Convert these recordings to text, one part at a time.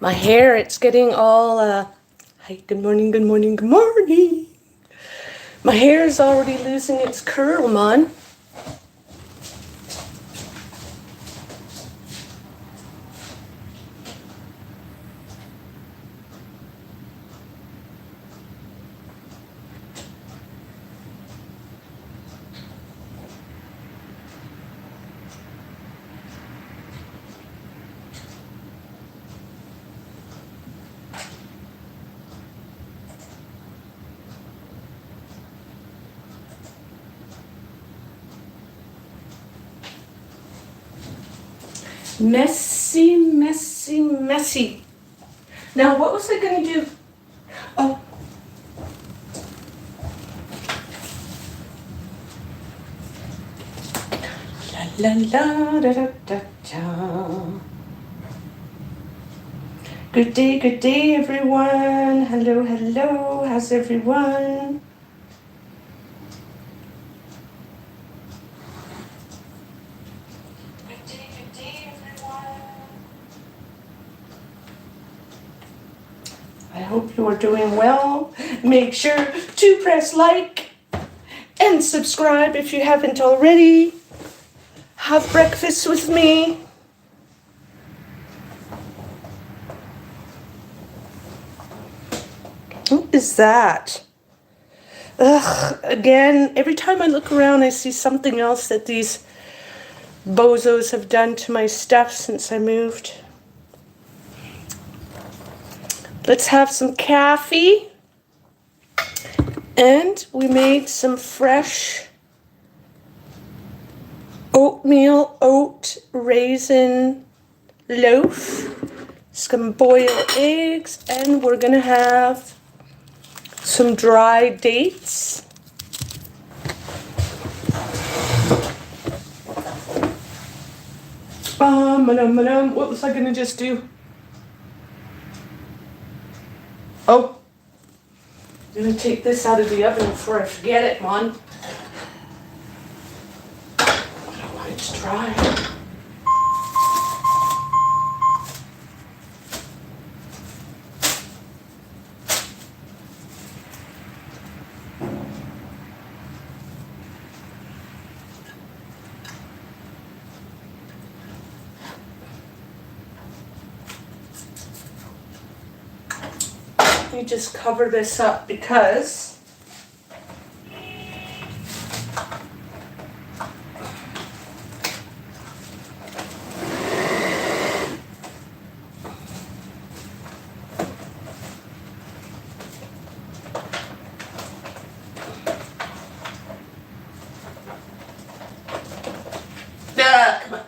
My hair, it's getting all, hi, good morning, good morning, good morning. My hair is already losing its curl, man. Messy, messy, messy. Now, what was I going to do? Oh. La la da da da da. Good day, everyone. Hello, hello. How's everyone? Good day, everyone. I hope you are doing well. Make sure to press like and subscribe if you haven't already. Have breakfast with me. What is that? Ugh, again, every time I look around, I see something else that these bozos have done to my stuff since I moved. Let's have some coffee. And we made some fresh oatmeal, oat raisin loaf. Some boiled eggs, and we're gonna have some dry dates. What was I gonna just do? Oh, I'm gonna take this out of the oven before I forget it, man. I don't want it to dry. Let me just cover this up because come on.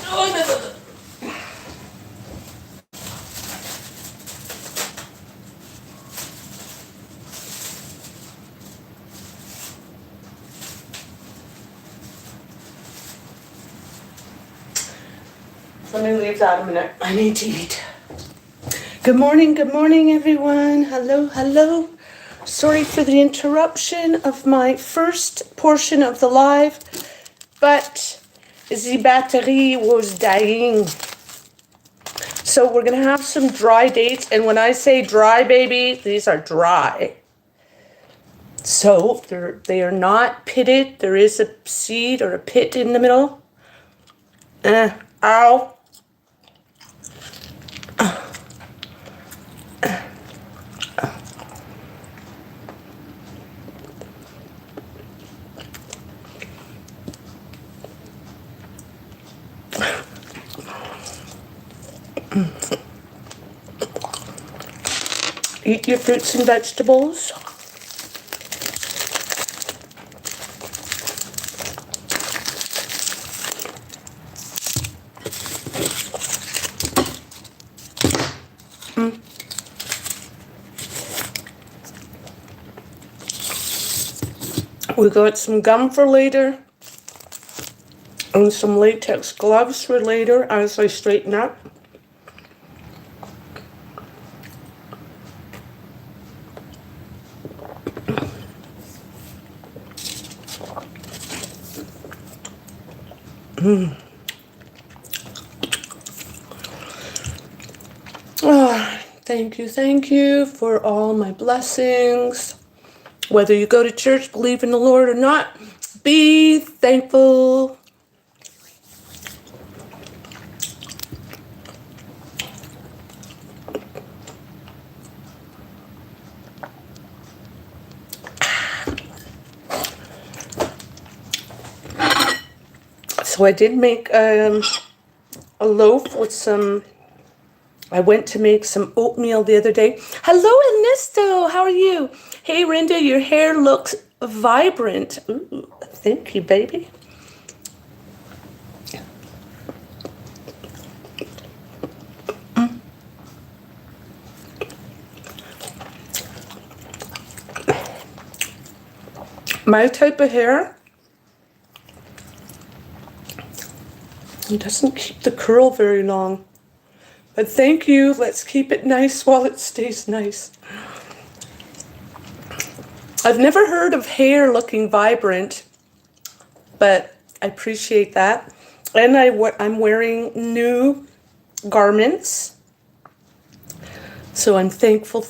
Oh, no. Let me leave that a minute. I need to eat. Good morning, everyone. Hello, hello. Sorry for the interruption of my first portion of the live, but the battery was dying. So we're going to have some dry dates, and when I say dry, baby, these are dry. So they are not pitted. There is a seed or a pit in the middle. Ow. Eat your fruits and vegetables. We got some gum for later and some latex gloves for later as I straighten up. Oh, thank you for all my blessings. Whether you go to church, believe in the Lord or not, be thankful. So I did make a loaf with some, I went to make some oatmeal the other day. Hello, Ernesto. How are you? Hey, Rinda, your hair looks vibrant. Ooh, thank you, baby. My type of hair, it doesn't keep the curl very long. But thank you. Let's keep it nice while it stays nice. I've never heard of hair looking vibrant, but I appreciate that. And I'm wearing new garments. So I'm thankful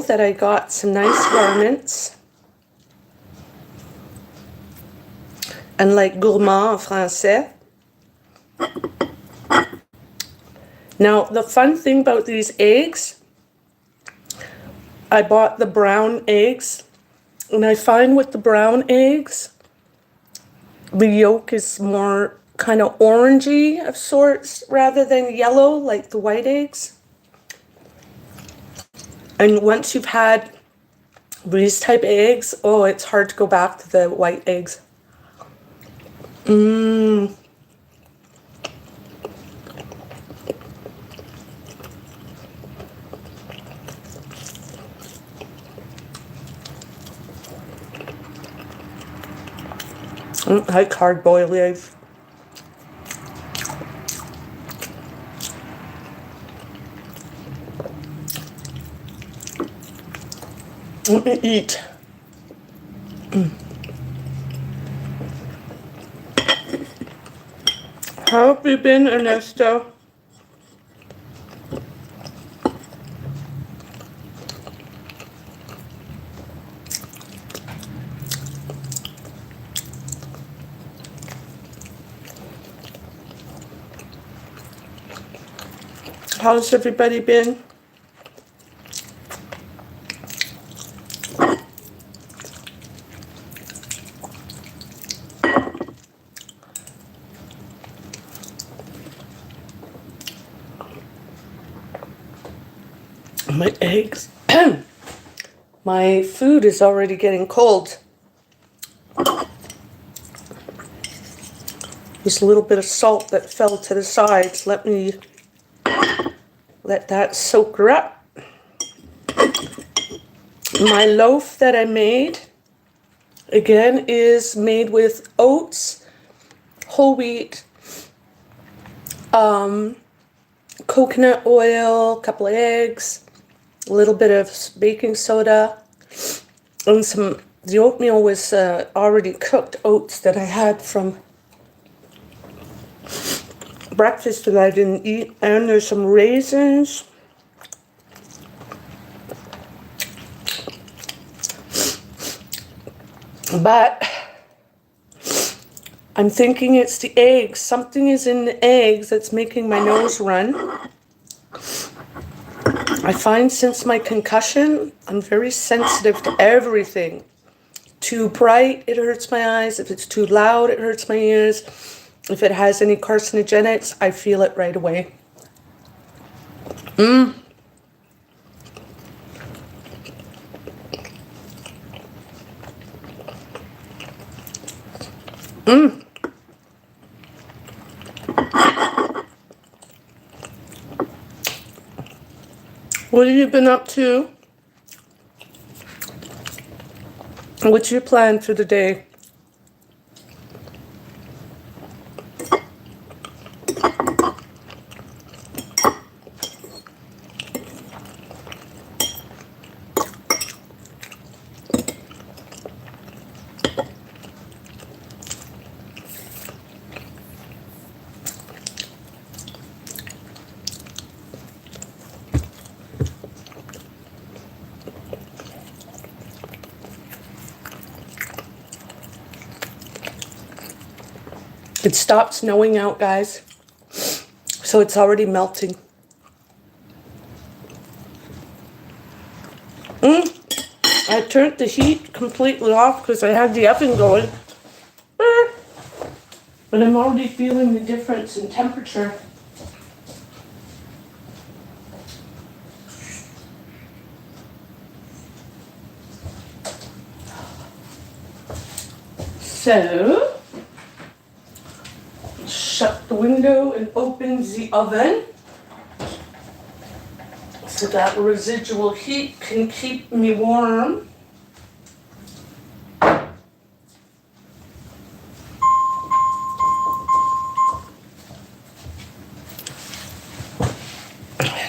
that I got some nice garments. And like gourmand en français. Now, the fun thing about these eggs, I bought the brown eggs, and I find with the brown eggs, the yolk is more kind of orangey of sorts rather than yellow like the white eggs. And once you've had these type of eggs, oh, it's hard to go back to the white eggs. I like hard-boiled eggs. Let me eat. How have you been, Ernesto? How's everybody been? My eggs. My food is already getting cold. There's a little bit of salt that fell to the sides. Let me let that soak up. My loaf that I made, again, is made with oats, whole wheat, coconut oil, a couple of eggs, a little bit of baking soda, and the oatmeal was already cooked oats that I had from breakfast that I didn't eat, and there's some raisins. But I'm thinking it's the eggs. Something is in the eggs that's making my nose run. I find since my concussion, I'm very sensitive to everything. Too bright, it hurts my eyes. If it's too loud, it hurts my ears. If it has any carcinogenics, I feel it right away. What have you been up to? What's your plan for the day? It stopped snowing out, guys. So it's already melting. I turned the heat completely off because I had the oven going. But I'm already feeling the difference in temperature. So, shut the window and open the oven so that residual heat can keep me warm.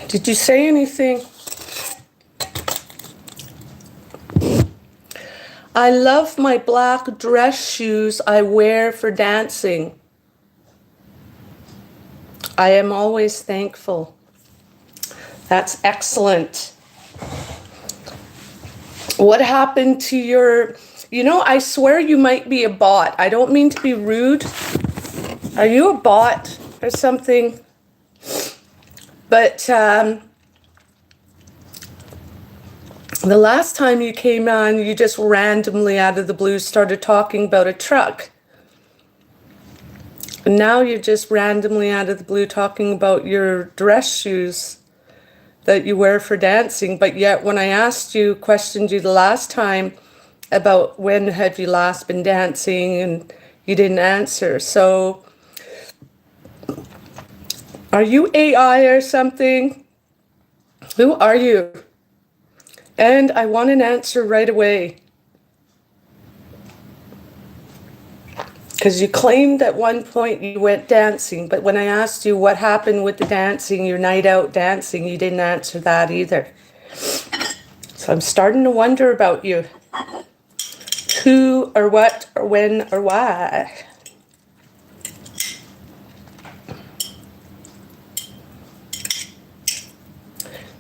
Did you say anything? I love my black dress shoes I wear for dancing. I am always thankful. That's excellent. What happened to your... You know, I swear you might be a bot. I don't mean to be rude. Are you a bot or something? But the last time you came on, you just randomly out of the blue started talking about a truck. And now you're just randomly out of the blue talking about your dress shoes that you wear for dancing. But yet when I questioned you the last time about when have you last been dancing, and you didn't answer. So are you AI or something? Who are you? And I want an answer right away. Because you claimed at one point you went dancing, but when I asked you what happened with the dancing, your night out dancing, you didn't answer that either. So I'm starting to wonder about you. Who or what or when or why?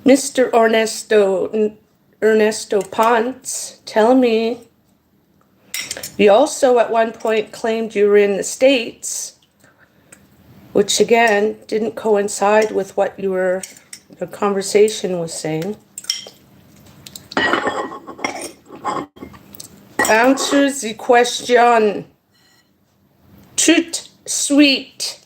Mr. Ernesto Ponce, tell me. You also at one point claimed you were in the States, which again didn't coincide with what the conversation was saying. Answer the question. Truth, sweet.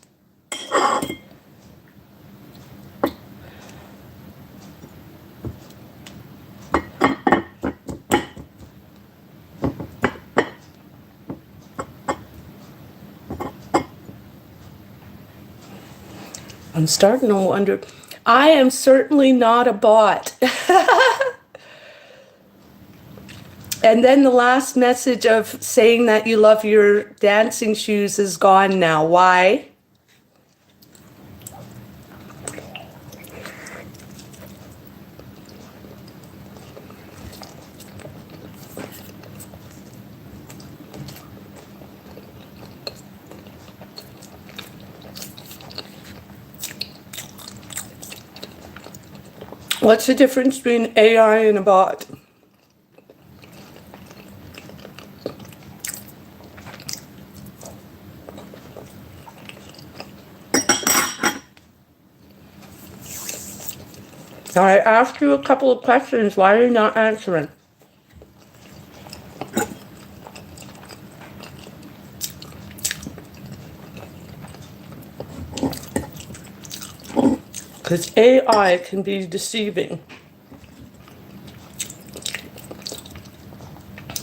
I'm starting to wonder. I am certainly not a bot. And then the last message of saying that you love your dancing shoes is gone now. Why? What's the difference between AI and a bot? I asked you a couple of questions. Why are you not answering? Because AI can be deceiving.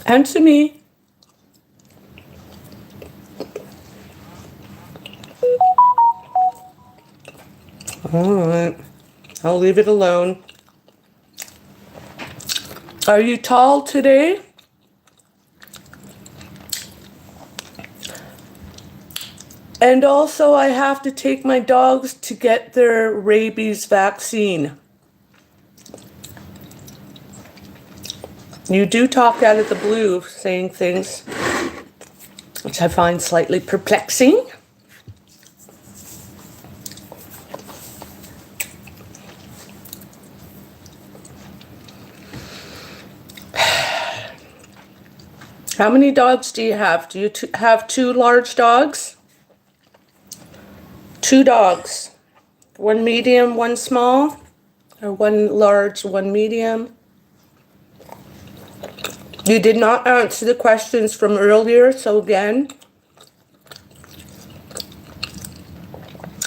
Answer me. All right. I'll leave it alone. Are you tall today? And also, I have to take my dogs to get their rabies vaccine. You do talk out of the blue, saying things which I find slightly perplexing. How many dogs do you have? Do you have two large dogs? 2 dogs. 1 medium, 1 small, or 1 large, 1 medium. You did not answer the questions from earlier, so again,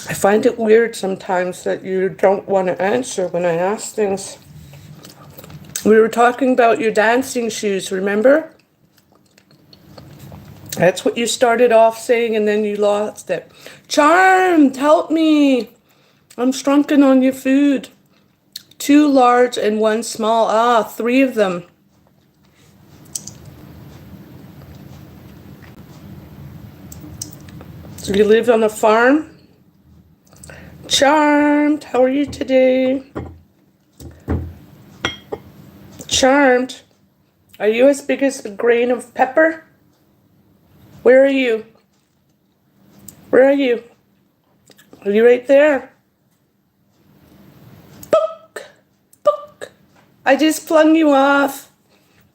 I find it weird sometimes that you don't want to answer when I ask things. We were talking about your dancing shoes, remember? That's what you started off saying and then you lost it. Charmed, help me. I'm shrunken on your food. 2 large and 1 small. Ah, 3 of them. So you live on a farm? Charmed, how are you today? Charmed, are you as big as a grain of pepper? Where are you? Where are you? Are you right there? Book! Book! I just flung you off.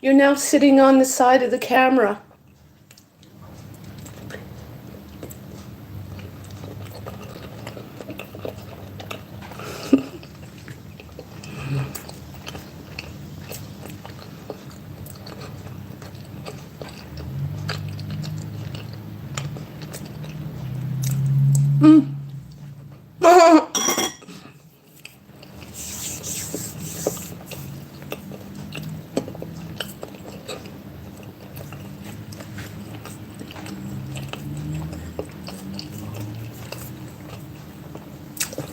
You're now sitting on the side of the camera.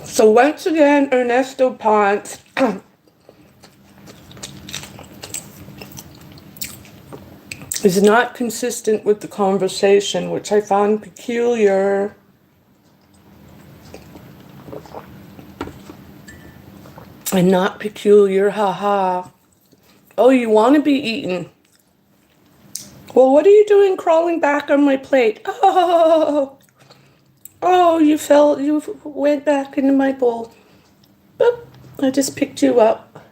So once again, Ernesto Ponce is not consistent with the conversation, which I found peculiar. And not peculiar, haha. Oh, you want to be eaten. Well, what are you doing crawling back on my plate? Oh, you went back into my bowl. Boop, I just picked you up.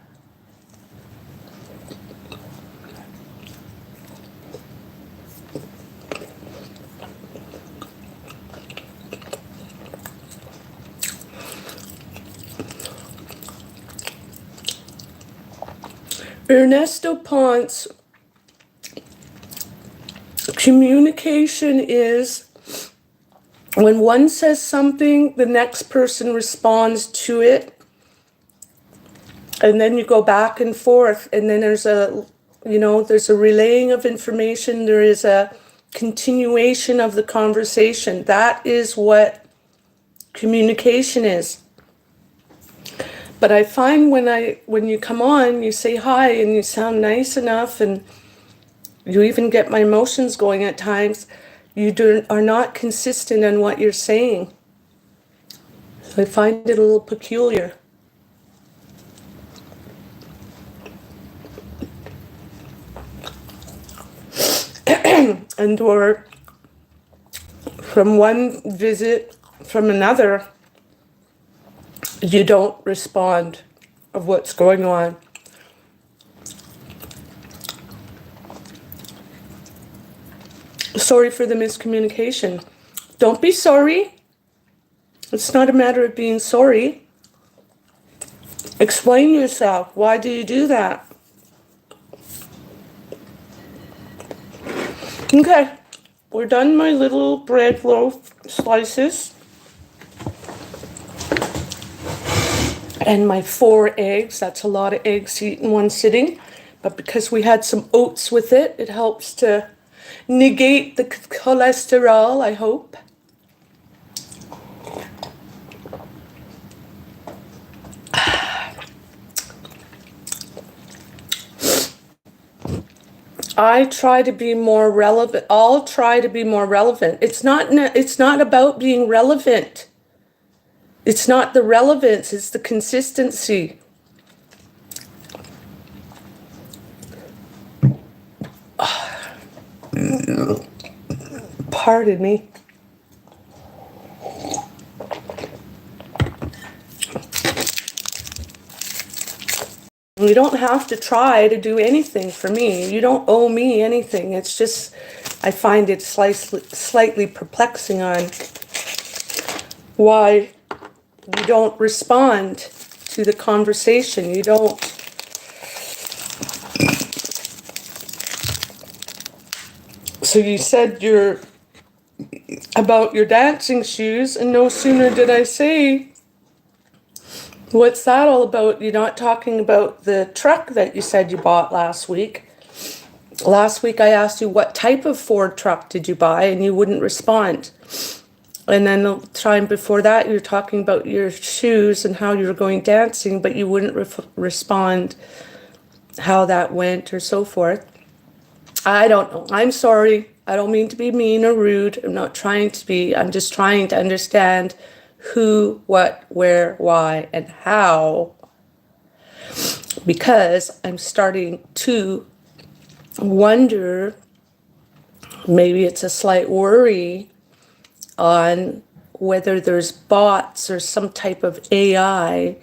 Ernesto Ponce, communication is when one says something, the next person responds to it, and then you go back and forth, and then there's a relaying of information, there is a continuation of the conversation. That is what communication is. But I find when you come on, you say hi and you sound nice enough and you even get my emotions going at times, you are not consistent in what you're saying. So I find it a little peculiar. And or from one visit from another, you don't respond of what's going on. Sorry for the miscommunication. Don't be sorry. It's not a matter of being sorry. Explain yourself. Why do you do that? Okay, we're done my little bread loaf slices. And my 4 eggs, that's a lot of eggs to eat in one sitting. But because we had some oats with it, it helps to negate the cholesterol, I hope. I try to be more relevant. I'll try to be more relevant. It's not about being relevant. It's not the relevance, it's the consistency. Pardon me. You don't have to try to do anything for me. You don't owe me anything. It's just, I find it slightly perplexing on why you don't respond to the conversation. You don't. So you said about your dancing shoes, and no sooner did I say, what's that all about? You're not talking about the truck that you said you bought last week. Last week I asked you what type of Ford truck did you buy, and you wouldn't respond. And then the time before that, you were talking about your shoes and how you were going dancing, but you wouldn't respond how that went or so forth. I don't know. I'm sorry. I don't mean to be mean or rude. I'm not trying to be. I'm just trying to understand who, what, where, why, and how. Because I'm starting to wonder, maybe it's a slight worry on whether there's bots or some type of AI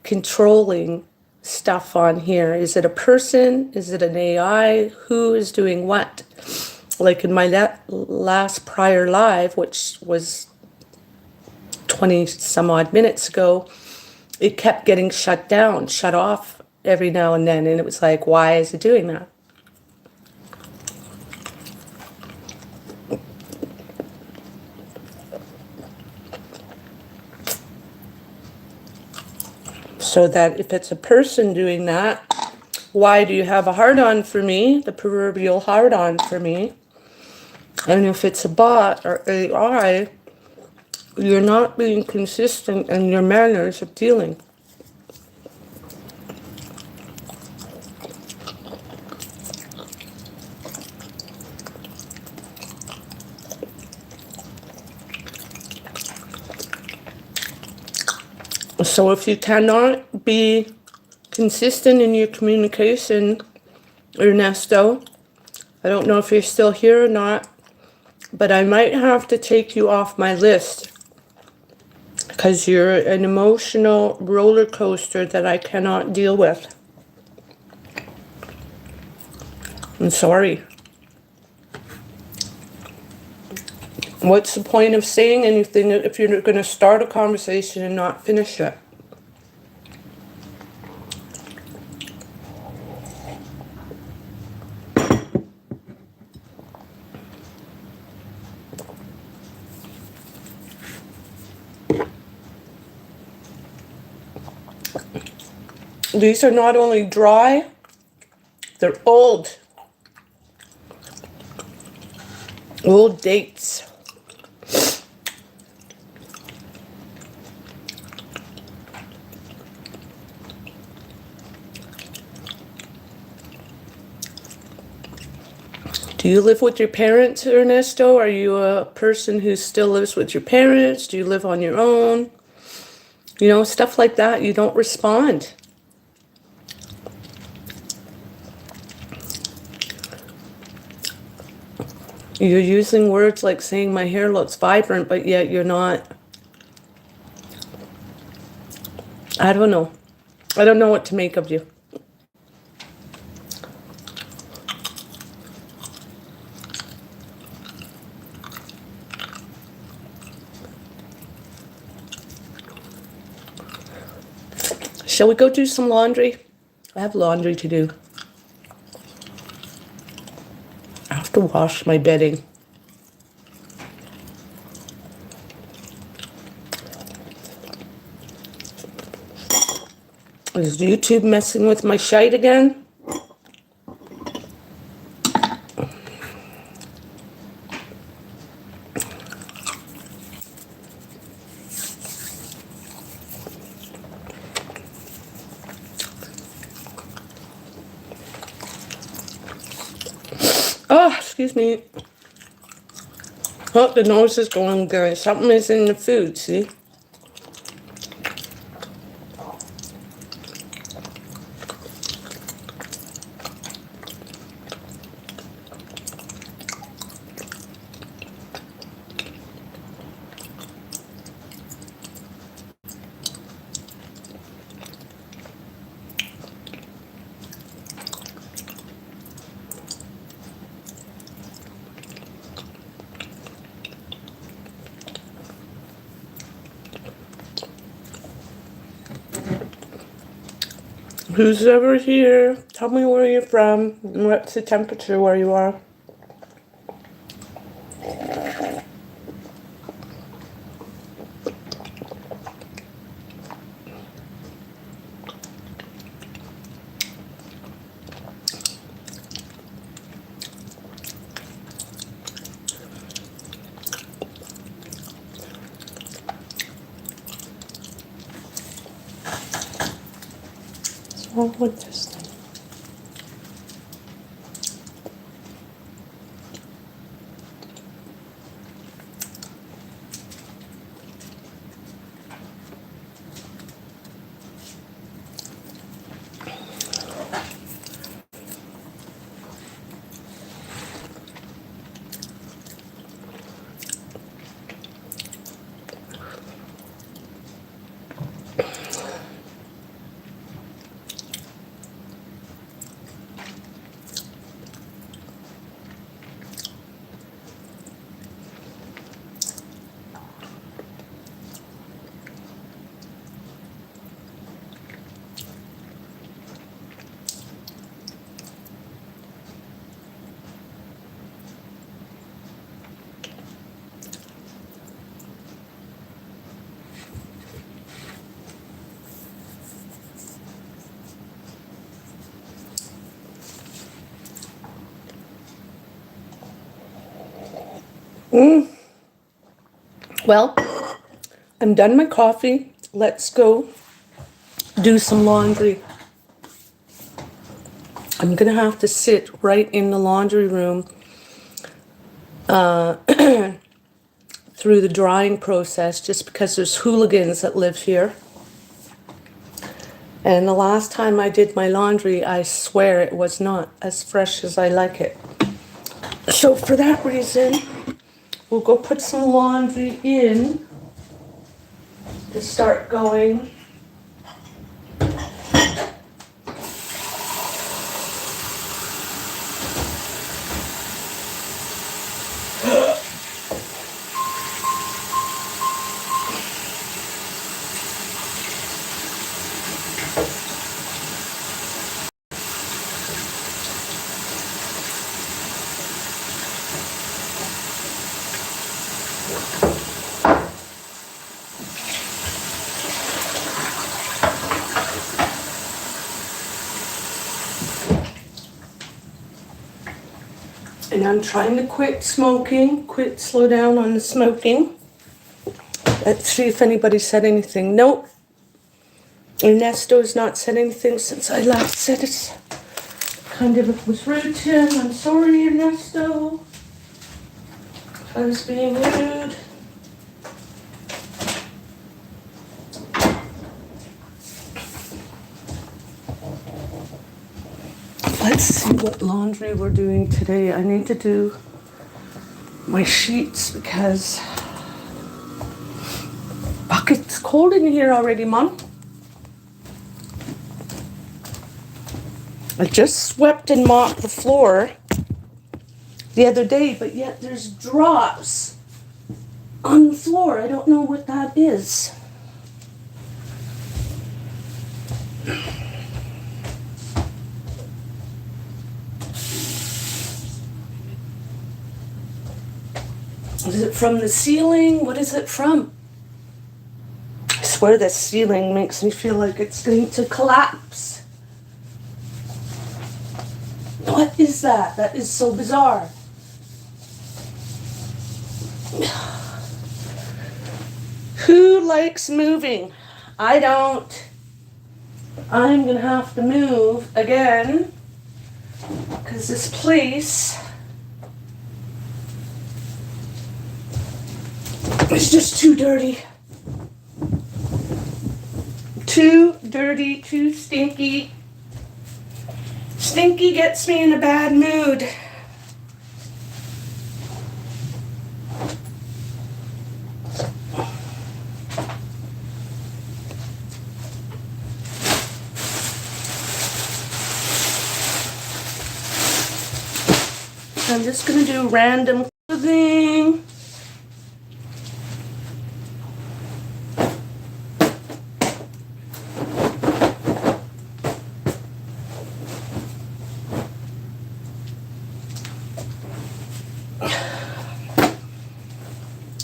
controlling stuff on here. Is it a person? Is it an AI? Who is doing what? Like in my last prior live, which was 20 some odd minutes ago, it kept getting shut down, shut off every now and then. And it was like, why is it doing that? So that if it's a person doing that, why do you have a hard-on for me, the proverbial hard-on for me? And if it's a bot or AI, you're not being consistent in your manners of dealing. So if you cannot be consistent in your communication, Ernesto, I don't know if you're still here or not, but I might have to take you off my list because you're an emotional roller coaster that I cannot deal with. I'm sorry. What's the point of saying anything if you're going to start a conversation and not finish it? These are not only dry, they're old. Old dates. Do you live with your parents, Ernesto? Are you a person who still lives with your parents? Do you live on your own? You know, stuff like that. You don't respond. You're using words like saying my hair looks vibrant, but yet you're not. I don't know. I don't know what to make of you. Shall we go do some laundry? I have laundry to do. I have to wash my bedding. Is YouTube messing with my shite again? Oh, excuse me. Oh, the nose is going good. Something is in the food, see? Who's ever here? Tell me where you're from and what's the temperature where you are. What's wrong with this thing? Well, I'm done my coffee. Let's go do some laundry. I'm gonna have to sit right in the laundry room through the drying process just because there's hooligans that live here. And the last time I did my laundry, I swear it was not as fresh as I like it. So for that reason, we'll go put some laundry in to start going. And I'm trying to quit smoking, slow down on the smoking. Let's see if anybody said anything. Nope. Ernesto's not said anything since I last said it. Kind of was rude to him. I'm sorry, Ernesto. I was being rude. Let's see what laundry we're doing today. I need to do my sheets because it's cold in here already, Mom. I just swept and mopped the floor the other day, but yet there's drops on the floor. I don't know what that is. Is it from the ceiling? What is it from? I swear this ceiling makes me feel like it's going to collapse. What is that? That is so bizarre. Who likes moving? I don't. I'm gonna have to move again because this place is just too dirty. Too dirty, too stinky. Stinky gets me in a bad mood. I'm just gonna do random clothing.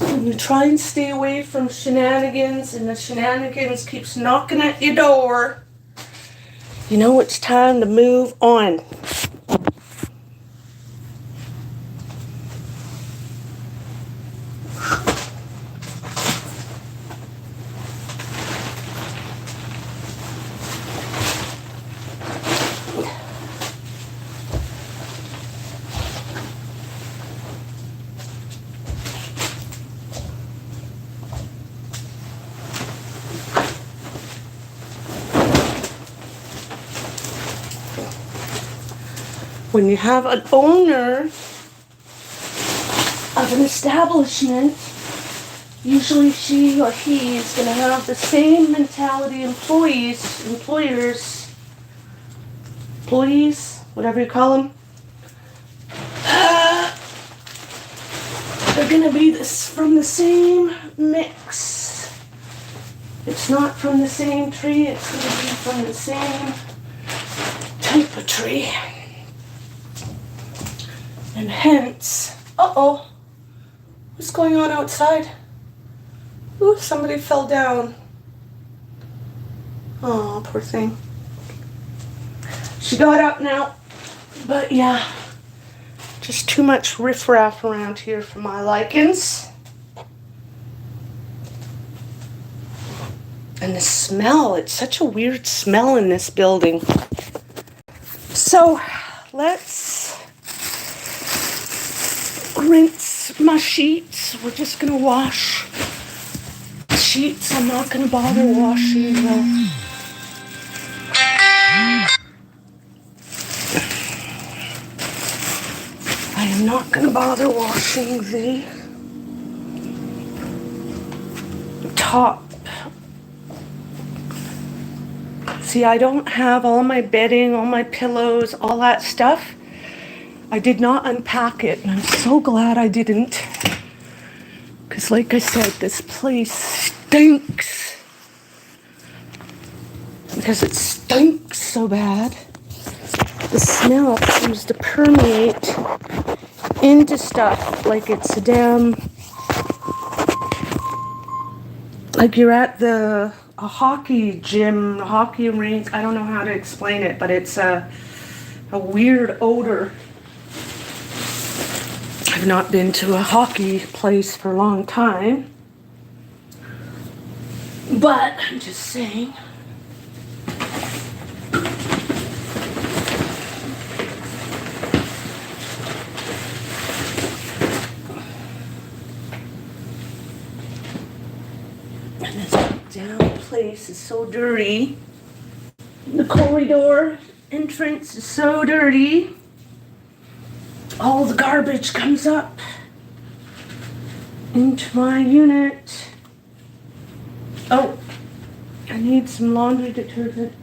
And you try and stay away from shenanigans, and the shenanigans keeps knocking at your door, you know it's time to move on. When you have an owner of an establishment, usually she or he is going to have the same mentality employees, whatever you call them. They're going to be from the same mix. It's not from the same tree, it's going to be from the same type of tree. And hence, what's going on outside? Ooh, somebody fell down. Oh, poor thing. She got up now, but yeah, just too much riffraff around here for my likings. And the smell, it's such a weird smell in this building. So, let's rinse my sheets. We're just gonna wash the sheets. I'm not gonna bother washing them. I am not gonna bother washing the top. See, I don't have all my bedding, all my pillows, all that stuff. I did not unpack it, and I'm so glad I didn't. Because like I said, this place stinks. Because it stinks so bad, the smell seems to permeate into stuff like it's a damn... Like you're at a hockey gym, a hockey rink. I don't know how to explain it, but it's a weird odor. I've not been to a hockey place for a long time, but I'm just saying. And this damn place is so dirty. The corridor entrance is so dirty. All the garbage comes up into my unit. Oh, I need some laundry detergent.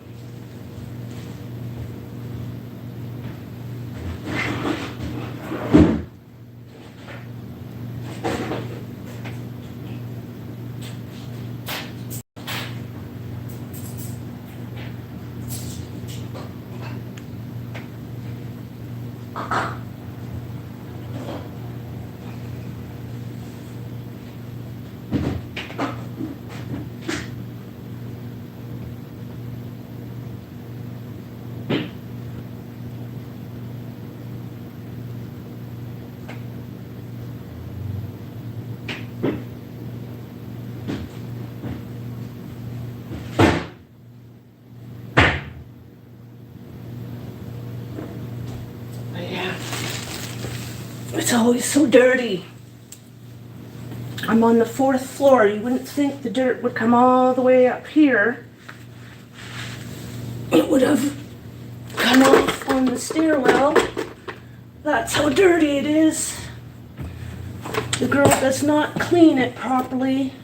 It's always so dirty. I'm on the 4th floor. You wouldn't think the dirt would come all the way up here. It would have come off on the stairwell. That's how dirty it is. The girl does not clean it properly.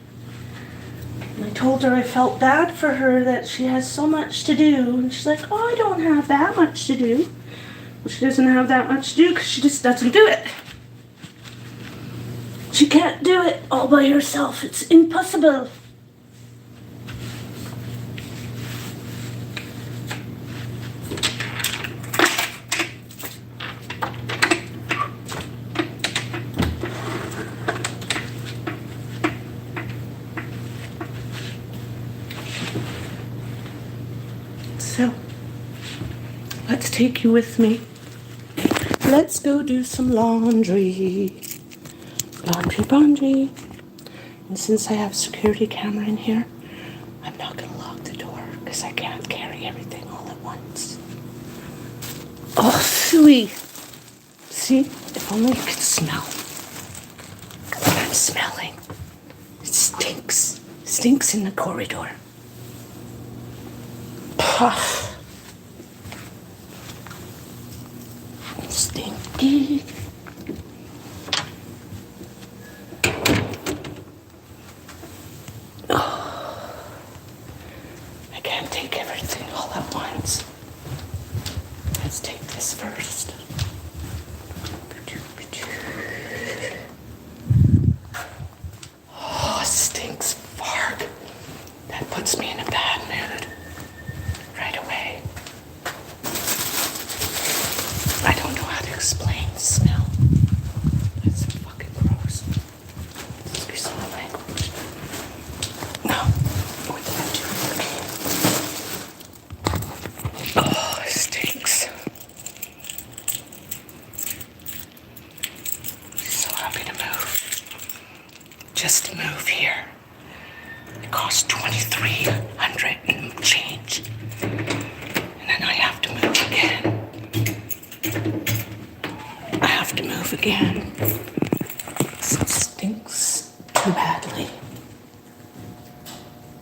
And I told her I felt bad for her, that she has so much to do. And she's like, oh, I don't have that much to do. Well, she doesn't have that much to do because she just doesn't do it. She can't do it all by herself. It's impossible. take you with me. Let's go do some laundry. Laundry. And since I have security camera in here, I'm not going to lock the door because I can't carry everything all at once. Oh, phooey. See, if only you could smell what I'm smelling. It stinks. Stinks in the corridor. Puff. Stinky. Oh, I can't take everything all at once. Let's take this first. Oh, it stinks fart. That puts me in a bad mood right away. I don't know how to explain the smell. It's fucking gross. Excuse my language. No. What did I do? Oh, it stinks. So happy to move. Just to move here. It costs $2,300 and change. And then I have to move again. I have to move again. It stinks too badly.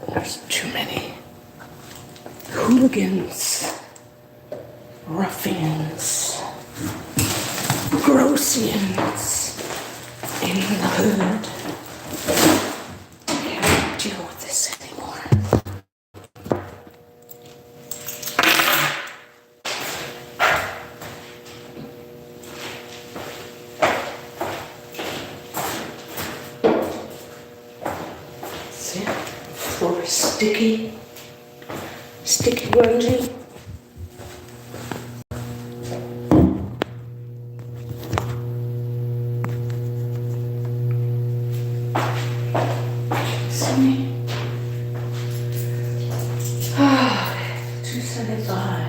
There's too many hooligans, ruffians, grossians in the hood. I can't deal with this anymore. See, floor is sticky grungy. See me? Oh, 275.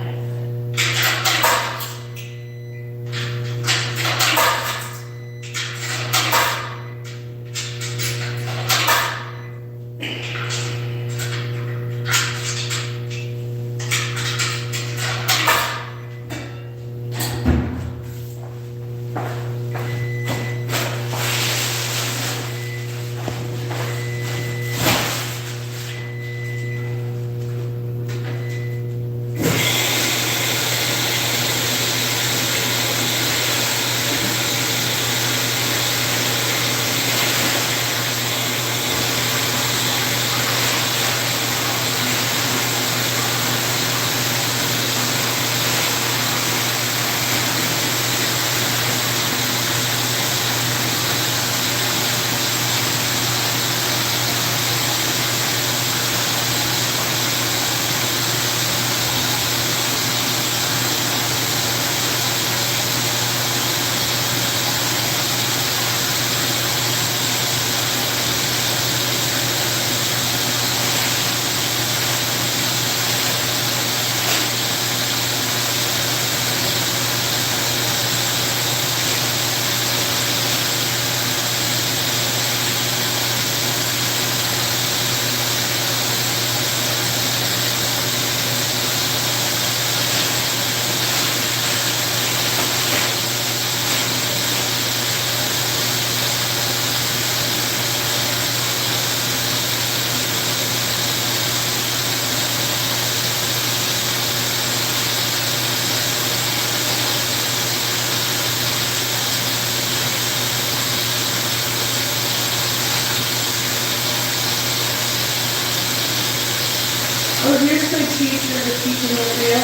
Oh, here's my teacher to keep him over here.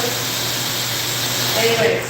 Anyways.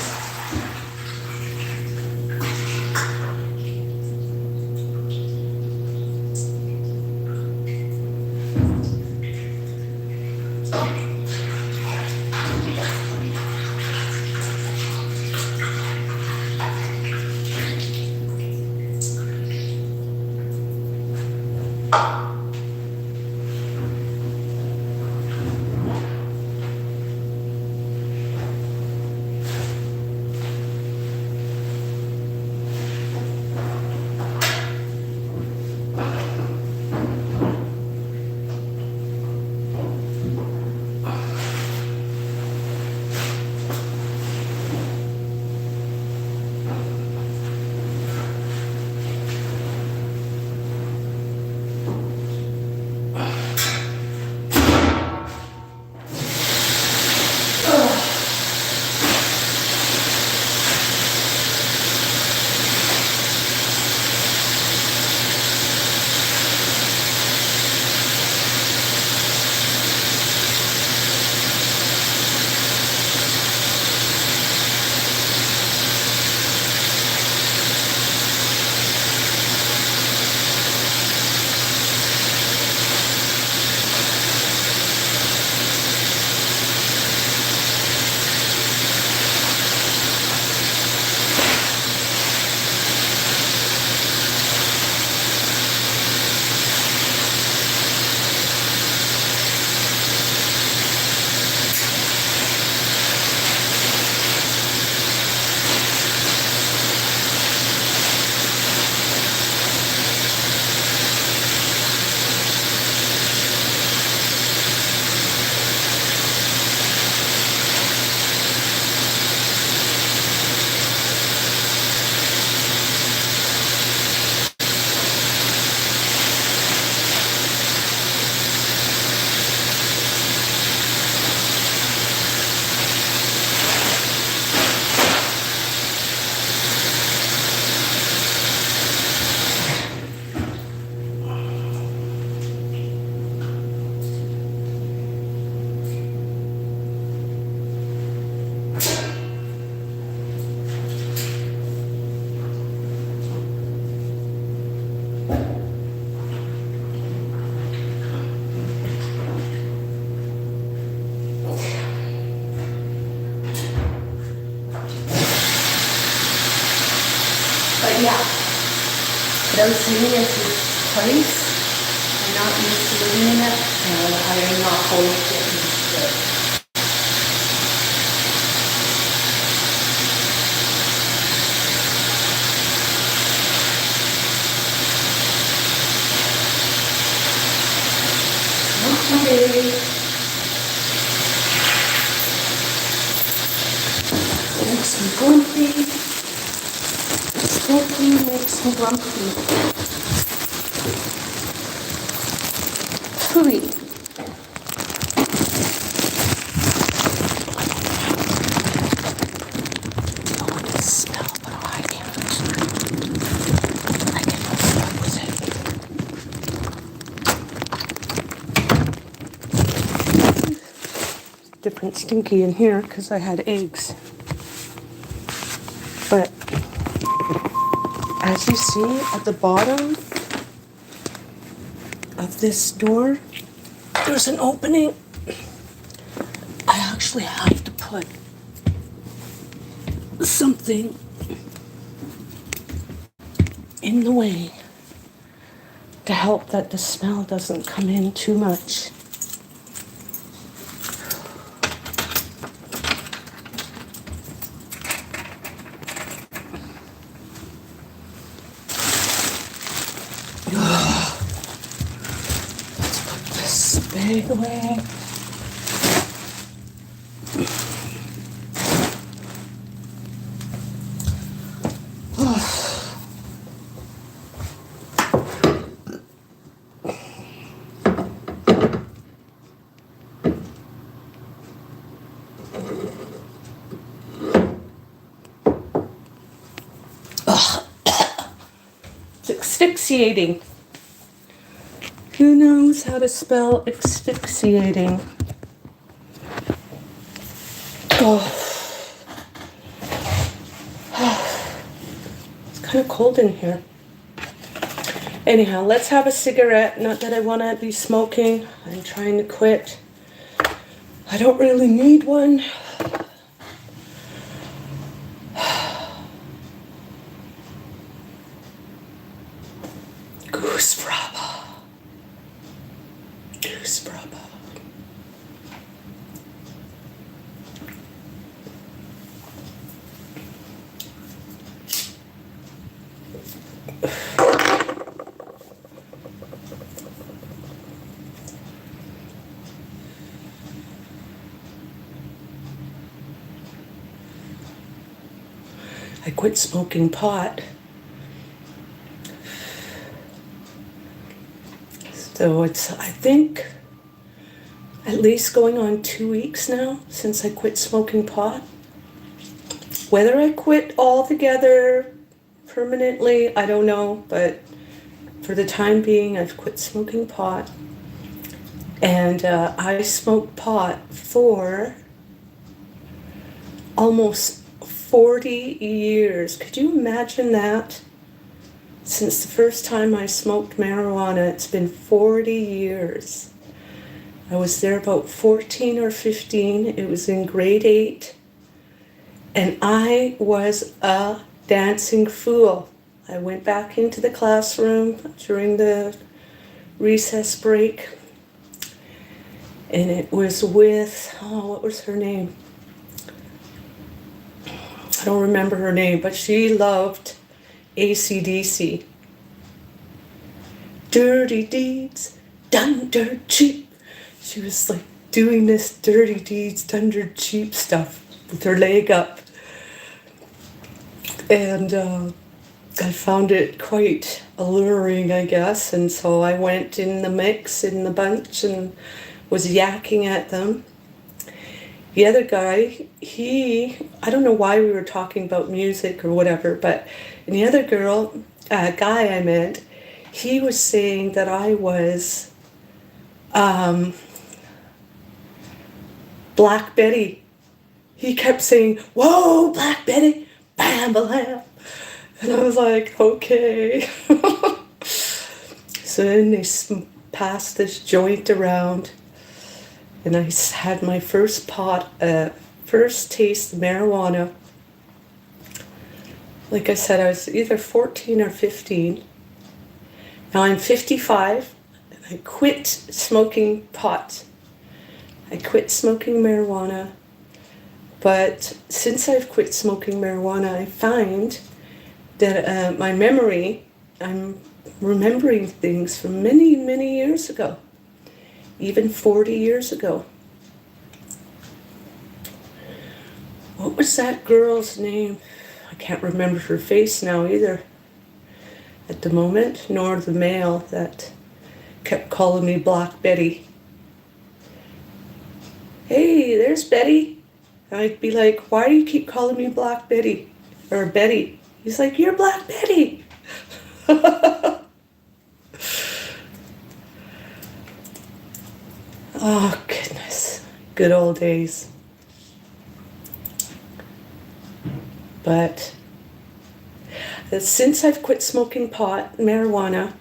Without seeing it place, I'm not used to living in it, and I am not going to get used to it. Okay. Makes me grumpy. Smoking makes me grumpy. Hooey. I want to smell, but I can't. I cannot smell with it. Different stinky in here because I had eggs. But as you see at the bottom of this door, there's an opening. I actually have to put something in the way to help that the smell doesn't come in too much. Let's put this bag away. It's asphyxiating. Who knows how to spell asphyxiating? Oh. It's kind of cold in here. Anyhow, let's have a cigarette. Not that I want to be smoking. I'm trying to quit. I don't really need one. Goose brava. Goose brava. I quit smoking pot. So it's, I think, at least going on 2 weeks now since I quit smoking pot. Whether I quit altogether permanently, I don't know, but for the time being, I've quit smoking pot. And I smoked pot for almost 40 years. Could you imagine that? Since the first time I smoked marijuana, it's been 40 years. I was there about 14 or 15. It was in grade 8. And I was a dancing fool. I went back into the classroom during the recess break. And it was with, what was her name? I don't remember her name, but she loved AC/DC. Dirty deeds done dirt cheap. She was like doing this dirty deeds done dirt cheap stuff with her leg up. And I found it quite alluring, I guess. And so I went in the mix, in the bunch, and was yakking at them. The other guy, I don't know why we were talking about music or whatever, but and the other guy I met, he was saying that I was Black Betty. He kept saying, "Whoa, Black Betty, bam, bam." And I was like, okay. So then they passed this joint around. And I had my first first taste of marijuana. Like I said, I was either 14 or 15. Now I'm 55 and I quit smoking pot. I quit smoking marijuana. But since I've quit smoking marijuana, I find that my memory, I'm remembering things from many, many years ago, even 40 years ago. What was that girl's name? I can't remember her face now either at the moment, nor the male that kept calling me Black Betty. Hey, there's Betty. And I'd be like, why do you keep calling me Black Betty? Or Betty? He's like, you're Black Betty. Oh, goodness. Good old days. But since I've quit smoking pot, marijuana,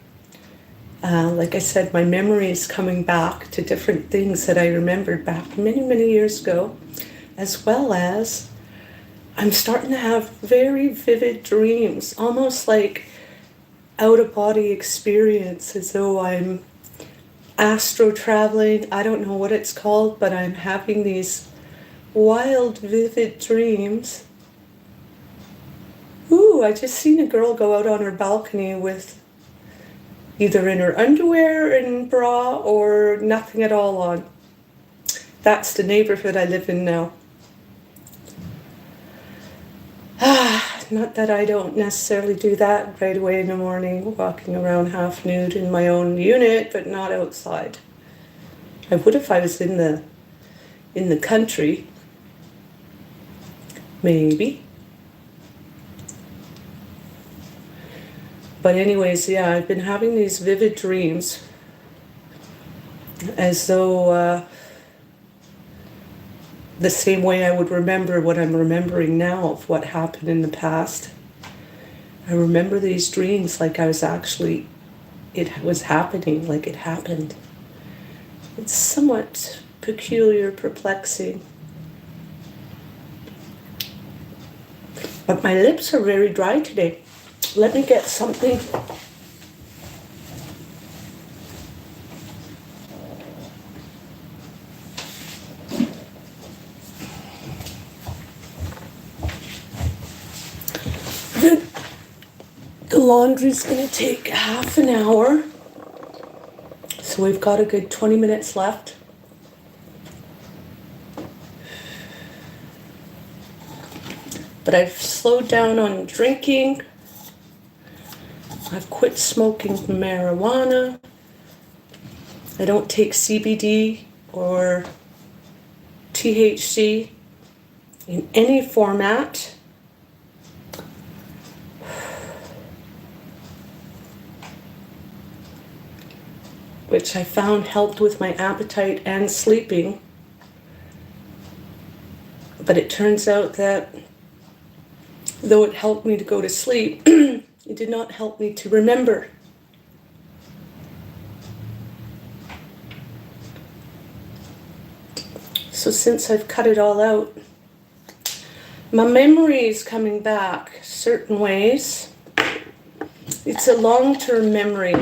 like I said, my memory is coming back to different things that I remembered back many, many years ago, as well as I'm starting to have very vivid dreams, almost like out-of-body experience, as though I'm astro traveling. I don't know what it's called, but I'm having these wild, vivid dreams. Ooh, I just seen a girl go out on her balcony with either in her underwear and bra or nothing at all on. That's the neighborhood I live in now. Not that I don't necessarily do that right away in the morning, walking around half nude in my own unit, but not outside. I would if I was in the country. Maybe. But anyways, yeah, I've been having these vivid dreams as though the same way I would remember what I'm remembering now of what happened in the past. I remember these dreams like I was actually, it was happening, like it happened. It's somewhat peculiar, perplexing. But my lips are very dry today. Let me get something. The laundry's going to take half an hour. So we've got a good 20 minutes left. But I've slowed down on drinking. I've quit smoking marijuana. I don't take CBD or THC in any format. Which I found helped with my appetite and sleeping. But it turns out that though it helped me to go to sleep, it did not help me to remember. So since I've cut it all out, my memory is coming back certain ways. It's a long-term memory.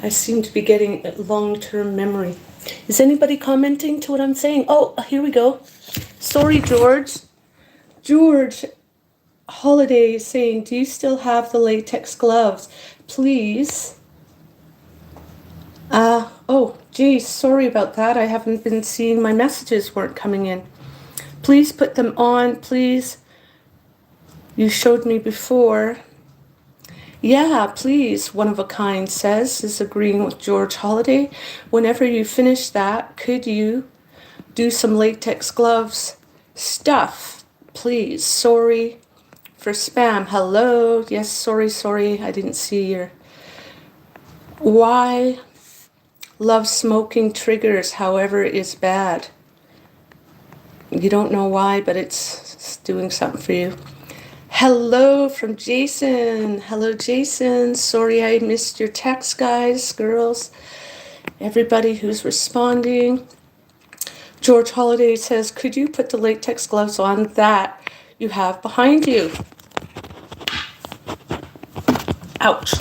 I seem to be getting a long-term memory. Is anybody commenting to what I'm saying? Oh, here we go. Sorry, George. George Holiday is saying, do you still have the latex gloves? Please. Oh, geez, sorry about that. I haven't been seeing my messages weren't coming in. Please put them on, please. You showed me before. Yeah, please, one of a kind says, is agreeing with George Holiday. Whenever you finish that, could you do some latex gloves stuff, please? Sorry for spam. Hello. Yes, sorry. I didn't see your... Why love smoking triggers, however, is bad. You don't know why, but it's doing something for you. Hello from Jason. Hello, Jason. Sorry I missed your text, guys, girls, everybody who's responding. George Holiday says, could you put the latex gloves on that you have behind you? Ouch.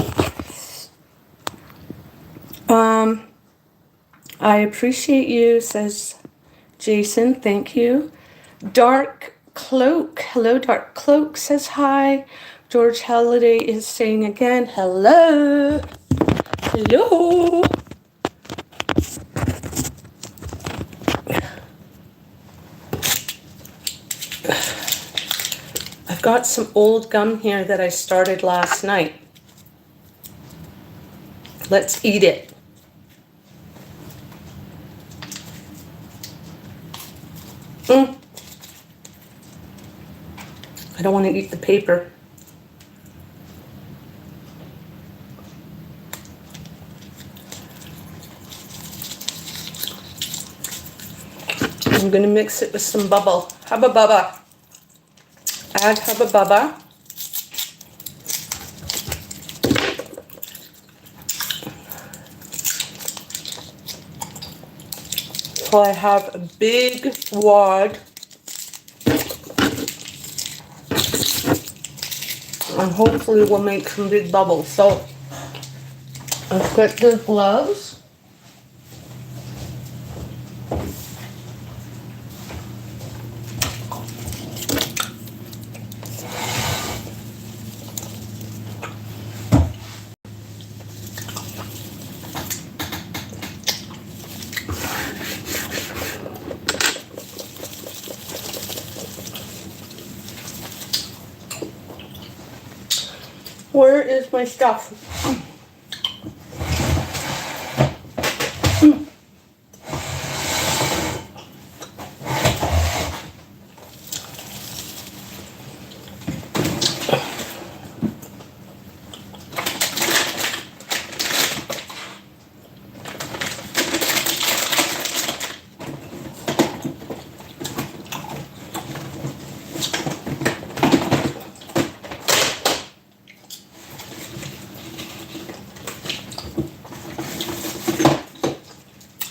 I appreciate you, says Jason. Thank you. Dark Cloak. Hello, Dark Cloak says hi. George Halliday is saying again, hello. Hello. I've got some old gum here that I started last night. Let's eat it. I don't want to eat the paper. I'm going to mix it with some bubble. Hubba Bubba. Add Hubba Bubba. So I have a big wad. And hopefully we'll make some big bubbles. So I've got the gloves. Where is my stuff?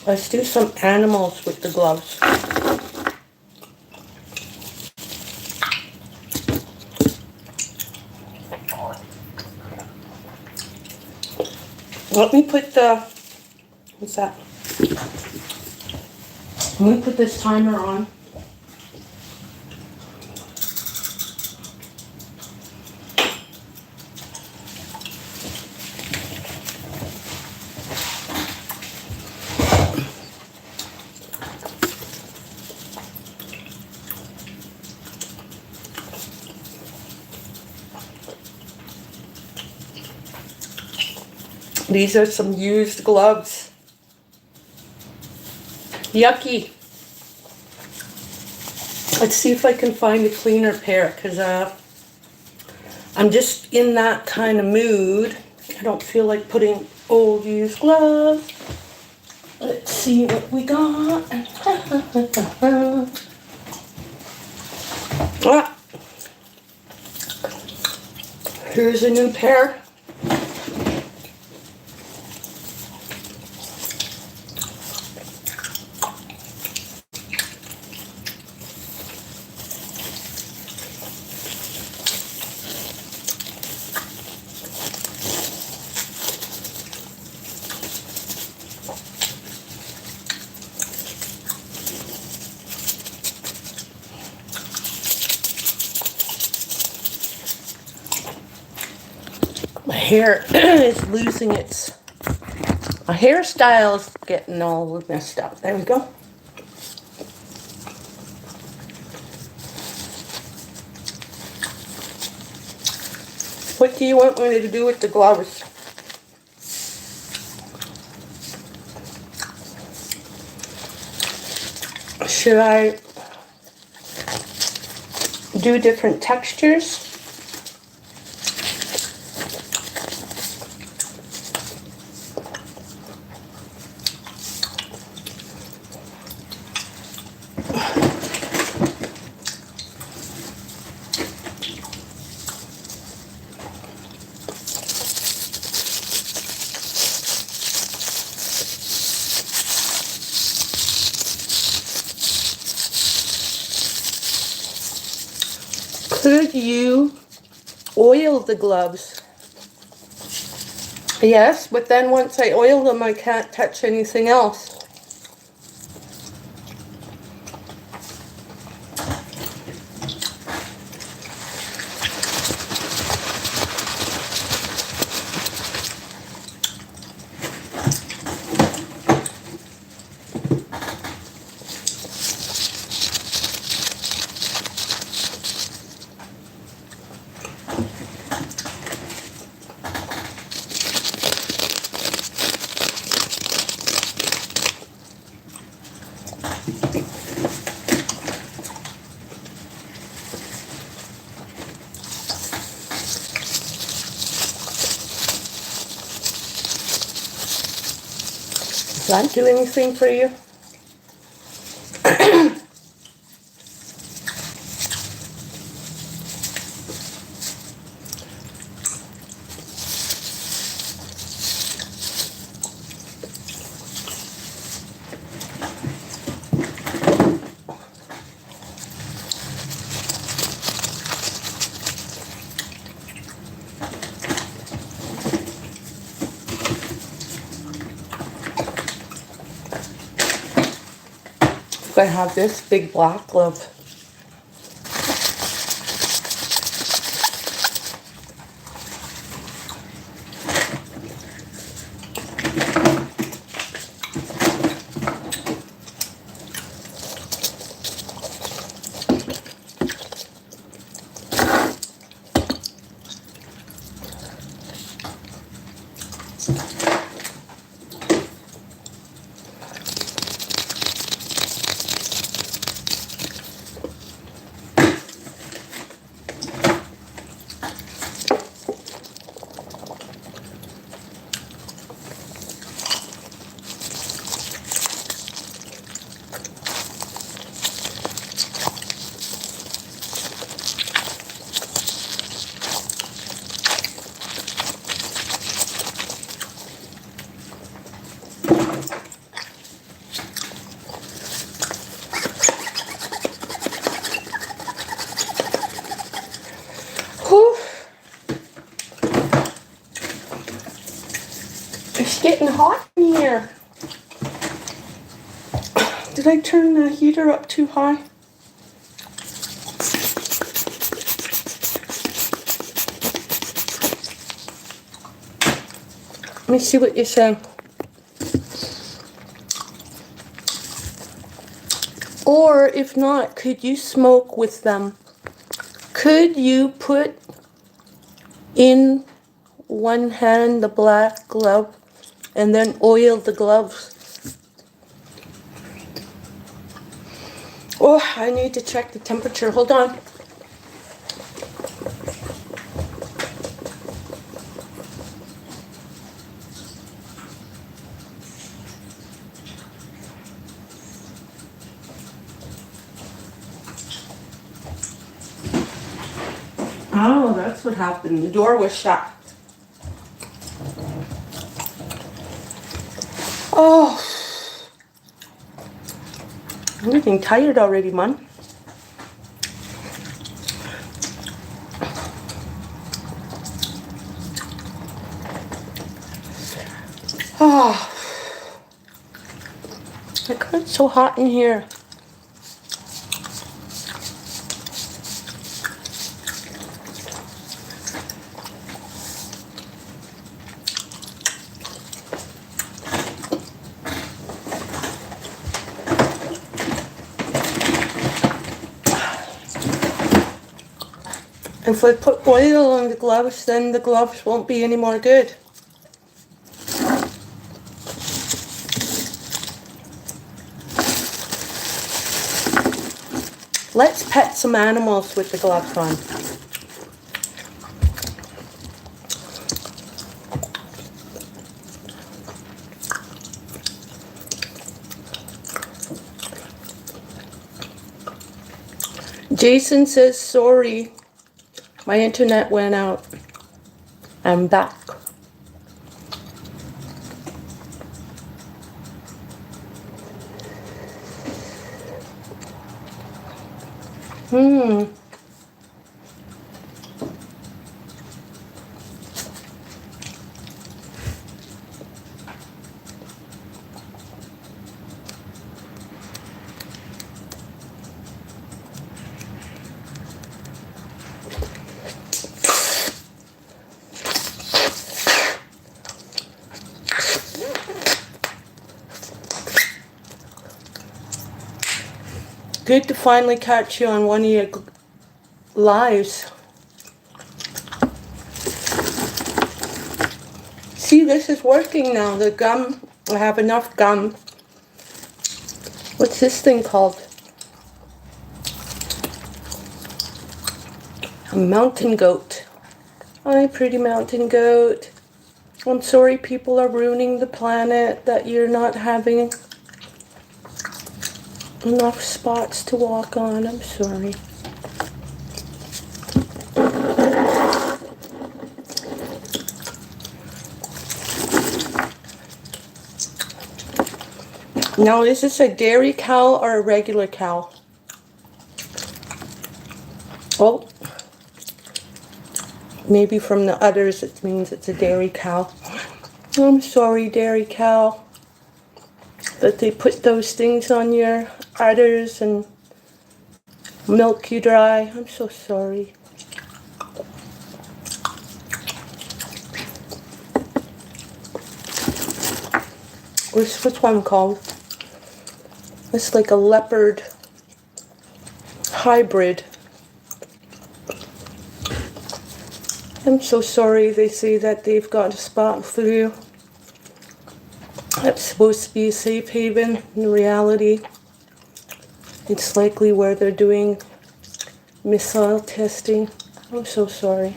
Let's do some animals with the gloves. Let me put the, what's that? Let me put this timer on. These are some used gloves. Yucky. Let's see if I can find a cleaner pair, because I'm just in that kind of mood. I don't feel like putting old used gloves. Let's see what we got. Ah. Here's a new pair. My hair is losing its, my hairstyle is getting all messed up. There we go. What do you want me to do with the gloves? Should I do different textures? Could you oil the gloves? Yes, but then once I oil them, I can't touch anything else. Does that do anything for you? I have this big black glove. Whew. It's getting hot in here. Did I turn the heater up too high? Let me see what you're saying. Or if not, could you smoke with them? Could you put in one hand the black glove and then oil the gloves? Oh, I need to check the temperature. Hold on. Oh, that's what happened. The door was shut. Oh, I'm getting tired already, man. Oh, it got so hot in here. If I put oil on the gloves, then the gloves won't be any more good. Let's pet some animals with the gloves on. Jason says, sorry, my internet went out. I'm back. Good to finally catch you on one of your lives. See, this is working now. The gum, I have enough gum. What's this thing called? A mountain goat. Hi, pretty mountain goat. I'm sorry people are ruining the planet, that you're not having enough spots to walk on. I'm sorry. Now, is this a dairy cow or a regular cow? Oh, maybe from the udders it means it's a dairy cow. I'm sorry, dairy cow, that they put those things on your udders and milk you dry. I'm so sorry. What's one called? It's like a leopard hybrid. I'm so sorry they say that they've got a spot for you. It's supposed to be a safe haven. In reality, it's likely where they're doing missile testing. I'm so sorry.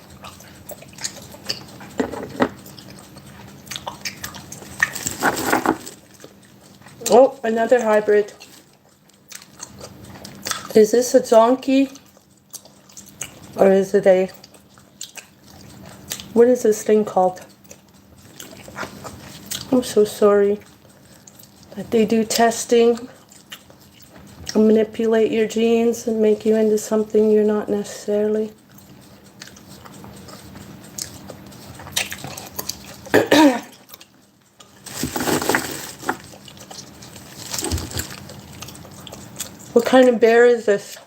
Oh, another hybrid. Is this a donkey? Or is it a... What is this thing called? I'm so sorry that they do testing and manipulate your genes and make you into something you're not necessarily. What kind of bear is this?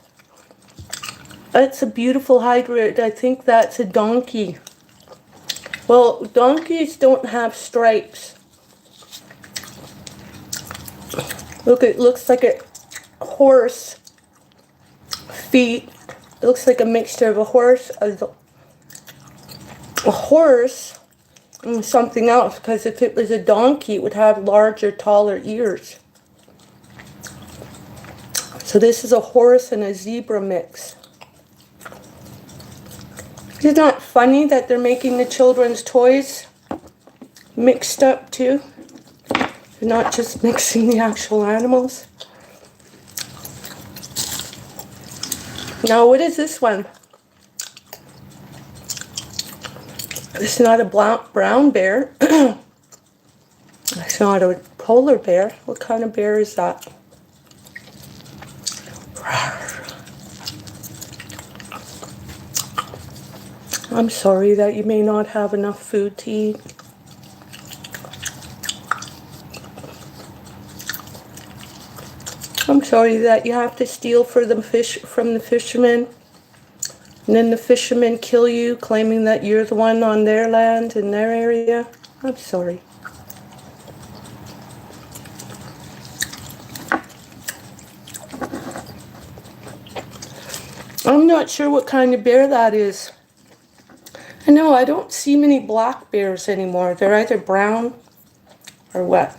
It's a beautiful hybrid. I think that's a donkey. Well, donkeys don't have stripes. Look, it looks like a horse feet. It looks like a mixture of a horse and something else, because if it was a donkey, it would have larger, taller ears. So this is a horse and a zebra mix. Isn't that funny that they're making the children's toys mixed up too? They're not just mixing the actual animals. Now, what is this one? It's not a brown bear. It's not a polar bear. What kind of bear is that? I'm sorry that you may not have enough food to eat. I'm sorry that you have to steal for the fish from the fishermen, and then the fishermen kill you, claiming that you're the one on their land in their area. I'm sorry. I'm not sure what kind of bear that is. I know I don't see many black bears anymore. They're either brown or what?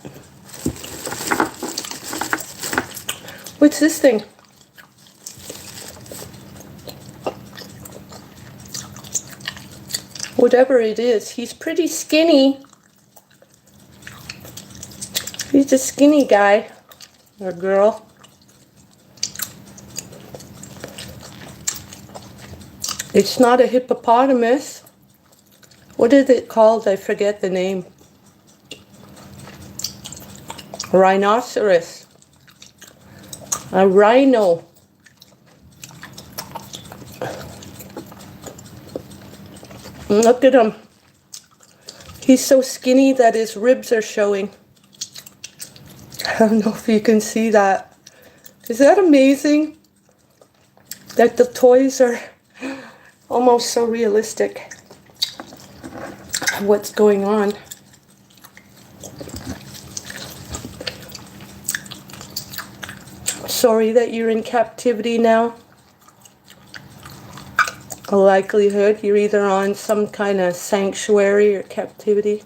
What's this thing? Whatever it is, he's pretty skinny. He's a skinny guy or girl. It's not a hippopotamus. What is it called? I forget the name. Rhinoceros. A rhino. Look at him. He's so skinny that his ribs are showing. I don't know if you can see that. Is that amazing? That the toys are almost so realistic. What's going on? sorry that you're in captivity now. A likelihood you're either on some kind of sanctuary or captivity.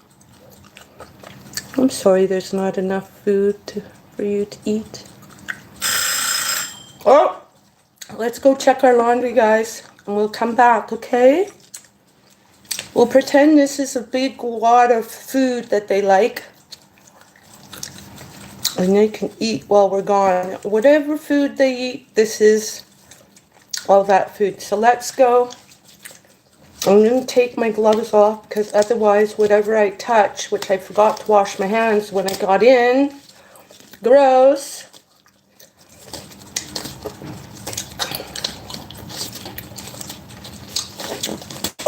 I'm sorry there's not enough food for you to eat. Oh, let's go check our laundry, guys, and we'll come back, okay? We'll pretend this is a big wad of food that they like. And they can eat while we're gone. Whatever food they eat, this is all that food. So let's go. I'm going to take my gloves off because otherwise whatever I touch, which I forgot to wash my hands when I got in, gross.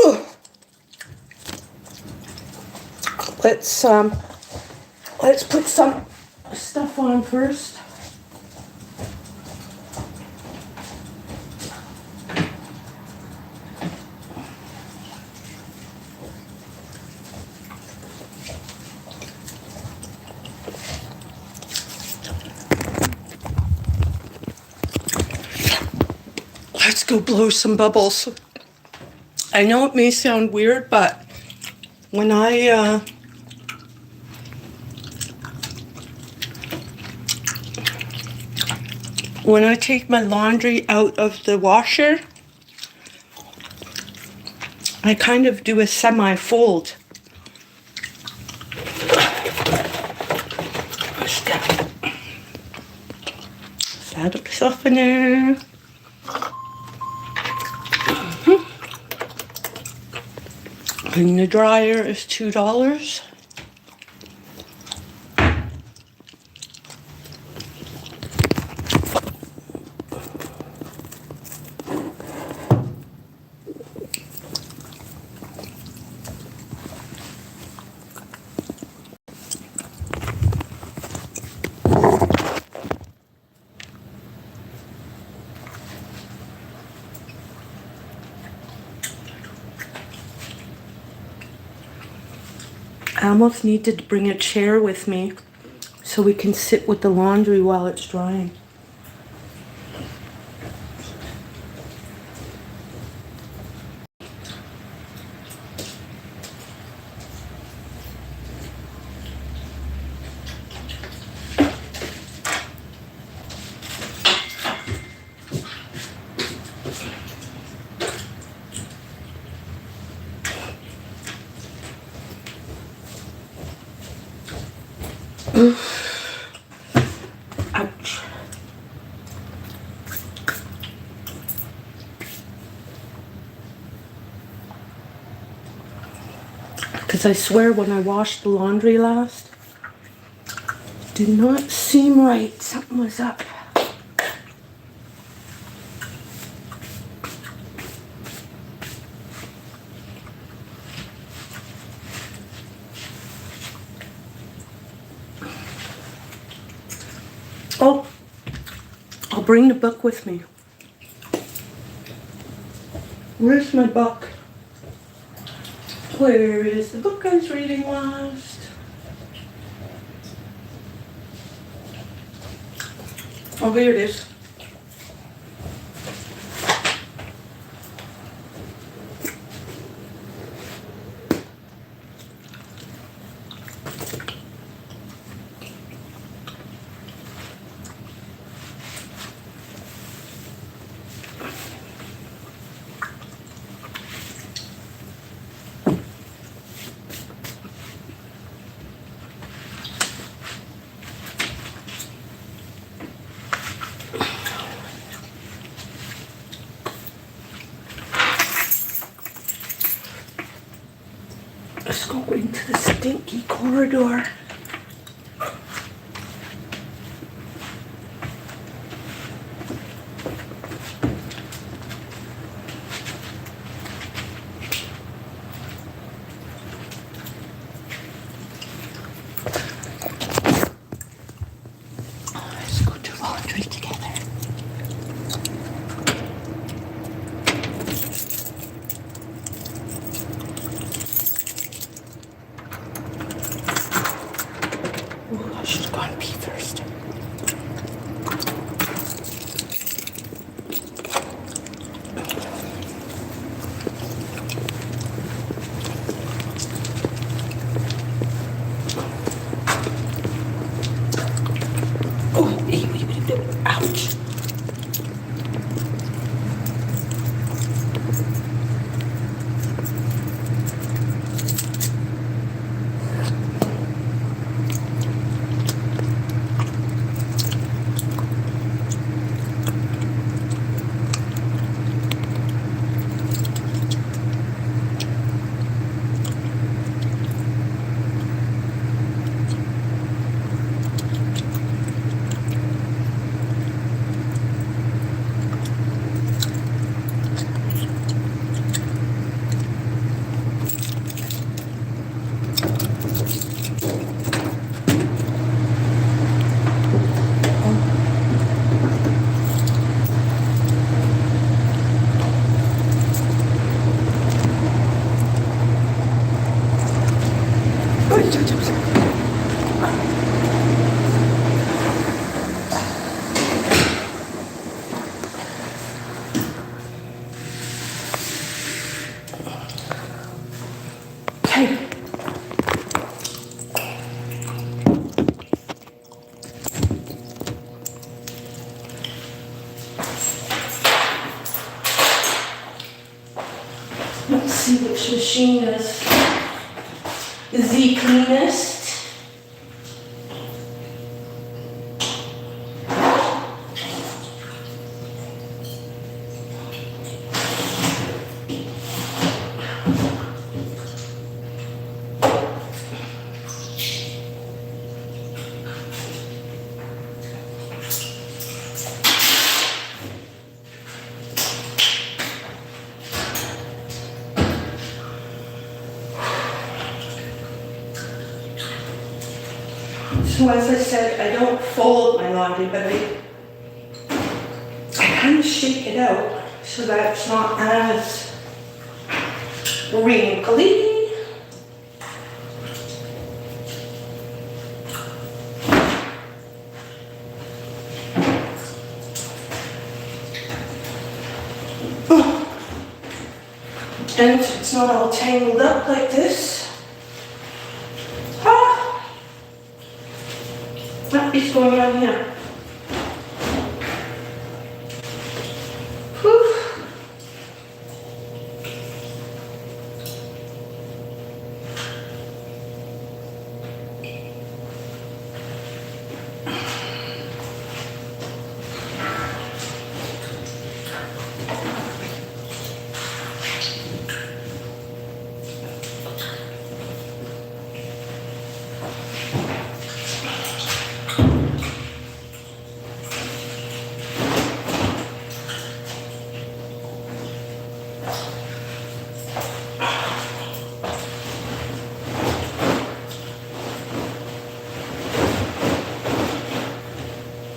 Ugh. Let's put some stuff on first. Let's go blow some bubbles. I know it may sound weird, but when I take my laundry out of the washer, I kind of do a semi-fold. Fabric softener. And the dryer is $2. I almost need to bring a chair with me so we can sit with the laundry while it's drying. Ouch. Because I swear when I washed the laundry last, it did not seem right. Something was up. Oh, I'll bring the book with me. Where's my book? Where is the book I was reading last? Oh, here it is. Let's go into the stinky corridor. Let's go do laundry together. Okay. Let's see which machine is the cleanest. So as I said, I don't fold my laundry, but I kind of shake it out so that it's not as wrinkly. And it's not all tangled up like this. What is going on here? Whew.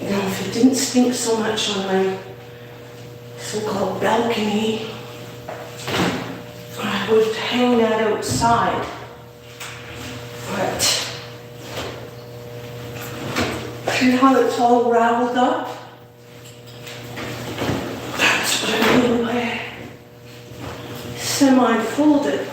If it didn't stink so much on my so-called balcony, I would hang that outside. But see how it's all raveled up? That's what I mean by semi-folded.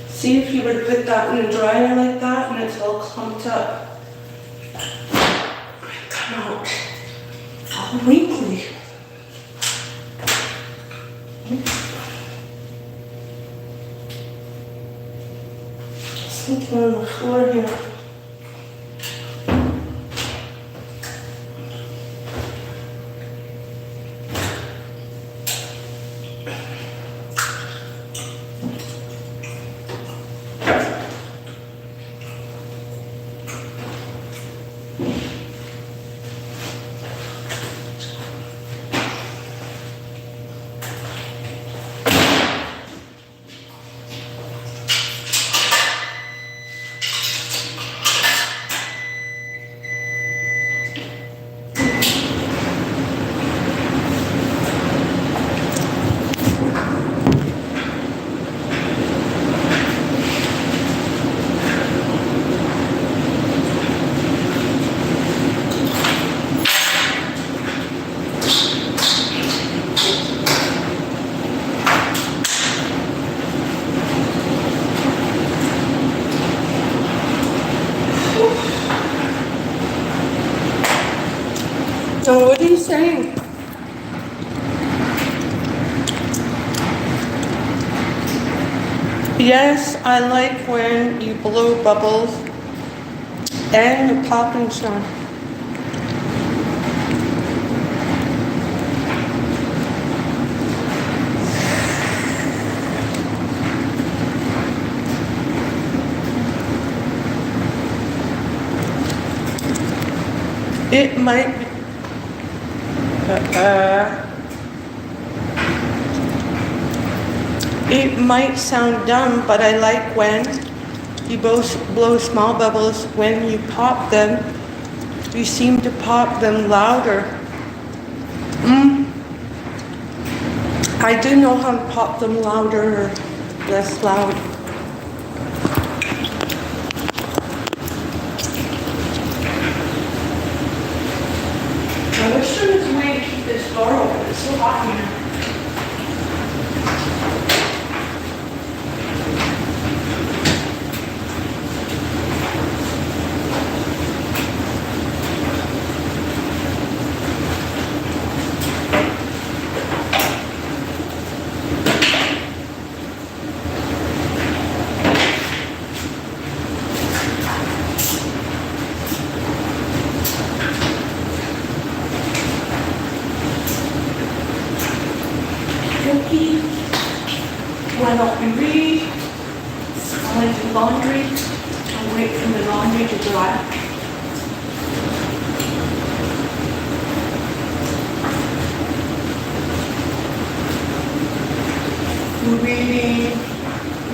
See if you were to put that in the dryer like that and it's all clumped up. It'd come out all wrinkly. sneaking on the floor here. So what are you saying? Yes, I like when you blow bubbles and the popping sound. It might be, it might sound dumb, but I like when you both blow small bubbles. When you pop them, you seem to pop them louder. I do know how to pop them louder or less loud. I wish there was a way to keep this door open. It's so hot here. Why don't we read? I'll do laundry. I'll wait for the laundry to dry. We're reading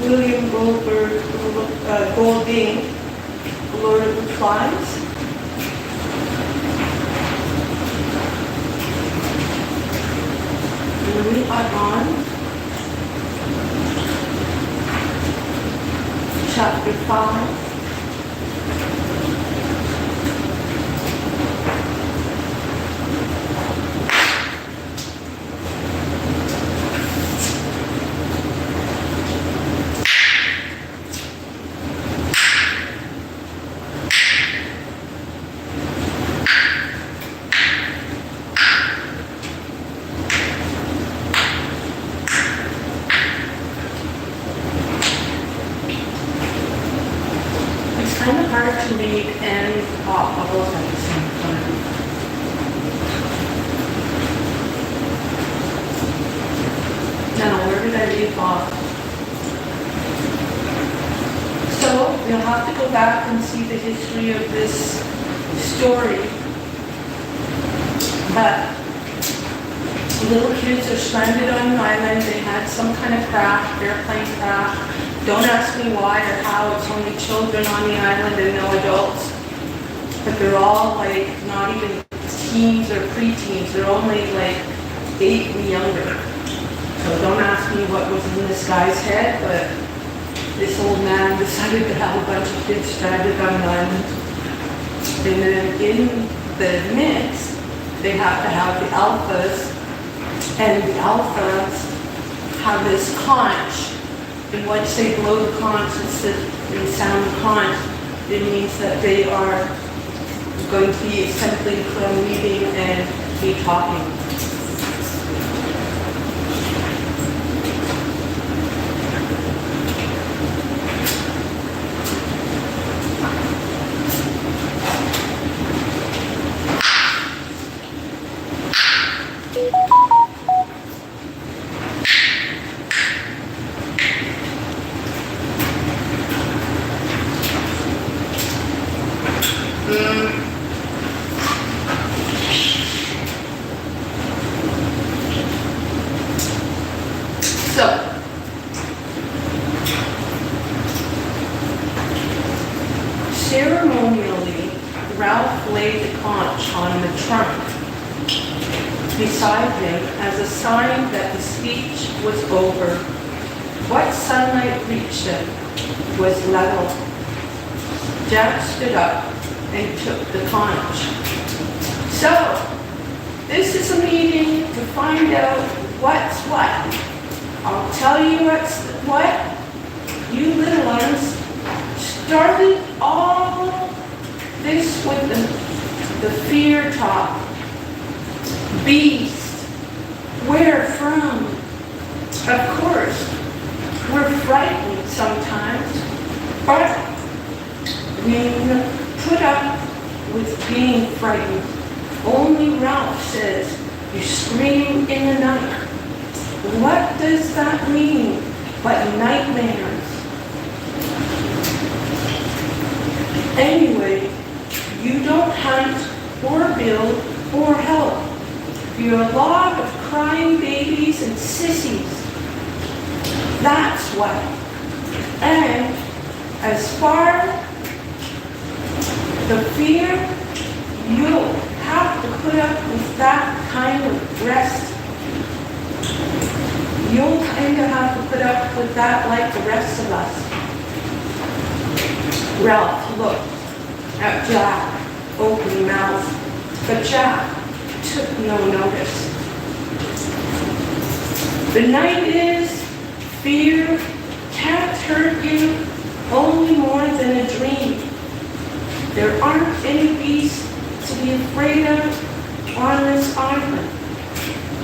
William Golding, Lord of the Flies. And we are on Chapter 5. Kind of hard to read and pop bubbles at the same time. Now, where did I leave off? So, you'll have to go back and see the history of this story. But little kids are stranded on an island. They had some kind of crash, airplane crash. Don't ask me why or how. It's only children on the island and no adults. But they're all like not even teens or preteens. They're only like 8 and younger. So don't ask me what was in this guy's head, but this old man decided to have a bunch of kids stranded on an island. And then in the midst, they have to have the alphas, and the alphas have this conch. And once they blow the conch, and sound the conch, it means that they are going to be assembling from leaving and be talking. on the trunk beside him as a sign that the speech was over. What sunlight reached him was level. Jack stood up and took the conch. So, this is a meeting to find out what's what. I'll tell you what's what. You little ones started all this with the fear talk. Beast. Where from? Of course, we're frightened sometimes, but we put up with being frightened. Only Ralph says you scream in the night. What does that mean but nightmares? Anyway, you don't hunt or build or help. You're a lot of crying babies and sissies. That's what. And as far the fear, you'll have to put up with that kind of rest. You'll kind of have to put up with that like the rest of us. Ralph looked at Jack, open mouthed, but Jack took no notice. The night is, fear can't hurt you only more than a dream. There aren't any beasts to be afraid of on this island.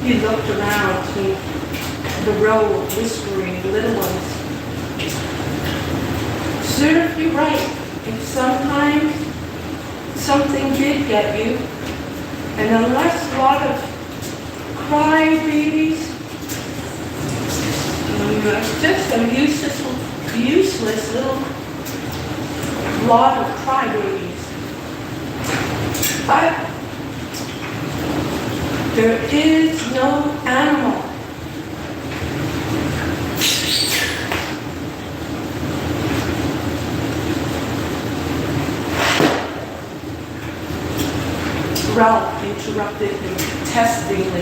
He looked around to the row of whispering little ones. Serve you right if sometimes something did get you, and unless a lot of crybabies, just a useless little lot of crybabies. But there is no animal Ralph interrupted him testily.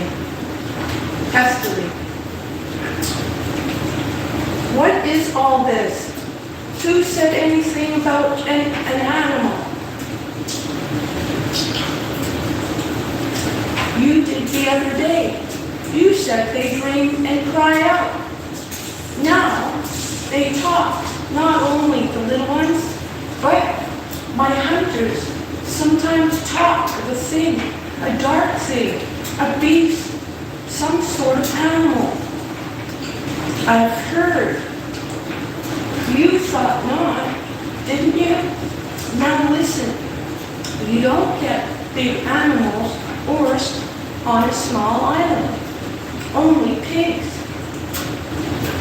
What is all this? Who said anything about an animal? You did the other day. You said they dream and cry out. Now they talk, not only the little ones, but my hunters sometimes talk of a thing, a dark thing, a beast, some sort of animal. I've heard. You thought not, didn't you? Now listen, you don't get big animals or on a small island. Only pigs.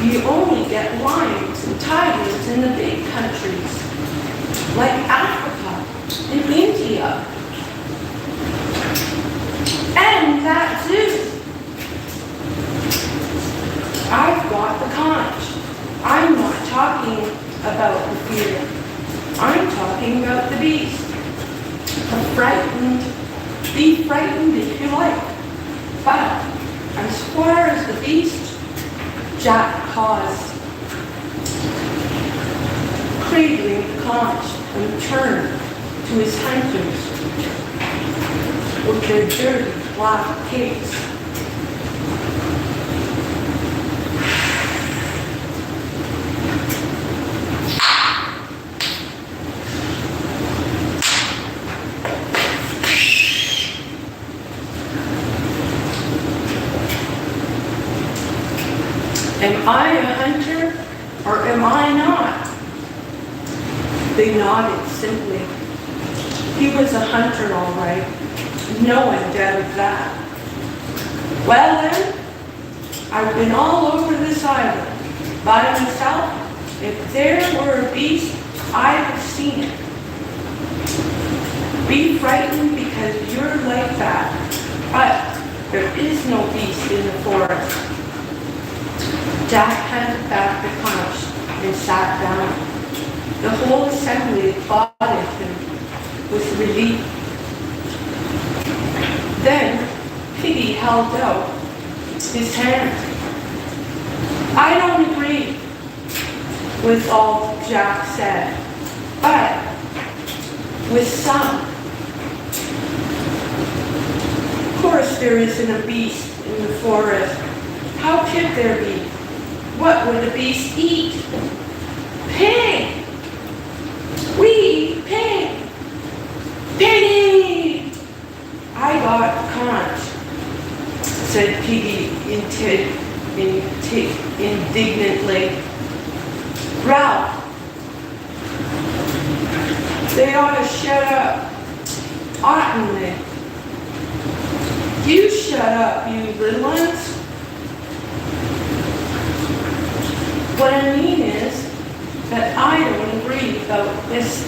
You only get lions and tigers in the big countries, like Africa and India. And that zoo. I've got the conch. I'm not talking about the fear. I'm talking about the beast. Be frightened if you like. But as far as the beast, Jack paused, cradling the conch, and turned to his hunters with their dirty black pigs. Am I a hunter or am I not? They nodded simply. He was a hunter, all right. No one doubted that. Well then, I've been all over this island. By myself, if there were a beast, I'd have seen it. Be frightened because you're like that. But there is no beast in the forest. Jack handed back the conch and sat down. The whole assembly applauded him with relief. Then Piggy held out his hand. I don't agree with all Jack said, but with some. Of course there isn't a beast in the forest. How could there be? What would the beast eat? Pig! We eat pig! Piggy! I got caught, said Piggy indignantly. Ralph, they ought to shut up, oughtn't they? You shut up, you little ones. What I mean is that I don't agree about this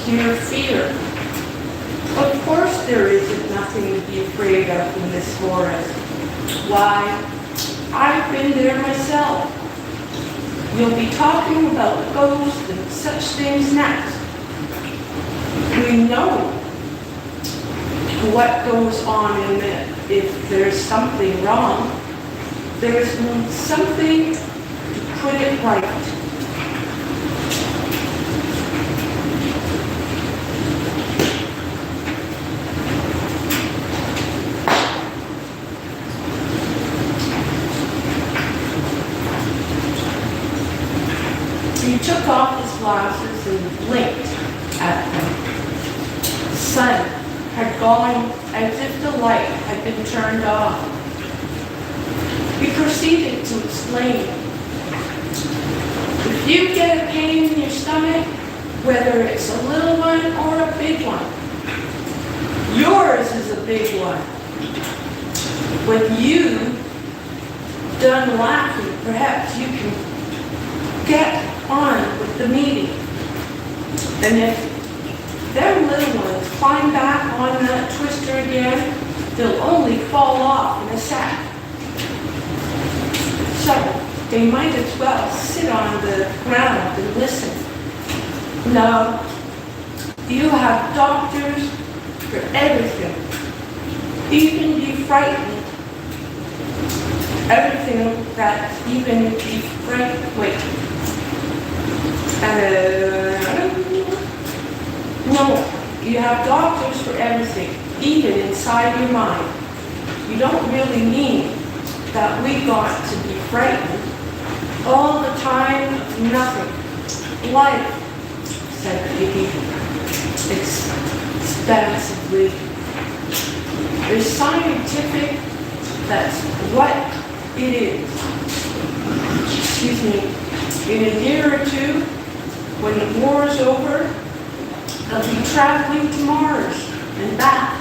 here fear. Of course there isn't nothing to be afraid of in this forest. Why, I've been there myself. You'll be talking about ghosts and such things next. We know what goes on in it. If there's something wrong, there's something to put it right. He took off his glasses and blinked at them. The sun had gone as if the light had been turned off. He proceeded to explain. If you get a pain in your stomach, whether it's a little one or a big one, yours is a big one. When you done laughing, perhaps you can get on with the meeting. And if them little ones climb back on that twister again, they'll only fall off in a sack. So they might as well sit on the ground and listen. No, you have doctors for everything. Even be frightened. Everything that even be frightened. Wait. No, you have doctors for everything, even inside your mind. You don't really mean that we got to be frightened all the time of nothing. Life, said Piggy expansively. It's scientific, that's what it is. Excuse me. In a year or two, when the war is over, they'll be traveling to Mars and back.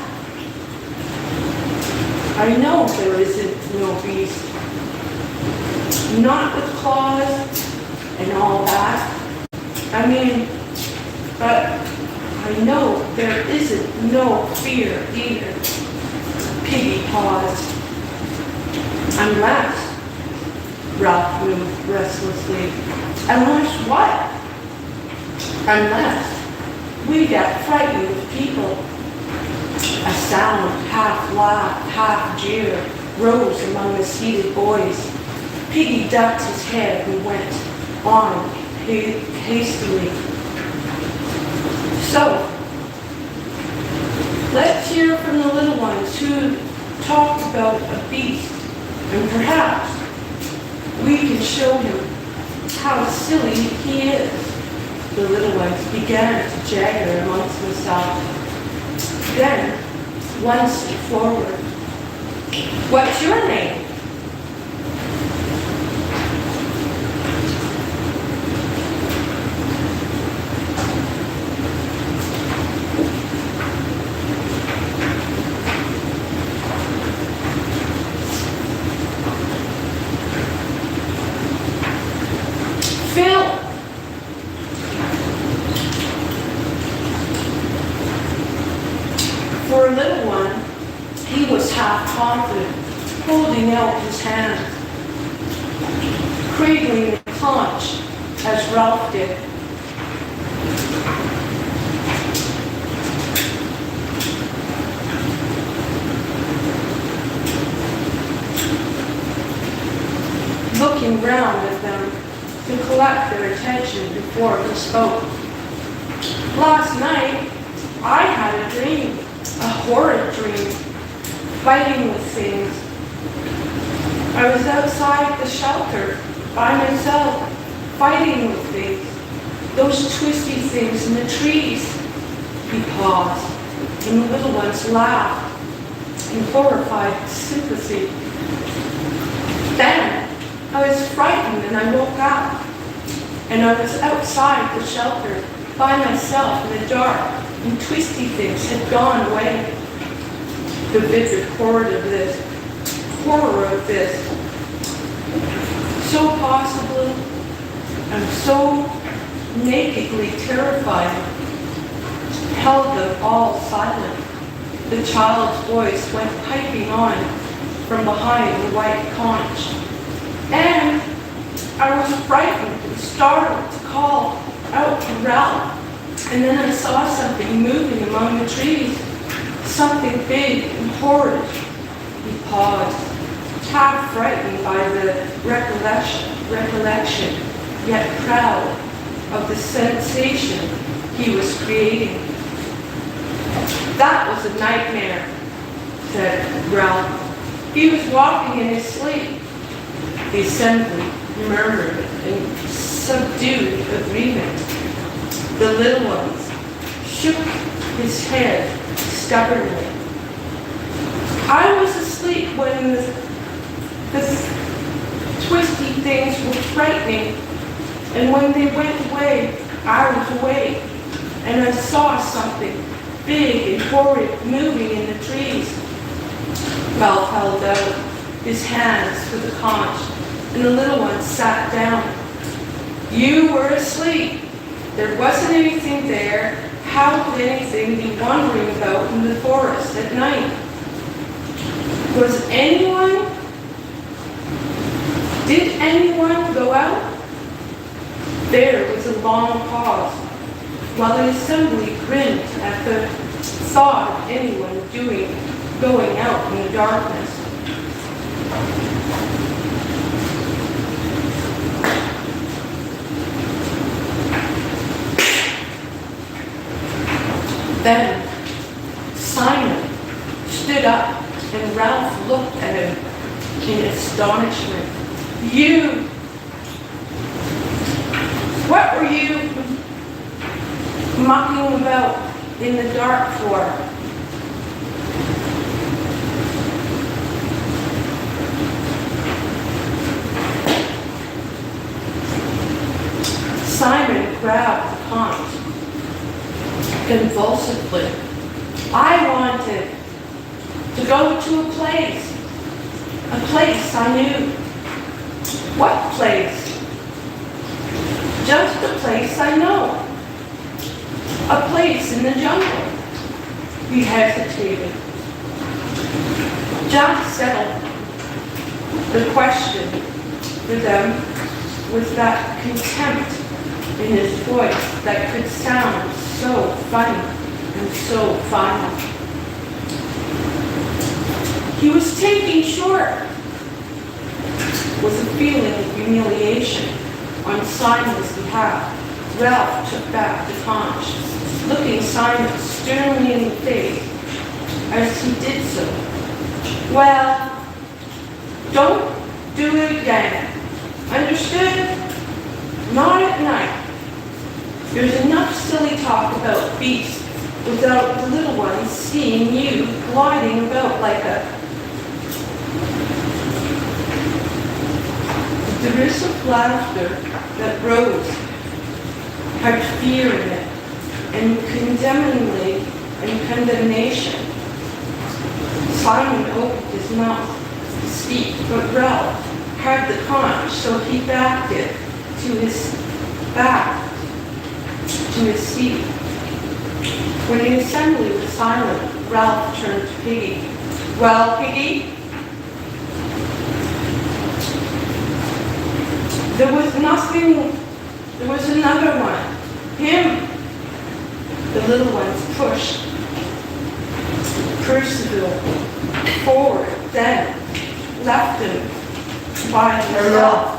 I know there isn't no beast. Not with claws and all that. I mean, but I know there isn't no fear either. Piggy paused. Unless, Ralph moved restlessly. Unless what? Unless we get frightened of people. A sound, half laugh, half jeer, rose among the seated boys. Piggy ducked his head and went on hastily. So, let's hear from the little ones who talked about a beast, and perhaps we can show him how silly he is. The little ones began to jagger amongst themselves. Then, one stepped forward. What's your name? Phil. For a little one, he was half confident, holding out his hand, cradling the conch as Ralph did. looking round at them to collect their attention before he spoke. Last night, I had a dream, a horrid dream, fighting with things. I was outside the shelter by myself, fighting with things. Those twisty things in the trees. He paused, and the little ones laughed in horrified sympathy. Then I was frightened and I woke up, and I was outside the shelter by myself in the dark, and twisty things had gone away. The vivid horror of this, so possible and so nakedly terrifying, held them all silent. The child's voice went piping on from behind the white conch. And I was frightened and startled to call out to Ralph. And then I saw something moving among the trees, something big and horrid. He paused, half frightened by the recollection, yet proud of the sensation he was creating. That was a nightmare, said Ralph. He was walking in his sleep. The assembly murmured in subdued agreement. The little ones shook his head stubbornly. I was asleep when the twisty things were frightening, and when they went away, I was awake, and I saw something big and horrid moving in the trees. Ralph held out his hands for the conch, and the little one sat down. You were asleep. There wasn't anything there. How could anything be wandering about in the forest at night? Did anyone go out? There was a long pause, while the assembly grinned at the thought of anyone going out in the darkness. Then Simon stood up and Ralph looked at him in astonishment. What were you mucking about in the dark for? Simon grabbed the conch convulsively. I wanted to go to a place I knew. What place? Just a place I know. A place in the jungle. He hesitated. Jack settled the question for them with that contempt in his voice that could sound so funny and so final. He was taking short. With a feeling of humiliation on Simon's behalf, Ralph took back the conch, looking Simon sternly in the face as he did so. Well, don't do it again. Understood? Not at night. There's enough silly talk about beasts without the little ones seeing you gliding about like a derisive laughter that rose had fear in it, and condemnation. Simon opened his mouth to speak, but Ralph had the conch, so he backed it to his seat. When the assembly was silent, Ralph turned to Piggy. Well, Piggy? There was another one. Him. The little ones pushed Percival forward, then left him by himself.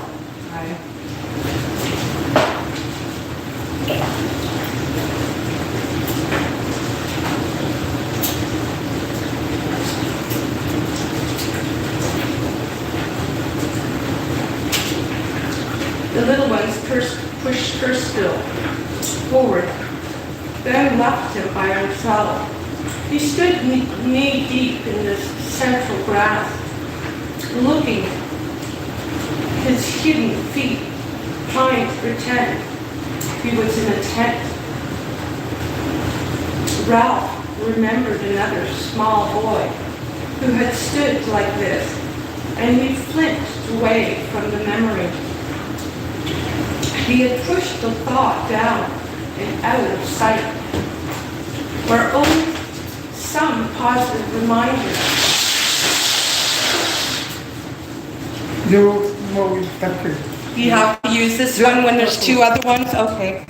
The little ones pushed Percival forward, then left him by himself. He stood knee-deep in the central grass, looking his hidden feet, trying to pretend he was in a tent. Ralph remembered another small boy who had stood like this, and he flinched away from the memory. He had pushed the thought down and out of sight, where only some positive reminder. You have to use this one when there's two other ones? Okay.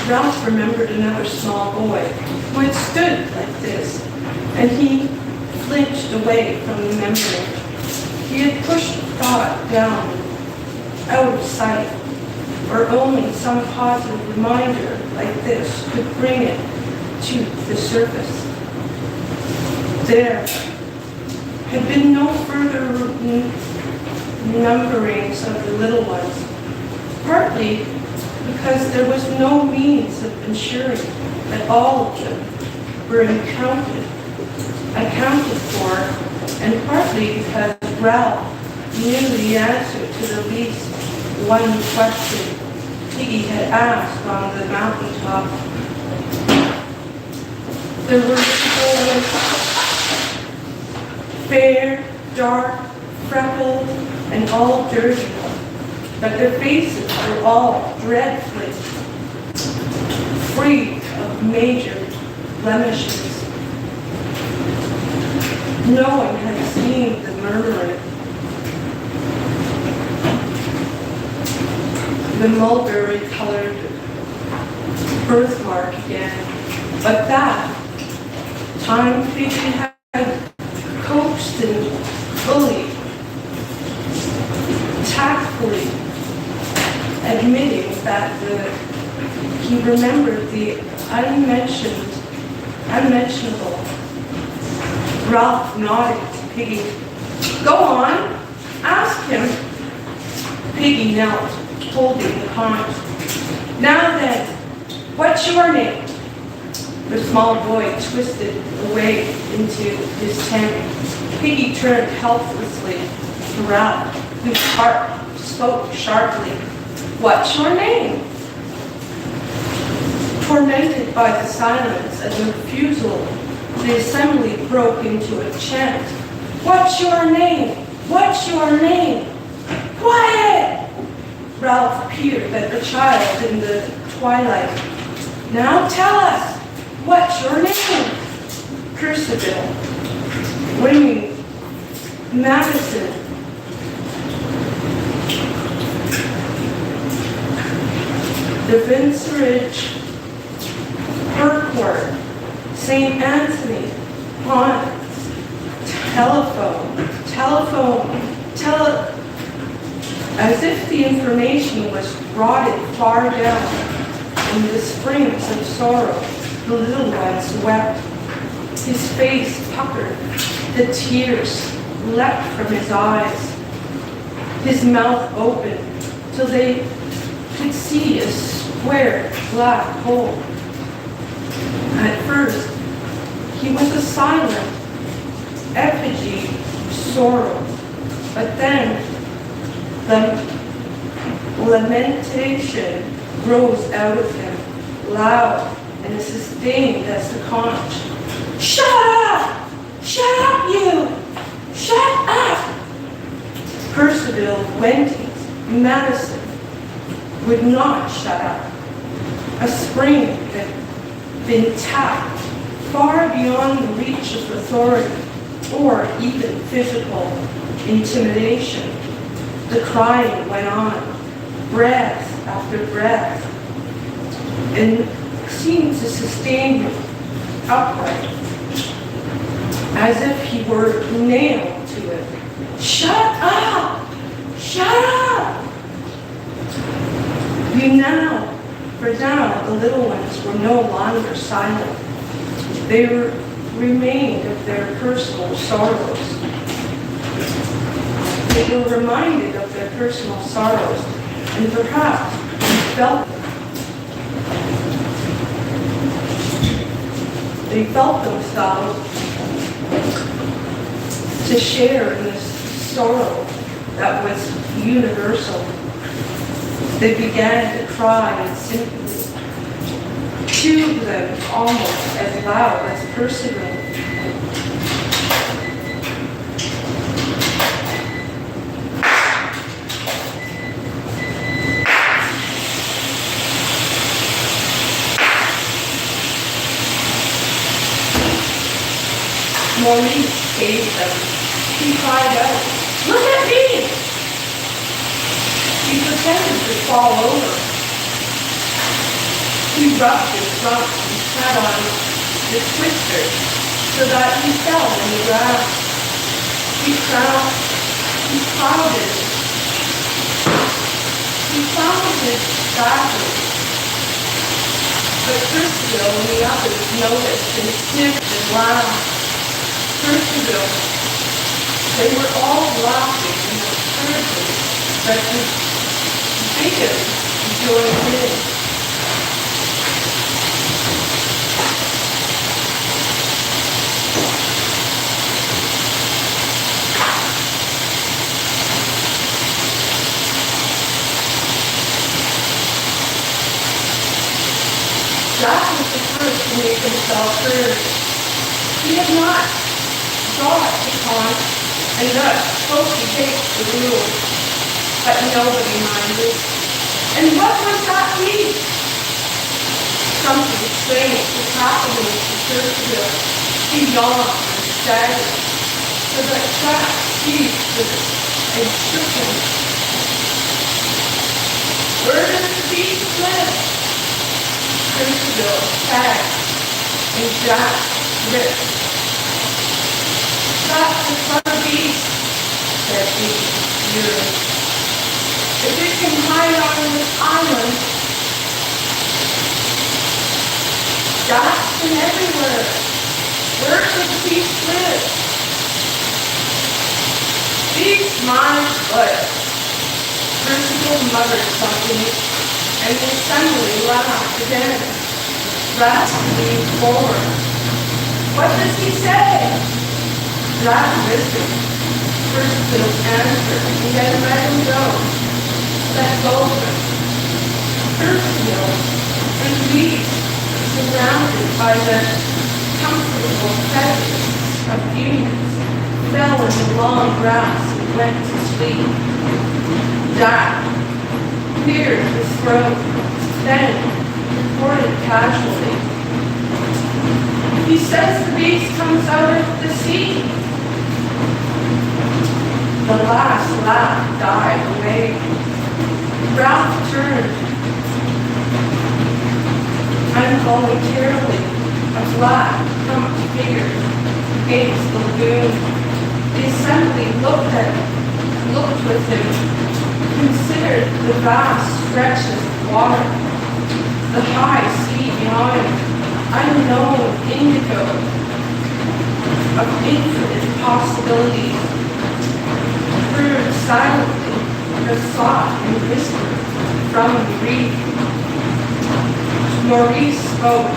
Ralph remembered another small boy who had stood like this, and he flinched away from the memory. He had pushed thought down, out of sight, or only some positive reminder like this could bring it to the surface. There had been no further numberings of the little ones, partly because there was no means of ensuring that all of them were accounted for, and partly because Ralph knew the answer to the least one question Piggy had asked on the mountaintop. There were boys, fair, dark, freckled, and all dirty, but their faces were all dreadfully free of major blemishes. No one had seen the murderer. The mulberry-colored birthmark again, but that time Piggy had coaxed and bullied, tactfully admitting that he remembered the unmentionable. Ralph nodded to Piggy. Go on, ask him. Piggy knelt, holding the pond. Now then, what's your name? The small boy twisted away into his tent. Piggy turned helplessly to Ralph, whose heart spoke sharply. What's your name? Tormented by the silence and the refusal, the assembly broke into a chant. What's your name? What's your name? Quiet! Ralph peered at the child in the twilight. Now tell us, what's your name? Percival. Winnie. Madison. The Vicarage, Burkworth, St. Anthony, Ponds, as if the information was rotted far down in the springs of sorrow, the little ones wept. His face puckered, the tears leapt from his eyes. His mouth opened till they could see a square black hole. At first, he was a silent effigy of sorrow, but then the lamentation rose out of him, loud and as sustained as the conch. Shut up! Shut up, you! Shut up! Percival Wentings, Madison, would not shut up. A spring had been tapped far beyond the reach of authority or even physical intimidation. The crying went on, breath after breath, and seemed to sustain him upright, as if he were nailed to it. Shut up! Shut up! For now, the little ones were no longer silent. They remained of their personal sorrows. They were reminded of their personal sorrows, and perhaps they felt themselves to share in this sorrow that was universal. They began to cry in sympathy, two of them almost as loud as Percival. Maurice saved them. He cried out, "Look at me!" He pretended to fall over. He rubbed his rump and sat on the twister so that he fell in the grass. He clouded backwards. But Percival and the others noticed and sniffed and laughed. Percival, they were all laughing and absurdly, but the biggest joined in. Jack was the first to make himself heard. He had not thought upon and thus spoke to take the rule, but nobody minded. And what was that beast? Something strange was happening to Percival. He yawned and staggered, so that Jack seized with it and shook him. Where does the beast live? Percival sagged, and Jack gripped. That's the clever beast, said he, furious. If it can hide on this island, Jack's been everywhere. Where could the beast live? Beast my foot. Percival muttered something, and the assembly laughed again. Jack leaned forward. What does he say? Jack listened. Percival answered, and then let him go. Let go of him. Percival and the beast, surrounded by the comfortable presence of humans, fell in the long grass and went to sleep. Jack cleared his throat, then reported casually. He says the beast comes out of the sea. The last laugh died away. Ralph turned. Involuntarily, a black, humped figure against the lagoon. The assembly looked with him, considered the vast stretches of water, the high sea beyond, unknown indigo of infinite possibilities, heard silently the soft and whisper from the reef. Maurice spoke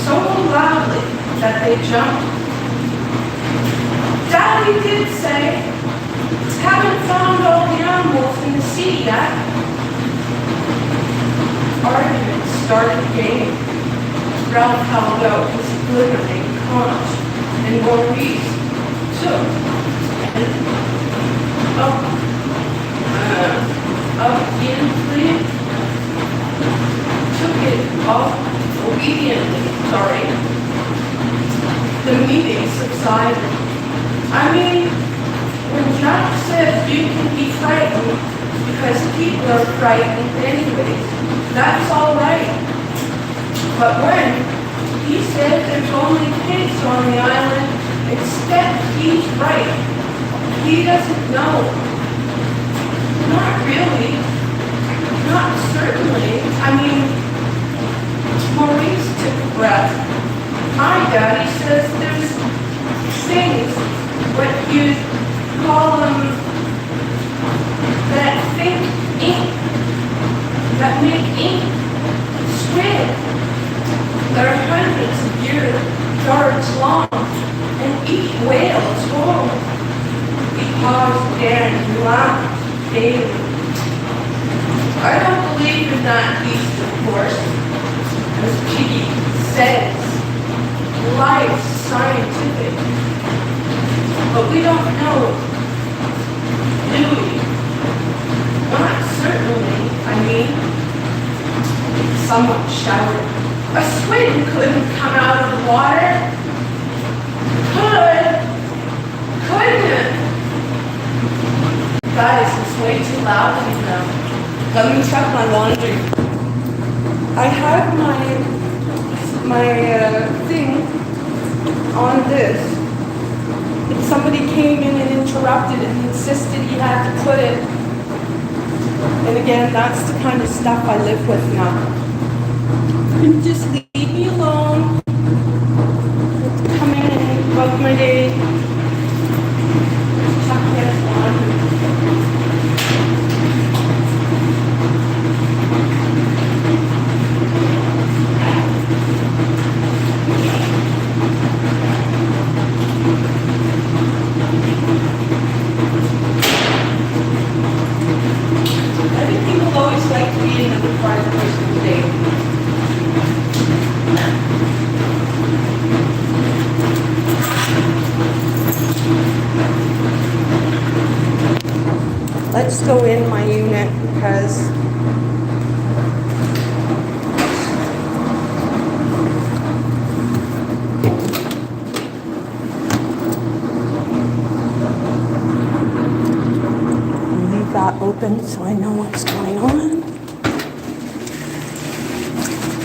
so loudly that they jumped. Daddy did say, haven't found all the animals in the sea yet. Argument started again. Ralph held out his glittering conch, and Maurice took obediently. The meeting subsided. I mean, When Chuck says you can be frightened because people are frightened anyways, that's all right. But when he said there's only pigs on the island, except he's right. He doesn't know. Not really. Not certainly. I mean, Maurice took a breath. My daddy says there's things, what you call them, that think ink, that make ink swim. They're hundreds of yards long, and eat whales whole. He paused again and laughed daily. I don't believe in that beast, of course. As Piggy says, life's scientific. But we don't know, do we? Not certainly, I mean. Someone shouted. A swing couldn't come out of the water. Couldn't it? Guys, it's way too loud for them. Let me check my laundry. I had my thing on this. But somebody came in and interrupted and insisted he had to put it. And again, that's the kind of stuff I live with now. And just leave me alone. Come in and bug my day. Chuck gets laundry. I think people always like to be another part of the person's day. Let's go in my unit because leave that open so I know what's going on.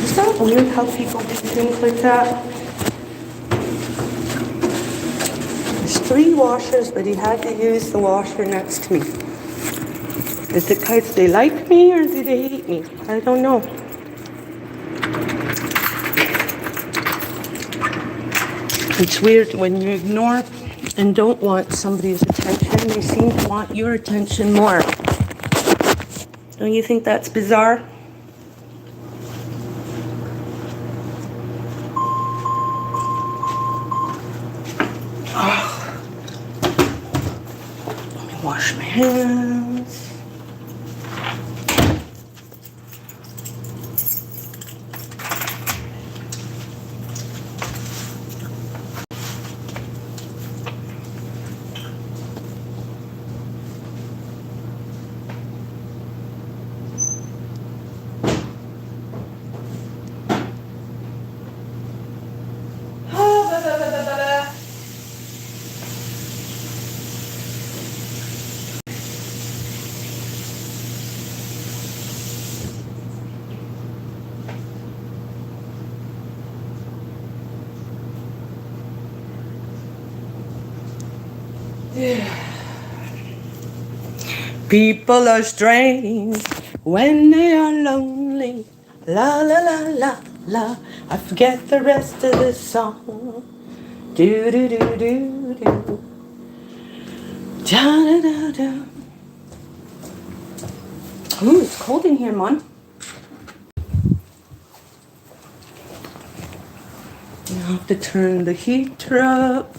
Is that weird how people do things like that? There's 3 washers, but he had to use the washer next to me. Is it because they like me or do they hate me? I don't know. It's weird when you ignore and don't want somebody's attention, they seem to want your attention more. Don't you think that's bizarre? Oh. Let me wash my hands. People are strange when they are lonely. La la la la la. I forget the rest of the song. Do do do do do. Da da da da. Ooh, it's cold in here, Mom. I have to turn the heater up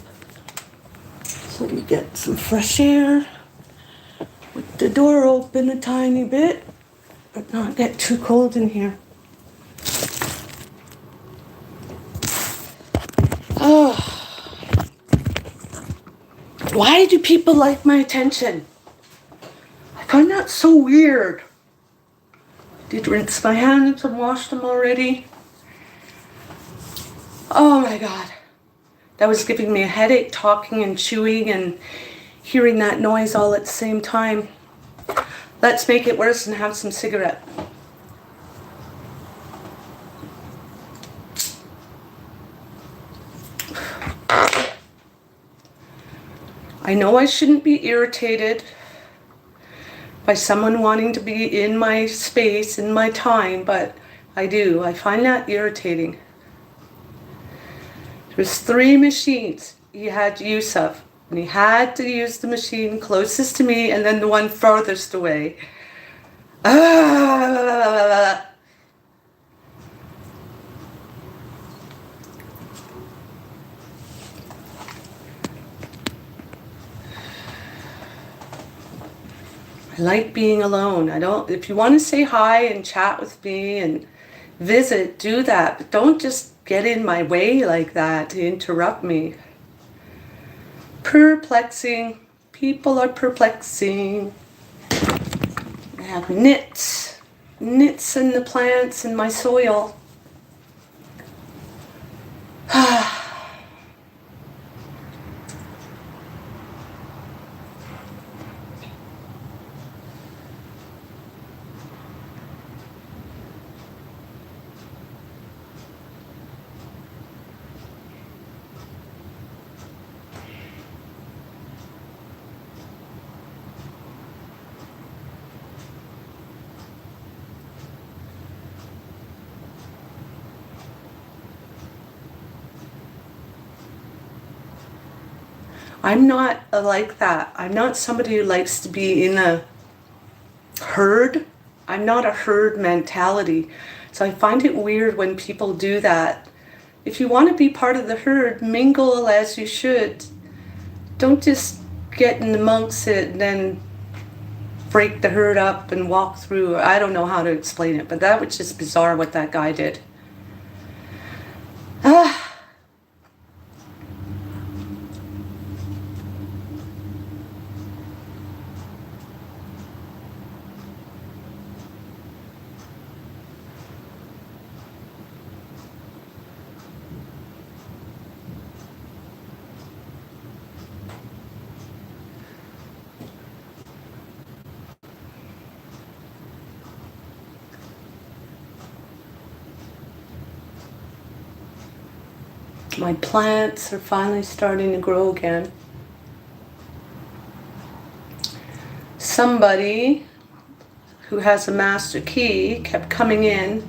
so we get some fresh air. With the door open a tiny bit, but not get too cold in here. Oh. Why do people like my attention? I find that so weird. Did rinse my hands and wash them already? Oh my God. That was giving me a headache talking and chewing and hearing that noise all at the same time. Let's make it worse and have some cigarette. I know I shouldn't be irritated by someone wanting to be in my space, in my time, but I do. I find that irritating. There's 3 machines he had use of, and he had to use the machine closest to me and then the one farthest away. I like being alone. If you want to say hi and chat with me and visit, do that, but don't just get in my way like that to interrupt me. Perplexing. People are perplexing. I have nits in the plants in my soil. I'm not like that. I'm not somebody who likes to be in a herd. I'm not a herd mentality. So I find it weird when people do that. If you want to be part of the herd, mingle as you should. Don't just get in amongst it and then break the herd up and walk through. I don't know how to explain it, but that was just bizarre what that guy did. My plants are finally starting to grow again. Somebody who has a master key kept coming in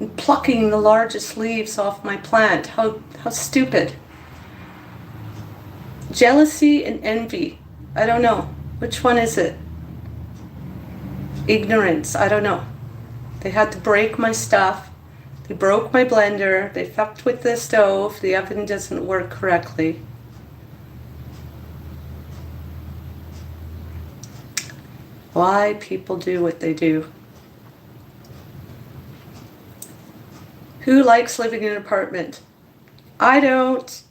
and plucking the largest leaves off my plant. How stupid. Jealousy and envy. I don't know. Which one is it? Ignorance. I don't know. They had to break my stuff. They broke my blender. They fucked with the stove. The oven doesn't work correctly. Why people do what they do. Who likes living in an apartment? I don't.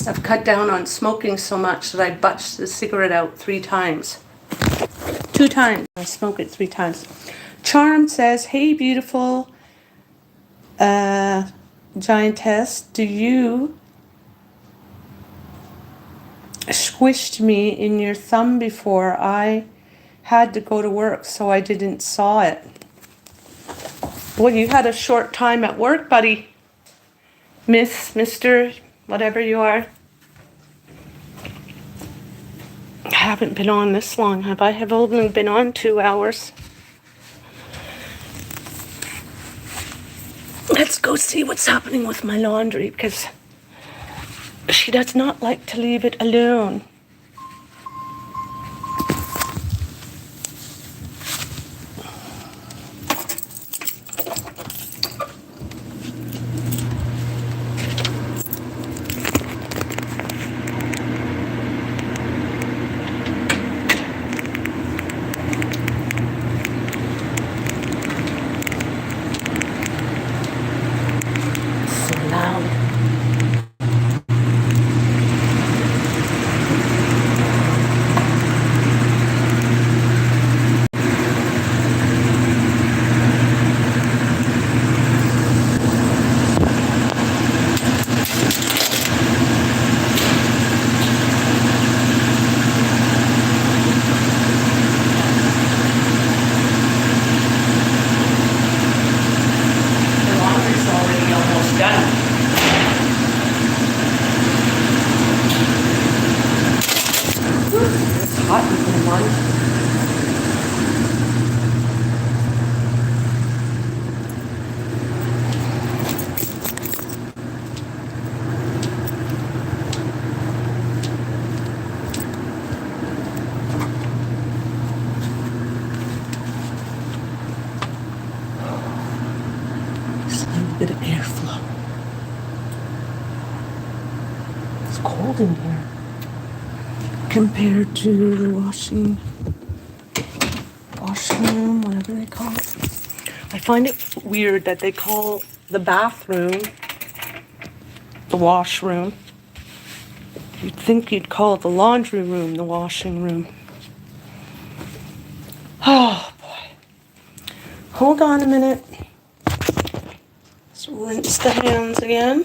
I've cut down on smoking so much that I butched the cigarette out 3 times. 2 times. I smoke it 3 times. Charm says, hey, beautiful giantess, do you squished me in your thumb before? I had to go to work, so I didn't saw it. Well, you had a short time at work, buddy. Mr., whatever you are. I haven't been on this long, have I? I've only been on 2 hours. Let's go see what's happening with my laundry, because she does not like to leave it alone. Bit of airflow. It's cold in here compared to the washroom, whatever they call it. I find it weird that they call the bathroom the washroom. You'd think you'd call the laundry room the washing room. Oh boy. Hold on a minute. Let's rinse the hands again.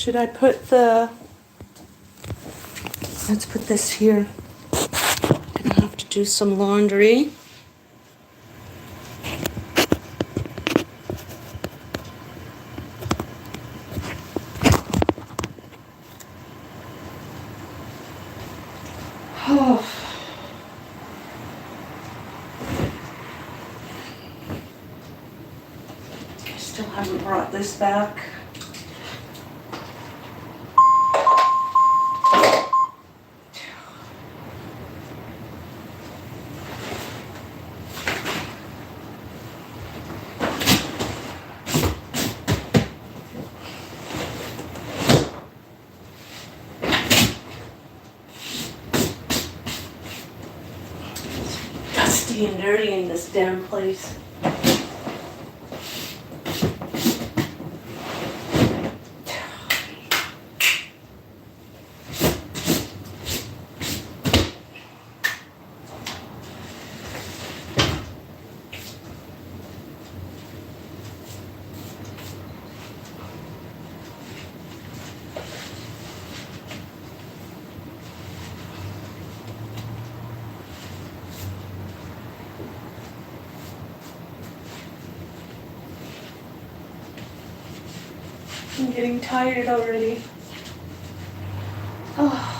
Should I put the... Let's put this here. I'm gonna have to do some laundry. Oh. I still haven't brought this back. Dusty and dirty in this damn place. I'm getting tired already. Oh.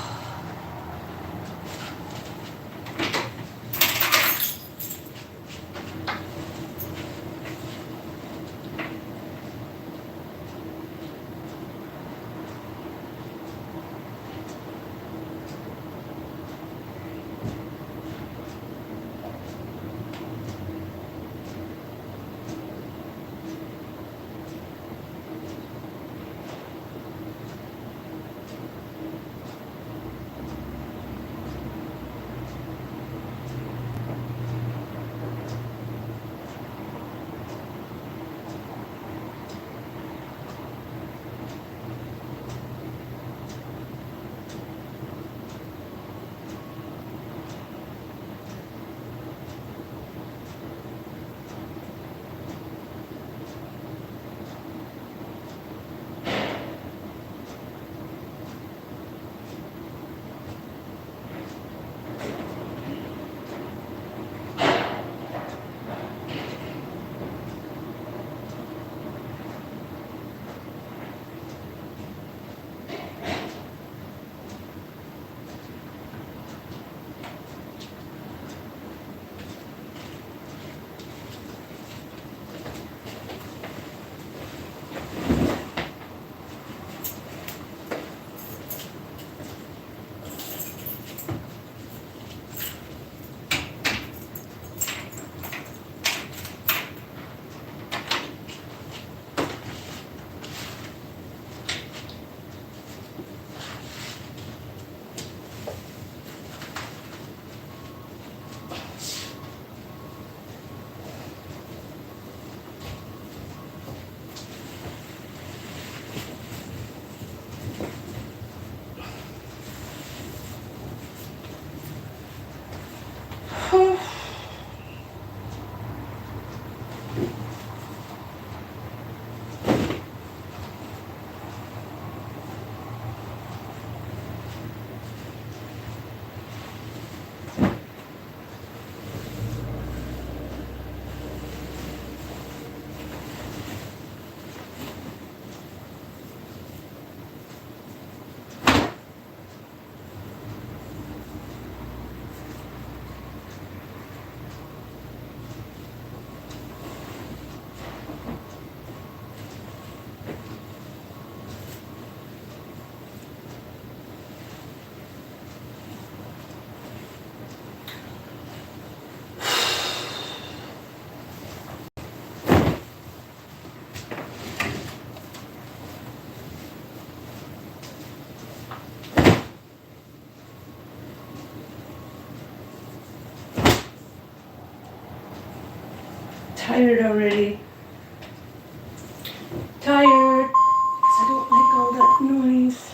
Tired already. Tired. 'Cause I don't like all that noise.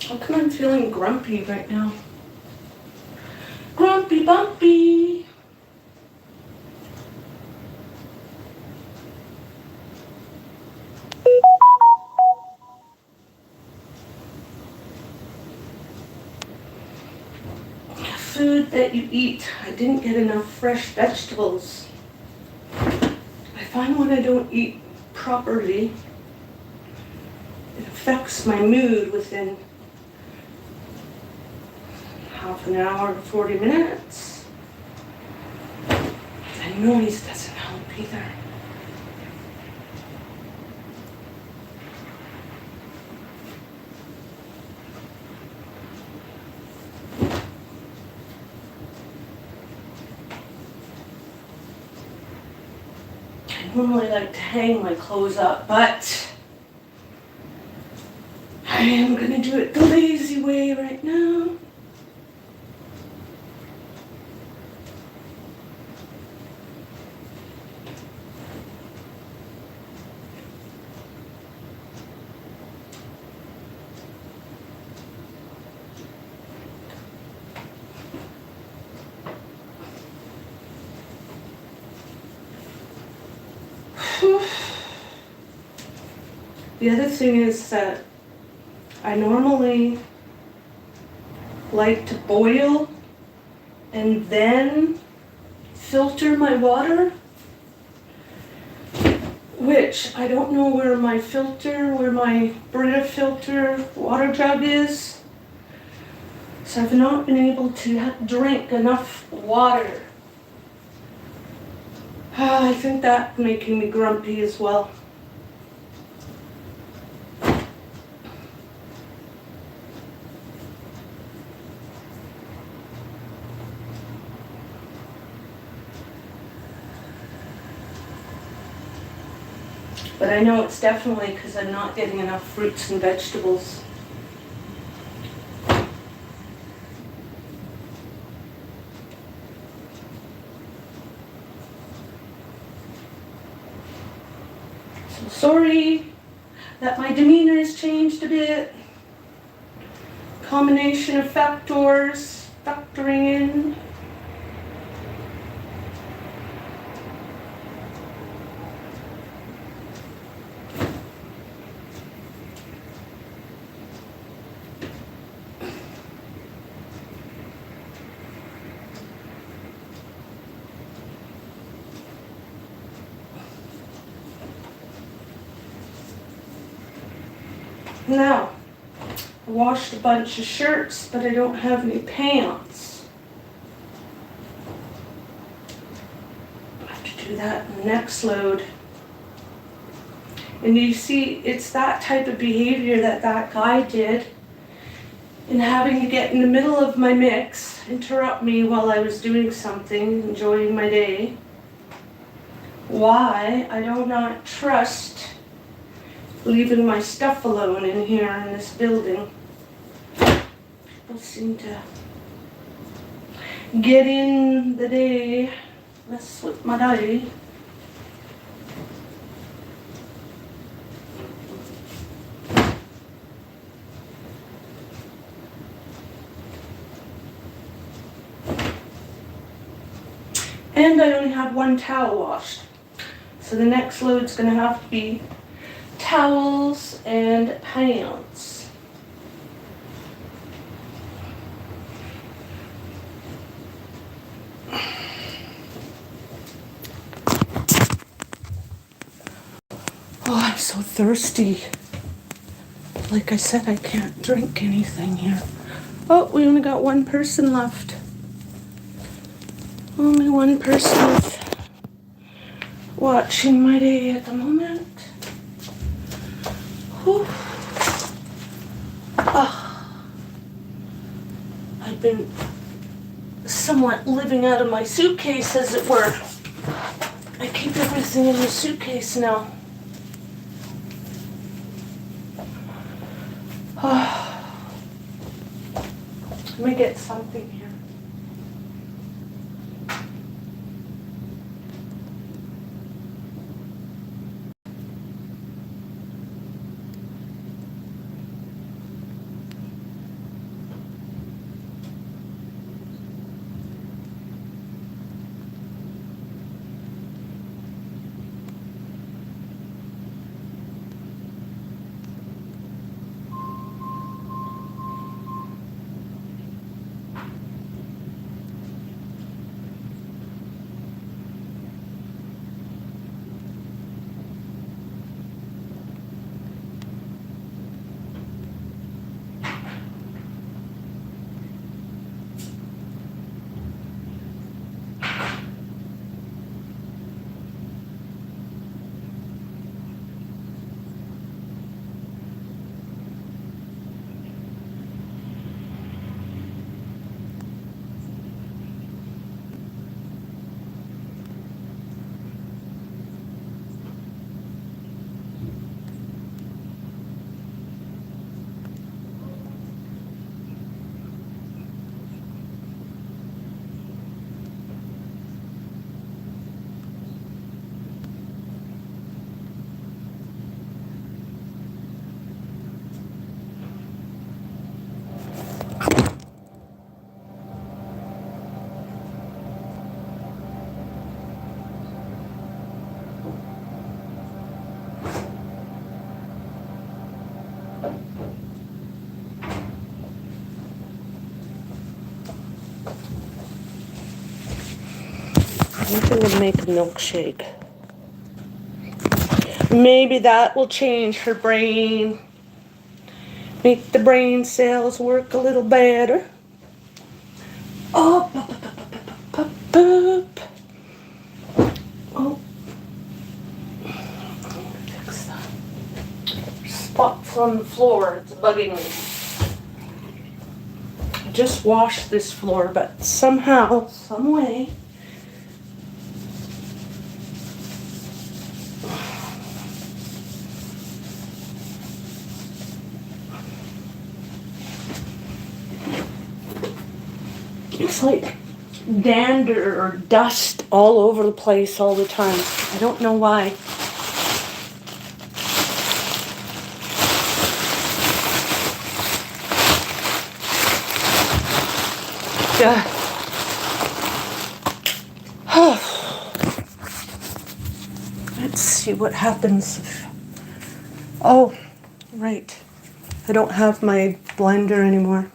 How come I'm feeling grumpy right now? Grumpy bumpy. Food that you eat. I didn't get enough fresh vegetables. I find when I don't eat properly, it affects my mood within half an hour to 40 minutes. And noise doesn't help either. I normally like to hang my clothes up, but I am gonna do it the lazy way right now. The other thing is that I normally like to boil and then filter my water, which I don't know where my Brita filter water jug is. So I've not been able to drink enough water. I think that's making me grumpy as well. But I know it's definitely because I'm not getting enough fruits and vegetables. So sorry that my demeanor has changed a bit. Combination of factors factoring in. Now, I washed a bunch of shirts, but I don't have any pants. I have to do that in the next load. And you see, it's that type of behavior that guy did in having to get in the middle of my mix, interrupt me while I was doing something, enjoying my day. Why? I do not trust leaving my stuff alone in here in this building. People seem to get in the day, mess with my day. And I only had one towel washed. So the next load's gonna have to be towels and pants. Oh, I'm so thirsty. Like I said, I can't drink anything here. Oh, we only got one person left. Only one person watching my day at the moment. Whew. Oh. I've been somewhat living out of my suitcase, as it were. I keep everything in the suitcase now. Oh. Let me get something here. I'm gonna make a milkshake. Maybe that will change her brain. Make the brain cells work a little better. Oh, oh. Fix that. Spots on the floor. It's bugging me. I just washed this floor, but somehow, some way. It's like dander or dust all over the place all the time. I don't know why. Yeah. Let's see what happens. Oh, right. I don't have my blender anymore.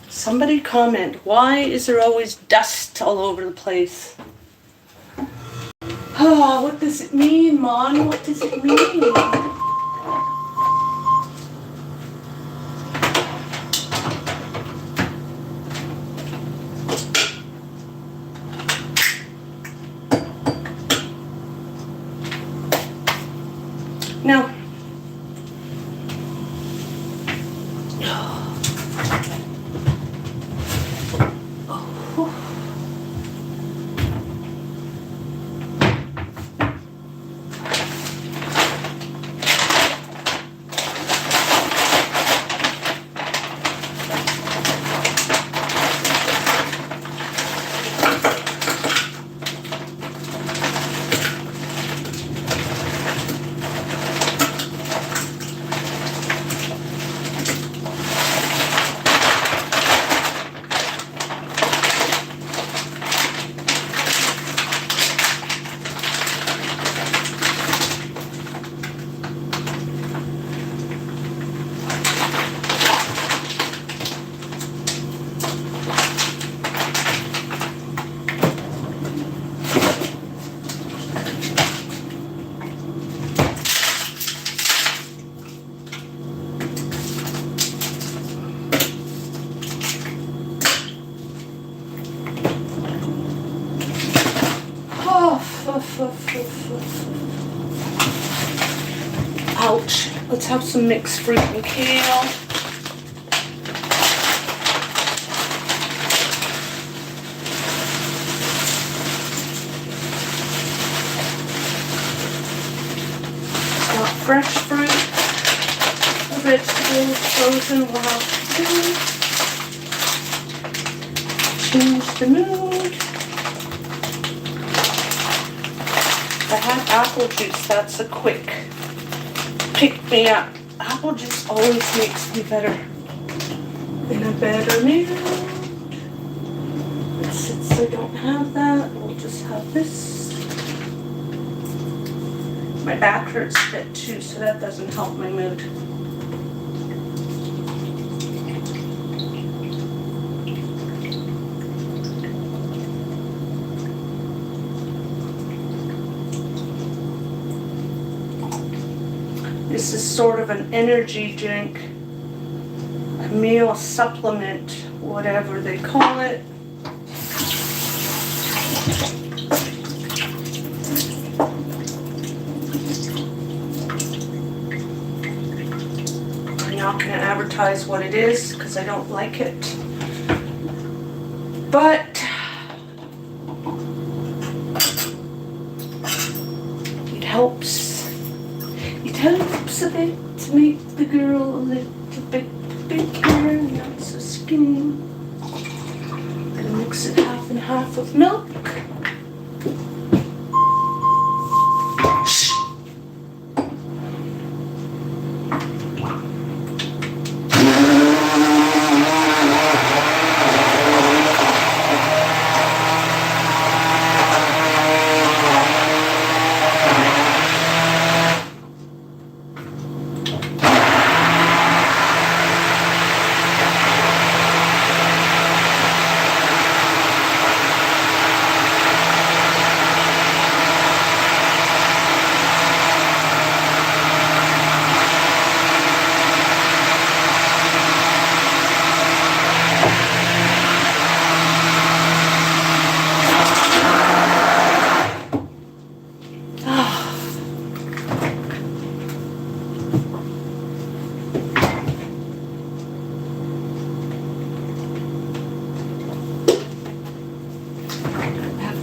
Somebody comment, why is there always dust all over the place? Oh, what does it mean, Mon? What does it mean? Now, ouch. Let's have some mixed fruit and kale. Got fresh fruit, vegetables, frozen, we'll have to change the mood. I had apple juice. That's a quick pick-me-up. Apple juice always makes me better. In a better mood. But since I don't have that, we'll just have this. My back hurts a bit too, so that doesn't help my mood. This is sort of an energy drink, a meal supplement, whatever they call it. I'm not going to advertise what it is because I don't like it. But it helps. It helps a bit to make the girl a little bit bigger, not so skinny. Gonna mix it half and half with milk. Shh.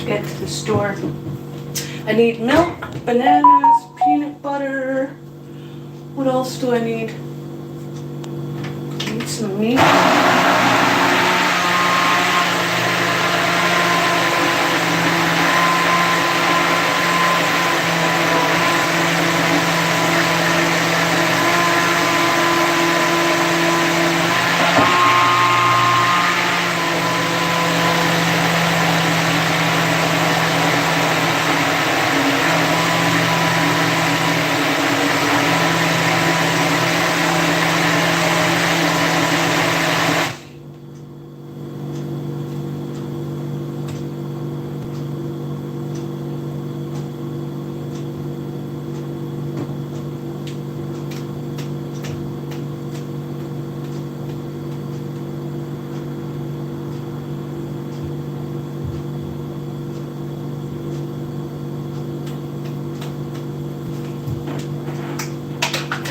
Get to the store. I need milk, bananas, peanut butter. What else do I need? I need some meat.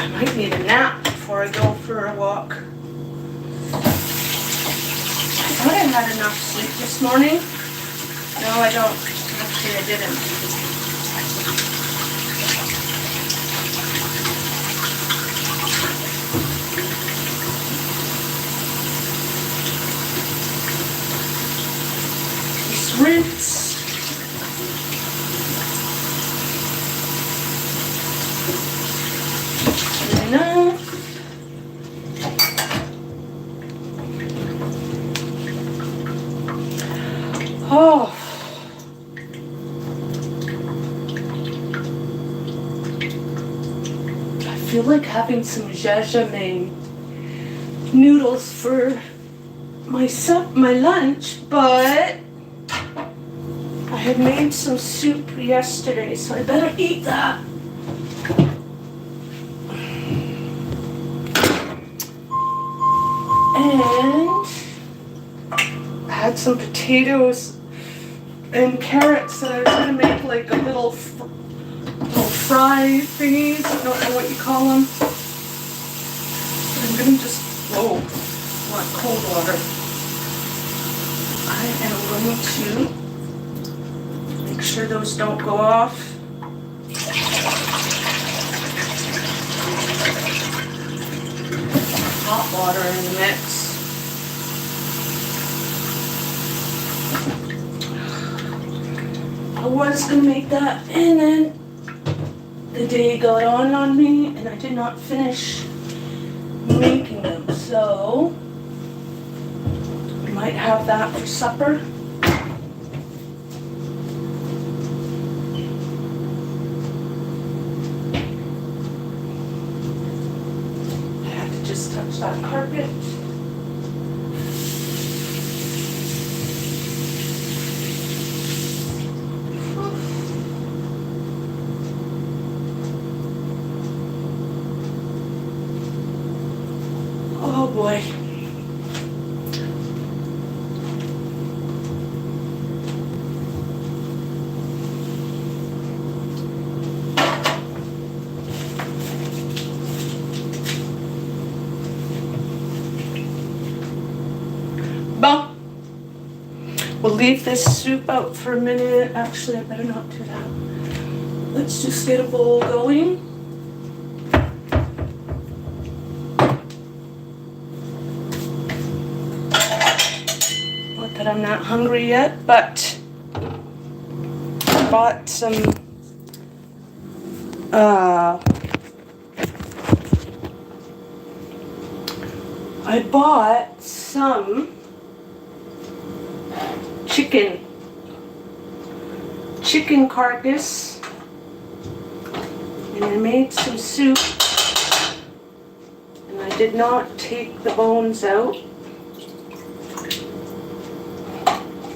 I might need a nap before I go for a walk. I thought I had enough sleep this morning. No, I don't. Actually, I didn't. Just rinse. Enough. Oh. I feel like having some jajangmyeon noodles for my lunch, but I had made some soup yesterday, so I better eat that. And I had some potatoes and carrots that I was gonna make like a little fry thingies. I don't know what you call them. I'm gonna just, whoa, I want cold water. I am going to make sure those don't go off. Hot water in the mix. was gonna make that, and then the day got on me and I did not finish making them, so we might have that for supper. I have to just touch that carpet. Oh boy. Bon. We'll leave this soup out for a minute. Actually, I better not do that. Let's just get a bowl going. That I'm not hungry yet, but I bought some chicken carcass, and I made some soup, and I did not take the bones out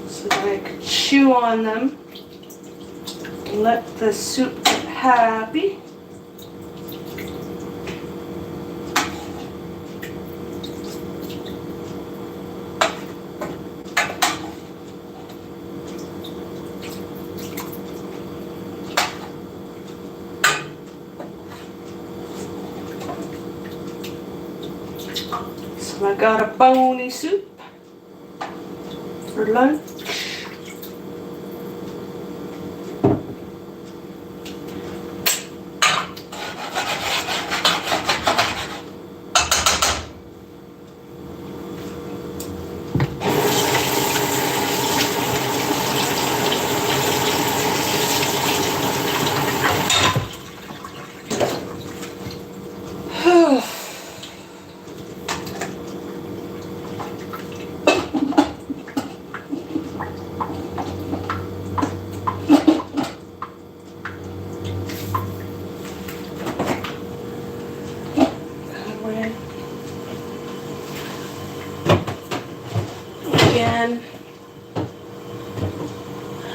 so that I could chew on them and let the soup get happy. So I got a bony soup for lunch. Again,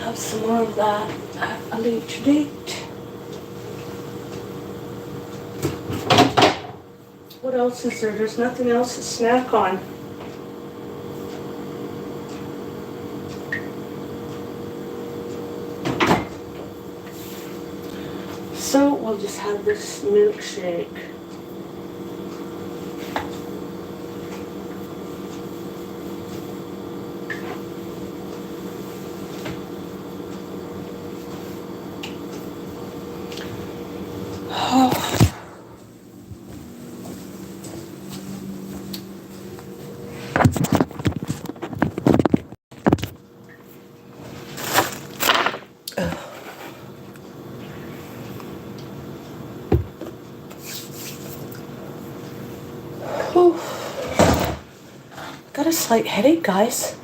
have some more of that at a later date. What else is there? There's nothing else to snack on. So we'll just have this milkshake. Got a slight headache, guys.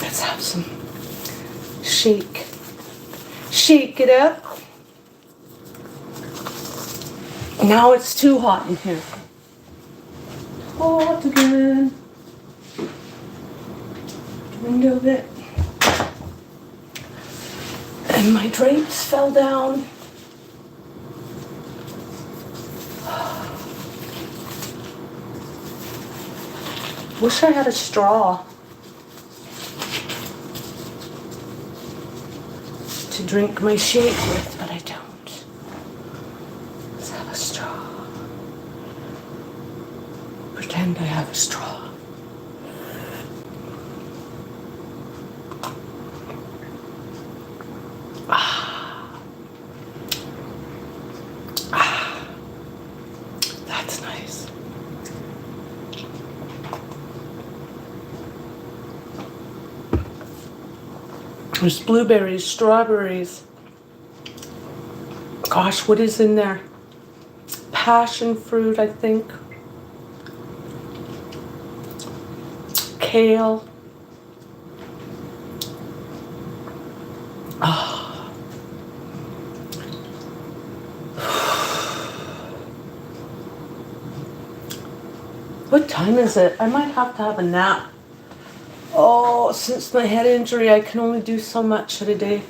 Let's have some shake. Shake it up. Now it's too hot in here. Hot again. Window a bit. And my drapes fell down. Wish I had a straw to drink my shake with, but I don't. Let's have a straw. Pretend I have a straw. That's There's blueberries, strawberries. Gosh, what is in there? Passion fruit, I think. Kale. Oh. What time is it? I might have to have a nap. Oh, since my head injury, I can only do so much at a day.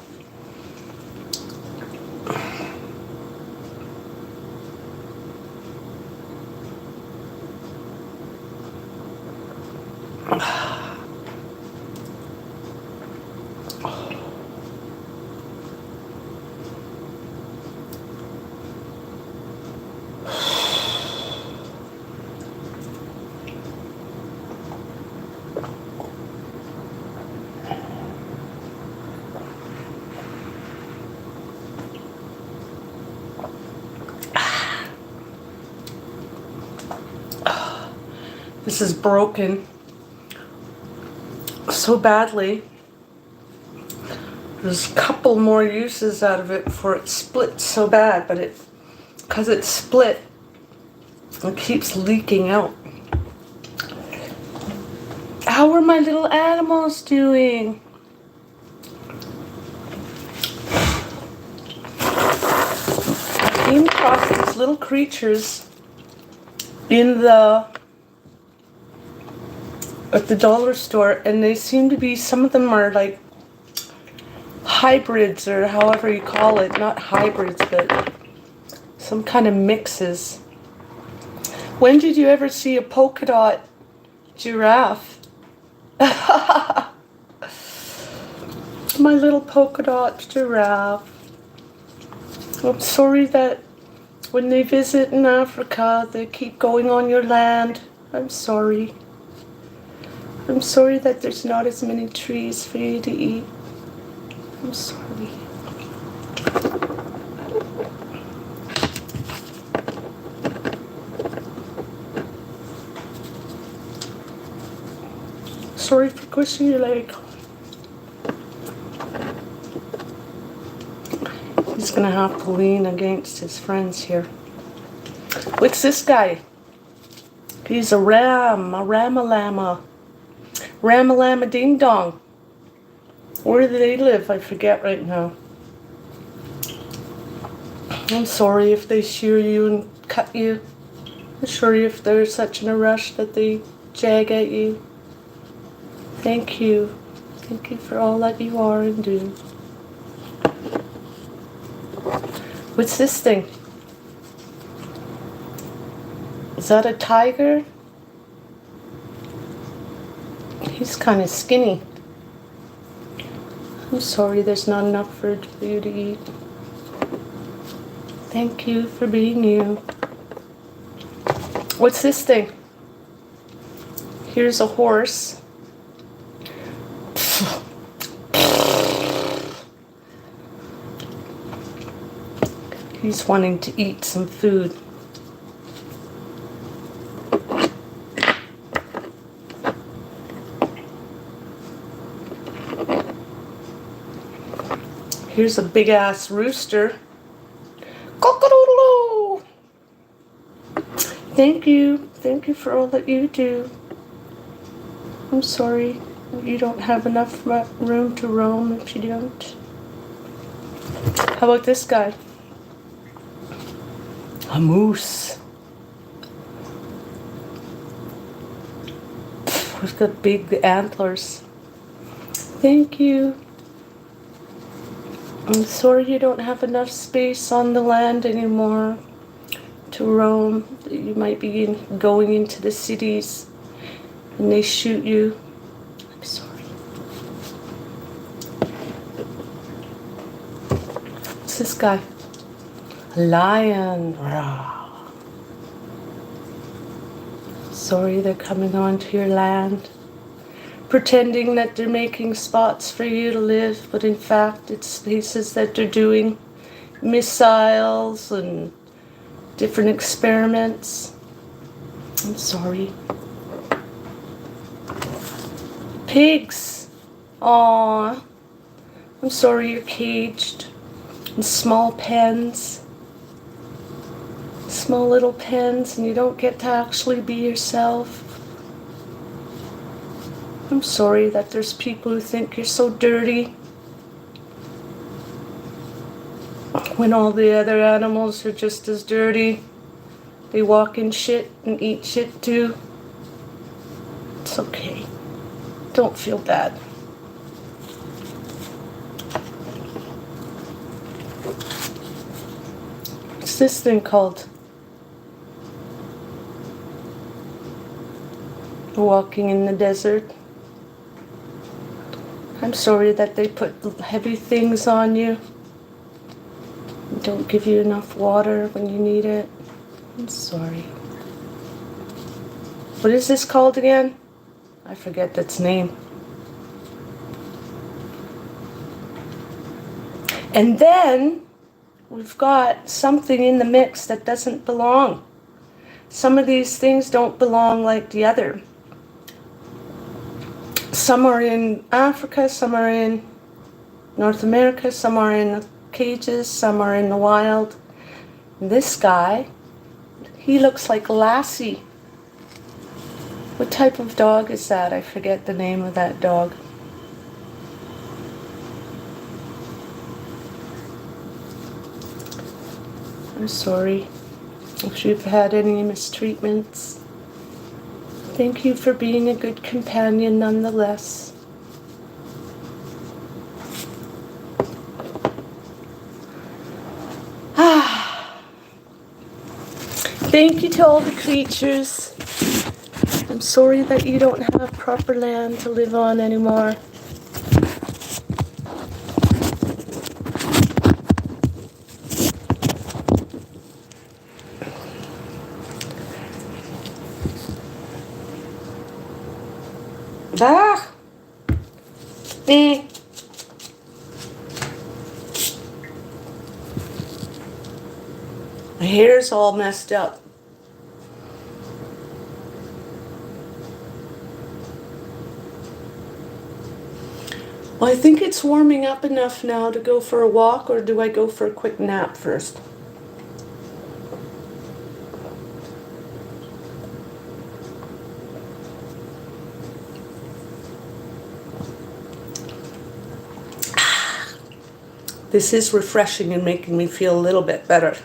This is broken so badly. There's a couple more uses out of it before it splits so bad, but because it's split, it keeps leaking out. How are my little animals doing? I came across these little creatures at the dollar store, and they seem to be, some of them are like hybrids, or however you call it. Not hybrids, but some kind of mixes. When did you ever see a polka dot giraffe? My little polka dot giraffe. I'm sorry that when they visit in Africa, they keep going on your land. I'm sorry. I'm sorry that there's not as many trees for you to eat. I'm sorry. Sorry for pushing your leg. He's gonna have to lean against his friends here. What's this guy? He's a ramalama. Ramalama ding dong. Where do they live? I forget right now. I'm sorry if they shear you and cut you. I'm sorry if they're such in a rush that they jag at you. Thank you. Thank you for all that you are and do. What's this thing? Is that a tiger? He's kind of skinny. I'm sorry there's not enough for you to eat. Thank you for being you. What's this thing? Here's a horse. He's wanting to eat some food. Here's a big ass rooster. Cock-a-doodle-doo. Thank you. Thank you for all that you do. I'm sorry you don't have enough room to roam if you don't. How about this guy? A moose. With the big antlers. Thank you. I'm sorry you don't have enough space on the land anymore to roam. You might be going into the cities and they shoot you. I'm sorry. What's this guy? A lion. Rah. Sorry they're coming onto your land, pretending that they're making spots for you to live, but in fact it's places that they're doing missiles and different experiments. I'm sorry. Pigs. Aww. I'm sorry you're caged in small pens. Small little pens, and you don't get to actually be yourself. I'm sorry that there's people who think you're so dirty when all the other animals are just as dirty. They walk in shit and eat shit too. It's okay. Don't feel bad. What's this thing called? Walking in the desert. I'm sorry that they put heavy things on you. Don't give you enough water when you need it. I'm sorry. What is this called again? I forget its name. And then we've got something in the mix that doesn't belong. Some of these things don't belong like the other. Some are in Africa, some are in North America, some are in the cages, some are in the wild. This guy, he looks like Lassie. What type of dog is that? I forget the name of that dog. I'm sorry if you've had any mistreatments. Thank you for being a good companion nonetheless. Thank you to all the creatures. I'm sorry that you don't have proper land to live on anymore. Ah! Eh. My hair's all messed up. Well, I think it's warming up enough now to go for a walk, or do I go for a quick nap first? This is refreshing and making me feel a little bit better.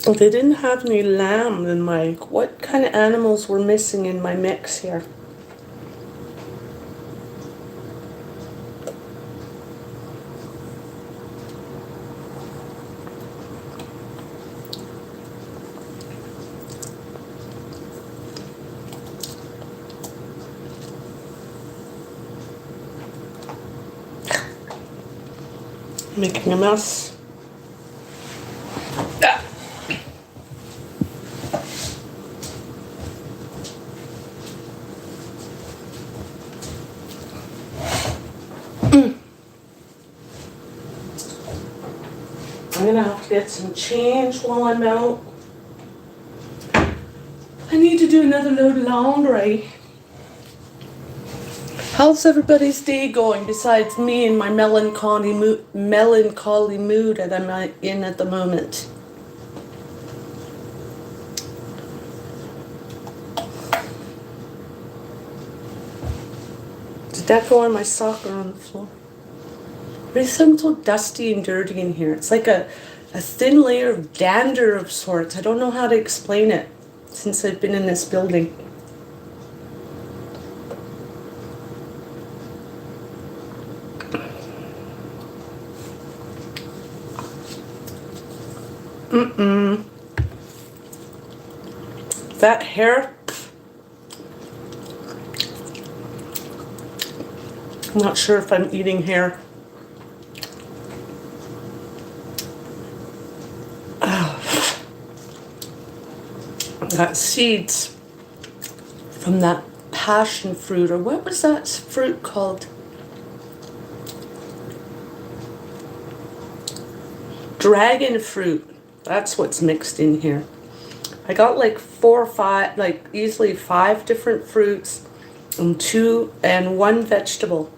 They didn't have any lamb in my... What kind of animals were missing in my mix here? Making a mess. I'm gonna have to get some change while I'm out. I need to do another load of laundry. How's everybody's day going besides me and my melancholy mood that I'm in at the moment? Did that go on my sock or on the floor? Everything's so dusty and dirty in here. It's like a thin layer of dander of sorts. I don't know how to explain it since I've been in this building. That hair, I'm not sure if I'm eating hair. Got seeds from that passion fruit, or what was that fruit called? Dragon fruit. That's what's mixed in here. I got like 4 or 5, like easily 5 different fruits and 2 and 1 vegetable.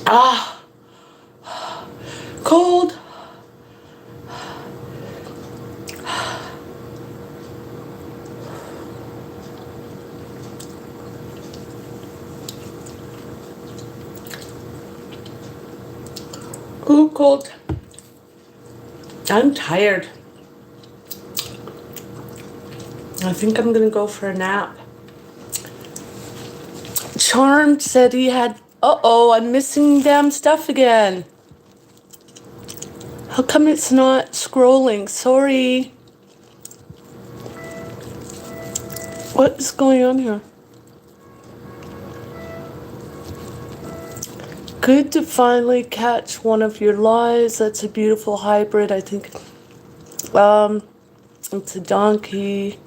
Ah, cold. Ooh, cold. I'm tired. I think I'm gonna go for a nap. Charmed said he had, uh-oh, I'm missing damn stuff again. How come it's not scrolling? Sorry. What is going on here? Good to finally catch one of your lives. That's a beautiful hybrid, I think. It's a donkey.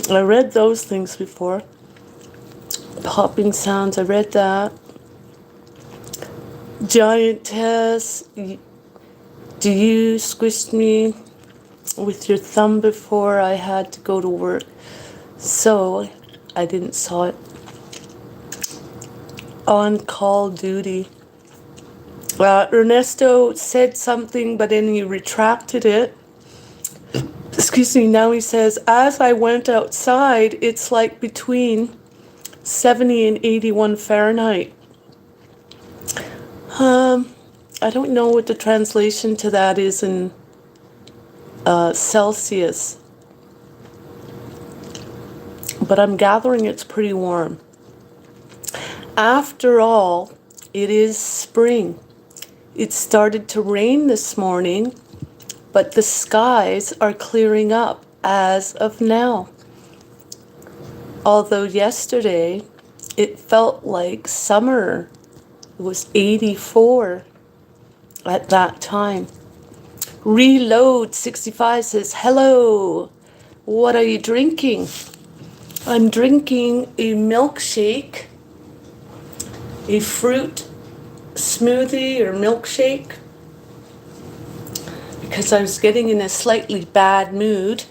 I read those things before. Popping sounds, I read that. Giantess, do you squished me with your thumb before I had to go to work? So I didn't saw it. On call duty. Ernesto said something, but then he retracted it. Excuse me, now he says, as I went outside, it's like between 70 and 81 Fahrenheit. I don't know what the translation to that is in Celsius, but I'm gathering it's pretty warm. After all, it is spring. It started to rain this morning, but the skies are clearing up as of now. Although yesterday it felt like summer. It was 84 at that time. Reload 65 says, hello, what are you drinking? I'm drinking a milkshake, a fruit smoothie or milkshake, because I was getting in a slightly bad mood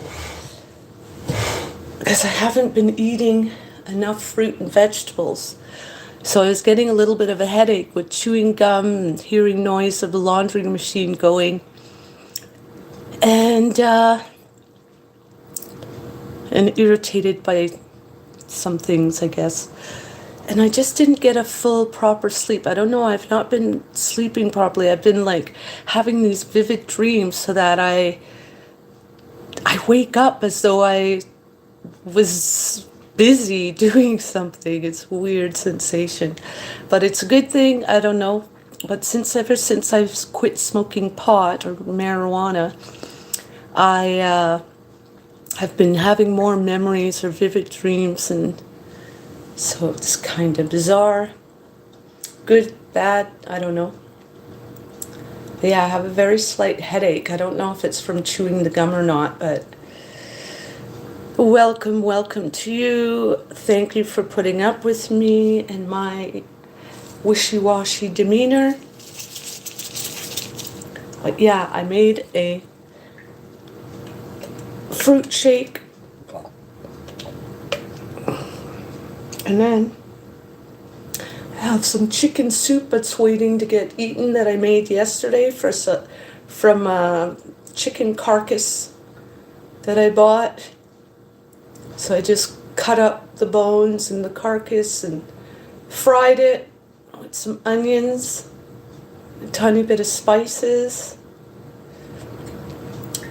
because I haven't been eating enough fruit and vegetables. So I was getting a little bit of a headache with chewing gum and hearing noise of the laundry machine going. And irritated by some things, I guess. And I just didn't get a full proper sleep. I don't know, I've not been sleeping properly. I've been like having these vivid dreams so that I wake up as though I was busy doing something. It's a weird sensation. But it's a good thing, I don't know. But ever since I've quit smoking pot or marijuana, I have been having more memories or vivid dreams, and so it's kind of bizarre. Good, bad, I don't know. But yeah, I have a very slight headache. I don't know if it's from chewing the gum or not, but welcome to you. Thank you for putting up with me and my wishy-washy demeanor. But yeah, I made a fruit shake. And then I have some chicken soup that's waiting to get eaten that I made yesterday from a chicken carcass that I bought. So I just cut up the bones and the carcass and fried it with some onions, a tiny bit of spices.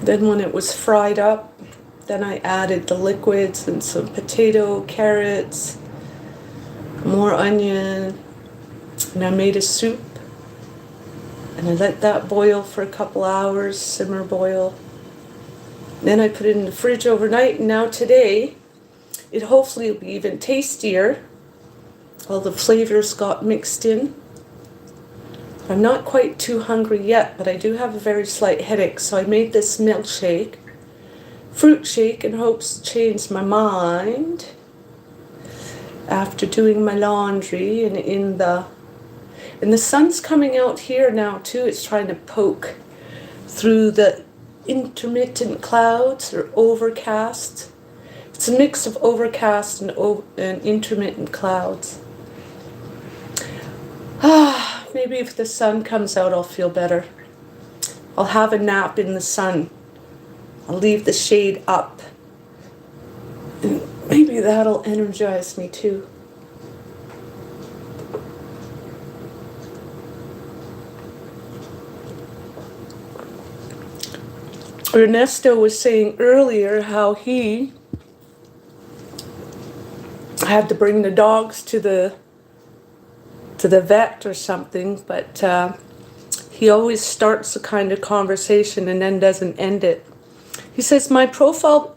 Then when it was fried up, then I added the liquids and some potato, carrots, more onion, and I made a soup. And I let that boil for a couple hours, simmer boil. Then I put it in the fridge overnight, and now today It hopefully will be even tastier. All the flavors got mixed in. I'm not quite too hungry yet, but I do have a very slight headache, so I made this milkshake, fruit shake, in hopes to change my mind after doing my laundry. And the sun's coming out here now too. It's trying to poke through the intermittent clouds or overcast. It's a mix of overcast and intermittent clouds. Maybe if the sun comes out, I'll feel better. I'll have a nap in the sun. I'll leave the shade up. And maybe that'll energize me too. Ernesto was saying earlier how he had to bring the dogs to the vet or something, but he always starts a kind of conversation and then doesn't end it. He says, my profile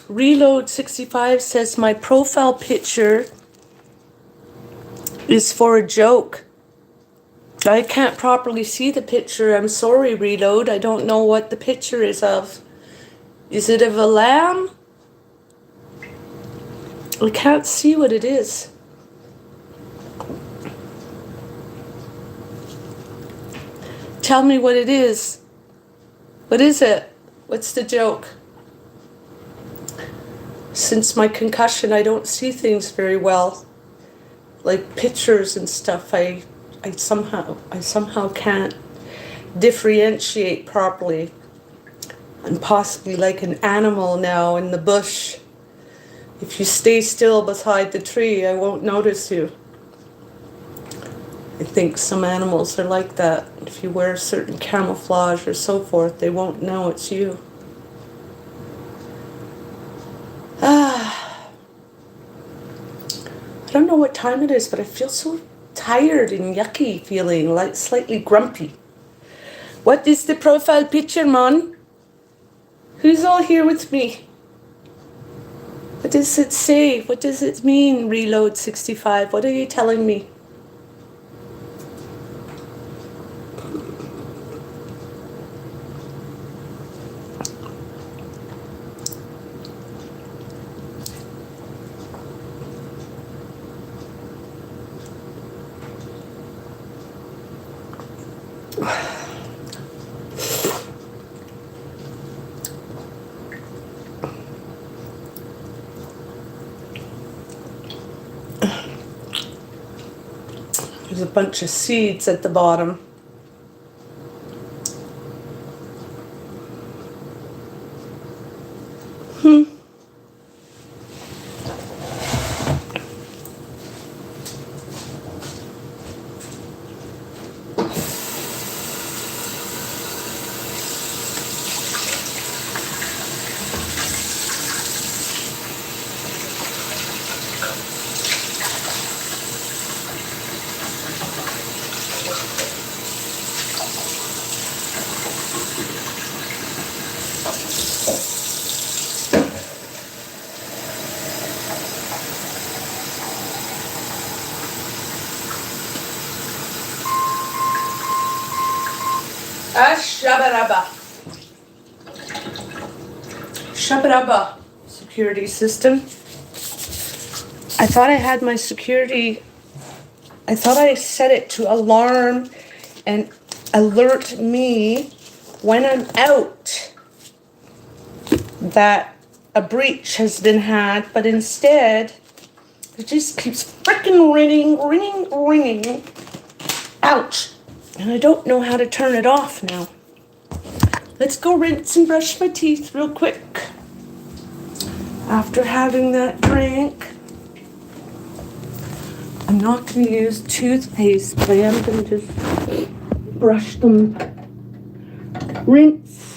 Reload 65 says, my profile picture is for a joke. I can't properly see the picture. I'm sorry, Reload. I don't know what the picture is of. Is it of a lamb? I can't see what it is. Tell me what it is. What is it? What's the joke? Since my concussion, I don't see things very well. Like pictures and stuff, I somehow can't differentiate properly. I'm possibly like an animal now in the bush. If you stay still beside the tree, I won't notice you. I think some animals are like that. If you wear certain camouflage or so forth, they won't know it's you. I don't know what time it is, but I feel so tired and yucky feeling, like slightly grumpy. What is the profile picture, man? Who's all here with me? What does it say? What does it mean, Reload 65? What are you telling me? There's a bunch of seeds at the bottom. Shabaraba. Shabaraba security system. I thought I had my security. I thought I set it to alarm and alert me when I'm out that a breach has been had, but instead it just keeps freaking ringing. Ouch. And I don't know how to turn it off now. Let's go rinse and brush my teeth real quick. After having that drink, I'm not going to use toothpaste, but I am going to just brush them. Rinse.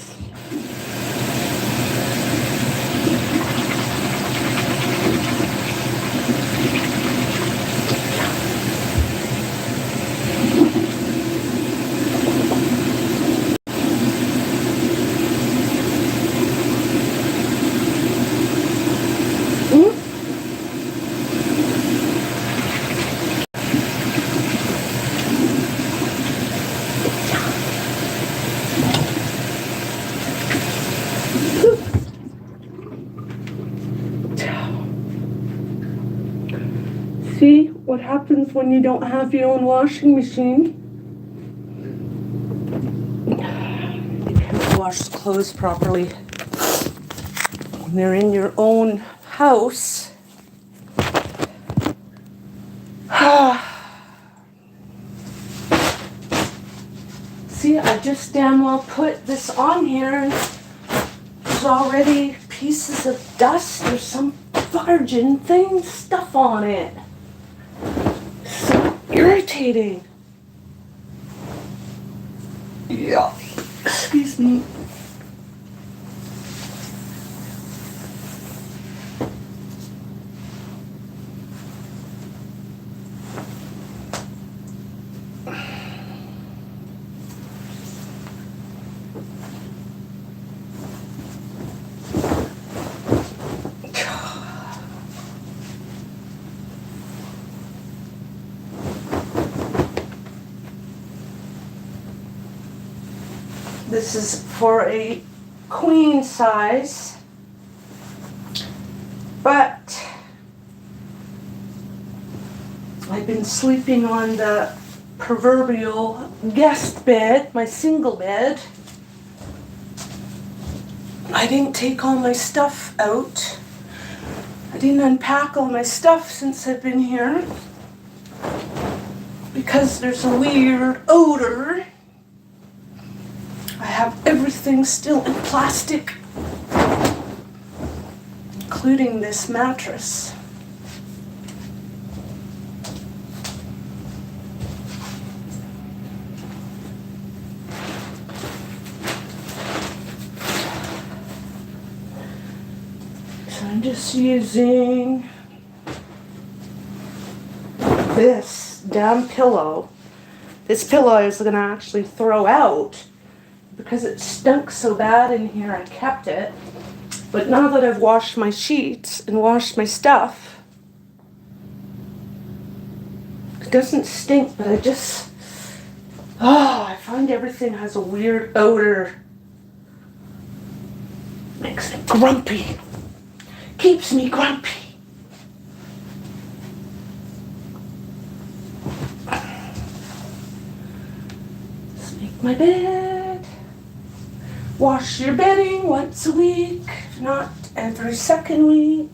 See what happens when you don't have your own washing machine? You can't wash clothes properly when they're in your own house. See, I just damn well put this on here and there's already pieces of dust or some virgin thing stuff on it. So irritating. Yeah. Excuse me. This is for a queen size, but I've been sleeping on the proverbial guest bed, my single bed. I didn't take all my stuff out. I didn't unpack all my stuff since I've been here because there's a weird odor. I have everything still in plastic, including this mattress. So I'm just using this damn pillow. This pillow I was gonna actually throw out because it stunk so bad in here. I kept it. But now that I've washed my sheets and washed my stuff, it doesn't stink, but I find everything has a weird odor. Makes me grumpy. Keeps me grumpy. Let's make my bed. Wash your bedding once a week, if not every second week.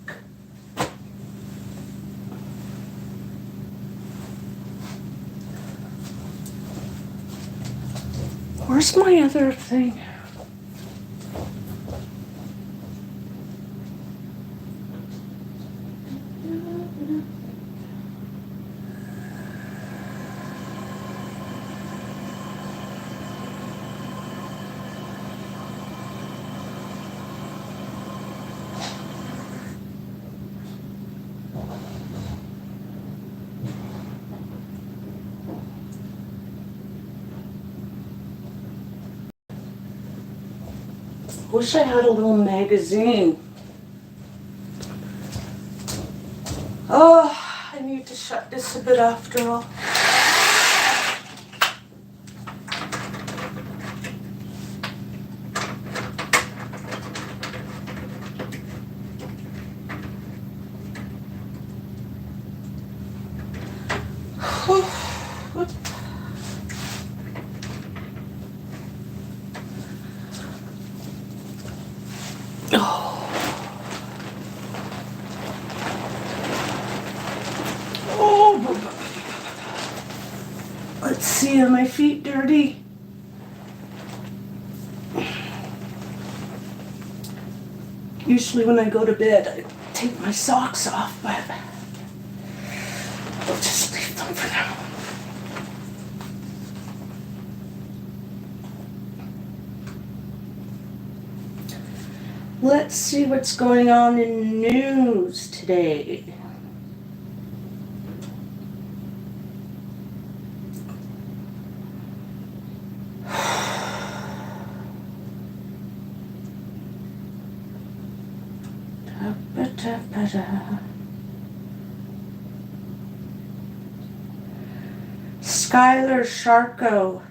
Where's my other thing? Wish I had a little magazine. Oh, I need to shut this a bit after all. Let's see, are my feet dirty? Usually when I go to bed, I take my socks off, but I'll just leave them for now. Let's see what's going on in news today. Skylar Sharko.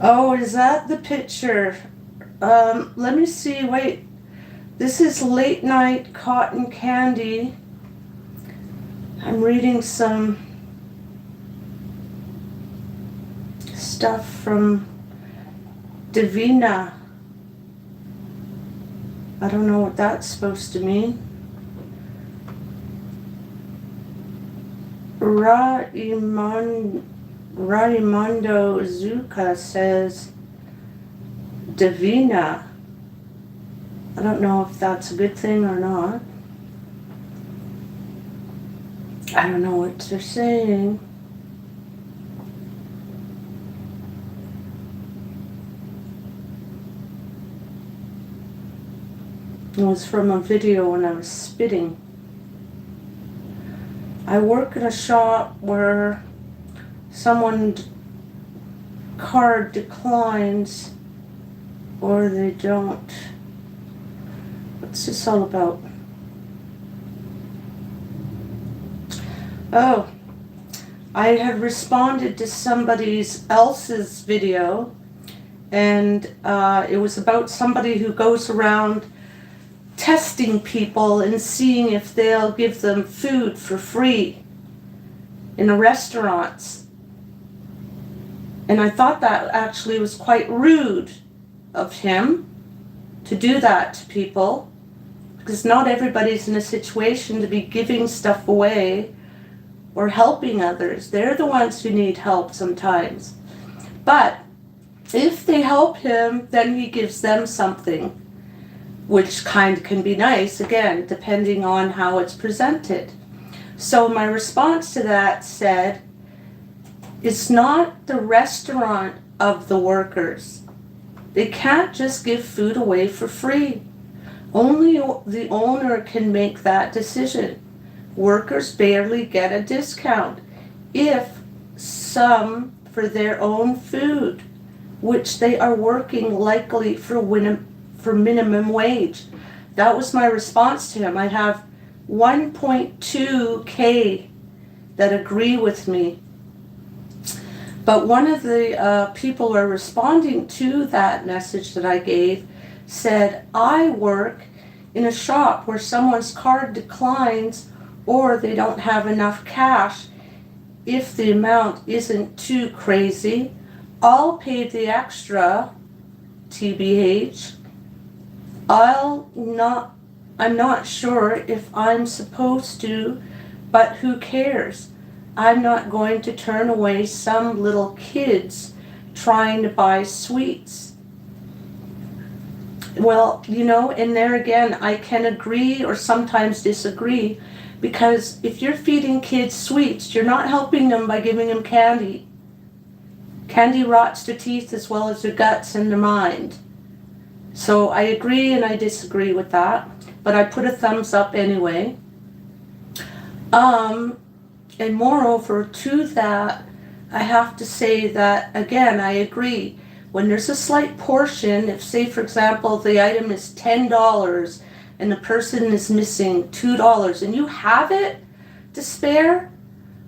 Oh, is that the picture Let me see, wait. This is Late Night Cotton Candy. I'm reading some stuff from Divina. I don't know what that's supposed to mean. Raimundo Zuka says Divina. I don't know if that's a good thing or not. I don't know what they're saying. It was from a video when I was spitting. I work in a shop where someone's card declines or they don't. What's this all about? Oh, I had responded to somebody else's video, and it was about somebody who goes around testing people and seeing if they'll give them food for free in the restaurants. And I thought that actually was quite rude of him to do that to people, because not everybody's in a situation to be giving stuff away or helping others. They're the ones who need help sometimes. But if they help him, then he gives them something, which kind of can be nice, again, depending on how it's presented. So my response to that said, it's not the restaurant of the workers. They can't just give food away for free. Only the owner can make that decision. Workers barely get a discount, if some for their own food, which they are working likely for minimum wage. That was my response to him. I have 1.2K that agree with me. But one of the people who are responding to that message that I gave said, I work in a shop where someone's card declines or they don't have enough cash. If the amount isn't too crazy, I'll pay the extra, TBH. I'm not sure if I'm supposed to, but who cares? I'm not going to turn away some little kids trying to buy sweets. Well, and there again, I can agree or sometimes disagree, because if you're feeding kids sweets, you're not helping them by giving them candy. Candy rots their teeth as well as their guts and their mind. So I agree and I disagree with that, but I put a thumbs up anyway. And moreover to that, I have to say that, again, I agree. When there's a slight portion, if say for example the item is $10 and the person is missing $2 and you have it to spare,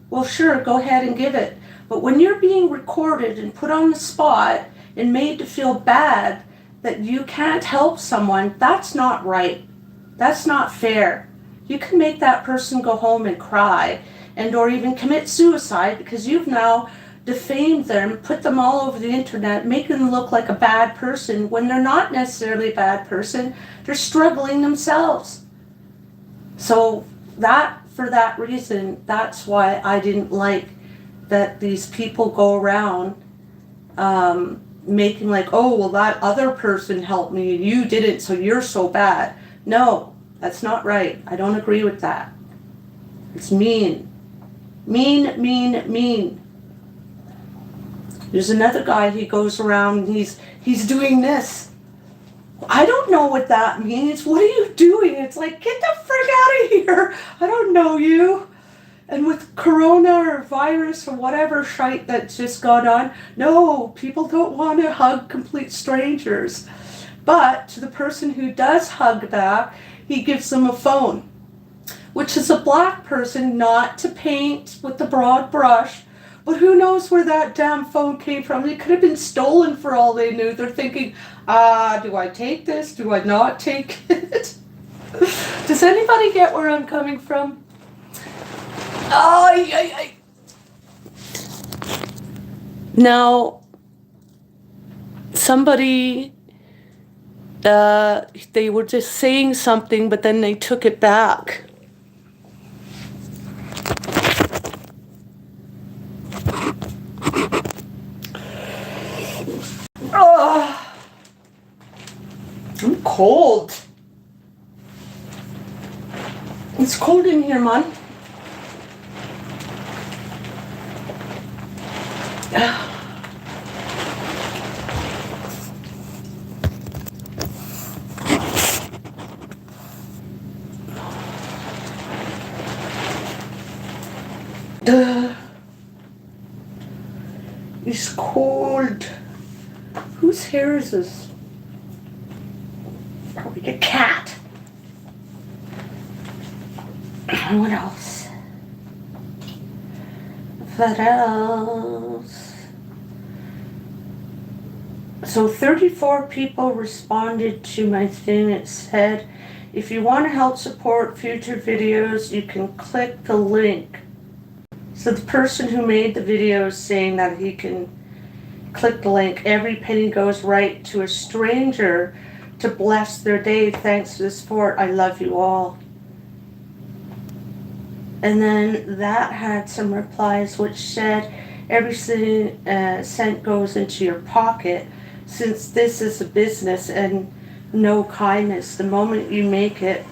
well sure, go ahead and give it. But when you're being recorded and put on the spot and made to feel bad that you can't help someone, that's not right. That's not fair. You can make that person go home and cry and or even commit suicide because you've now defamed them, put them all over the internet, making them look like a bad person when they're not necessarily a bad person. They're struggling themselves. So for that reason, that's why I didn't like that these people go around making like, oh, well, that other person helped me and you didn't, so you're so bad. No, that's not right. I don't agree with that. It's mean. Mean. There's another guy, he goes around and he's doing this. I don't know what that means. What are you doing? It's like, get the frick out of here. I don't know you. And with corona or virus or whatever shite that's just gone on, no, people don't want to hug complete strangers. But to the person who does hug back, he gives them a phone, which is a black person, not to paint with the broad brush, but who knows where that damn phone came from. It could have been stolen for all they knew. They're thinking, Do I take this? Do I not take it? Does anybody get where I'm coming from? Now, somebody, they were just saying something, but then they took it back. Oh, I'm cold. It's cold in here, man. It's cold. Whose hair is this? Probably a cat. What else? What else? So 34 people responded to my thing. It said, if you want to help support future videos, you can click the link. So the person who made the video is saying that he can click the link. Every penny goes right to a stranger to bless their day. Thanks for the support. I love you all. And then that had some replies which said, every cent goes into your pocket. Since this is a business and no kindness, the moment you make it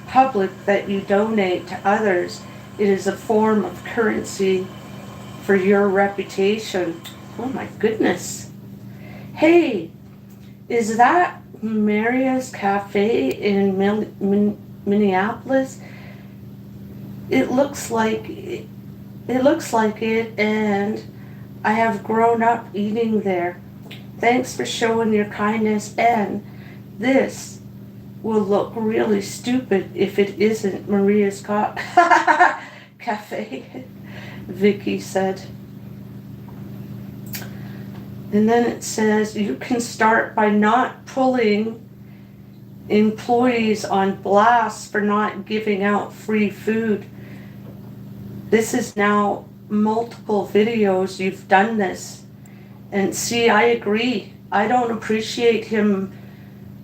public that you donate to others, it is a form of currency for your reputation. Oh my goodness. Hey, is that Maria's Cafe in Minneapolis? It looks like it, and I have grown up eating there. Thanks for showing your kindness, and this will look really stupid if it isn't Maria's Cafe, Vicky said. And then it says, you can start by not pulling employees on blast for not giving out free food. This is now multiple videos you've done this. And see, I agree. I don't appreciate him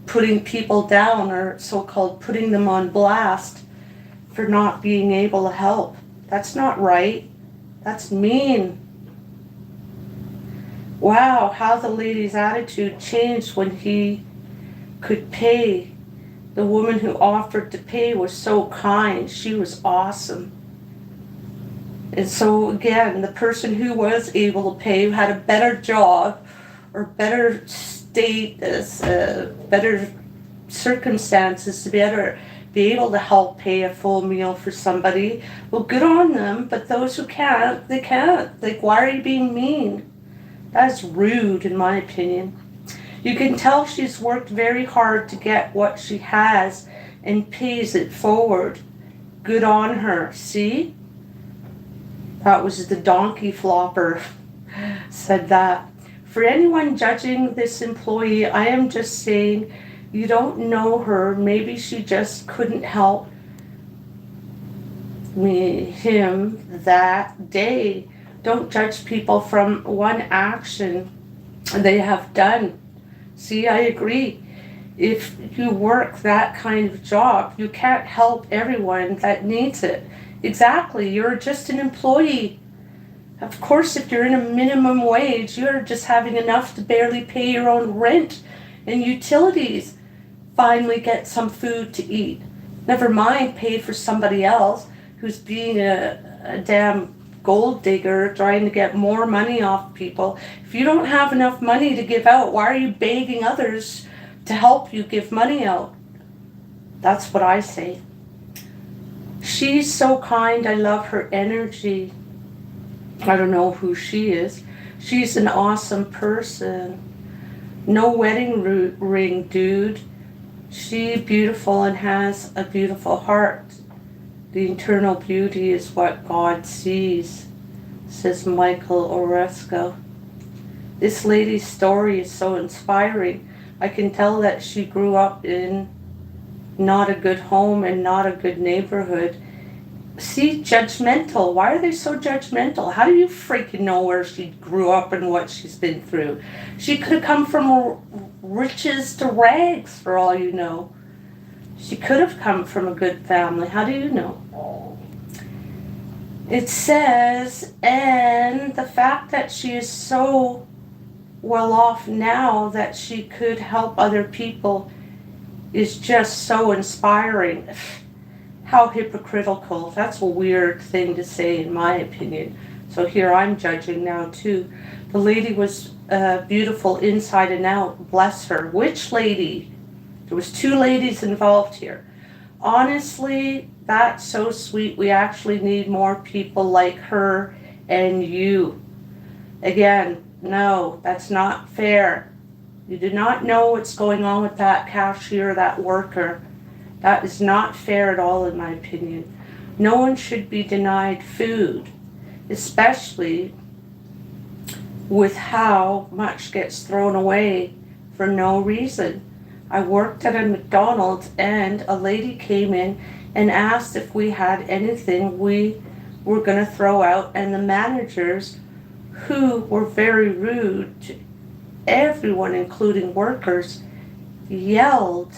putting people down, or so-called putting them on blast for not being able to help. That's not right. That's mean. Wow, how the lady's attitude changed when he could pay. The woman who offered to pay was so kind. She was awesome. And so again, the person who was able to pay, who had a better job or better status, better circumstances to be able to help pay a full meal for somebody, well, good on them. But those who can't, they can't. Like, why are you being mean? That's rude, in my opinion. You can tell she's worked very hard to get what she has and pays it forward. Good on her. See? That was the donkey flopper said that. For anyone judging this employee, I am just saying, you don't know her. Maybe she just couldn't help him that day. Don't judge people from one action they have done. See, I agree. If you work that kind of job, you can't help everyone that needs it. Exactly, you're just an employee. Of course, if you're in a minimum wage, you're just having enough to barely pay your own rent and utilities. Finally get some food to eat. Never mind pay for somebody else who's being a damn gold digger trying to get more money off people. If you don't have enough money to give out, why are you begging others to help you give money out? That's what I say. She's so kind. I love her energy. I don't know who she is. She's an awesome person. No wedding ring, dude. She's beautiful and has a beautiful heart. The internal beauty is what God sees, says Michael Oresco. This lady's story is so inspiring. I can tell that she grew up in not a good home and not a good neighborhood. See, judgmental. Why are they so judgmental? How do you freaking know where she grew up and what she's been through? She could have come from riches to rags, for all you know. She could have come from a good family. How do you know? It says, and the fact that she is so well off now that she could help other people is just so inspiring. How hypocritical. That's a weird thing to say, in my opinion. So here I'm judging now too. The lady was beautiful inside and out. Bless her. Which lady? There was 2 ladies involved here. Honestly, that's so sweet. We actually need more people like her and you. Again, no, that's not fair. You do not know what's going on with that cashier, that worker. That is not fair at all, in my opinion. No one should be denied food, especially with how much gets thrown away for no reason. I worked at a McDonald's and a lady came in and asked if we had anything we were going to throw out, and the managers, who were very rude to everyone, including workers, yelled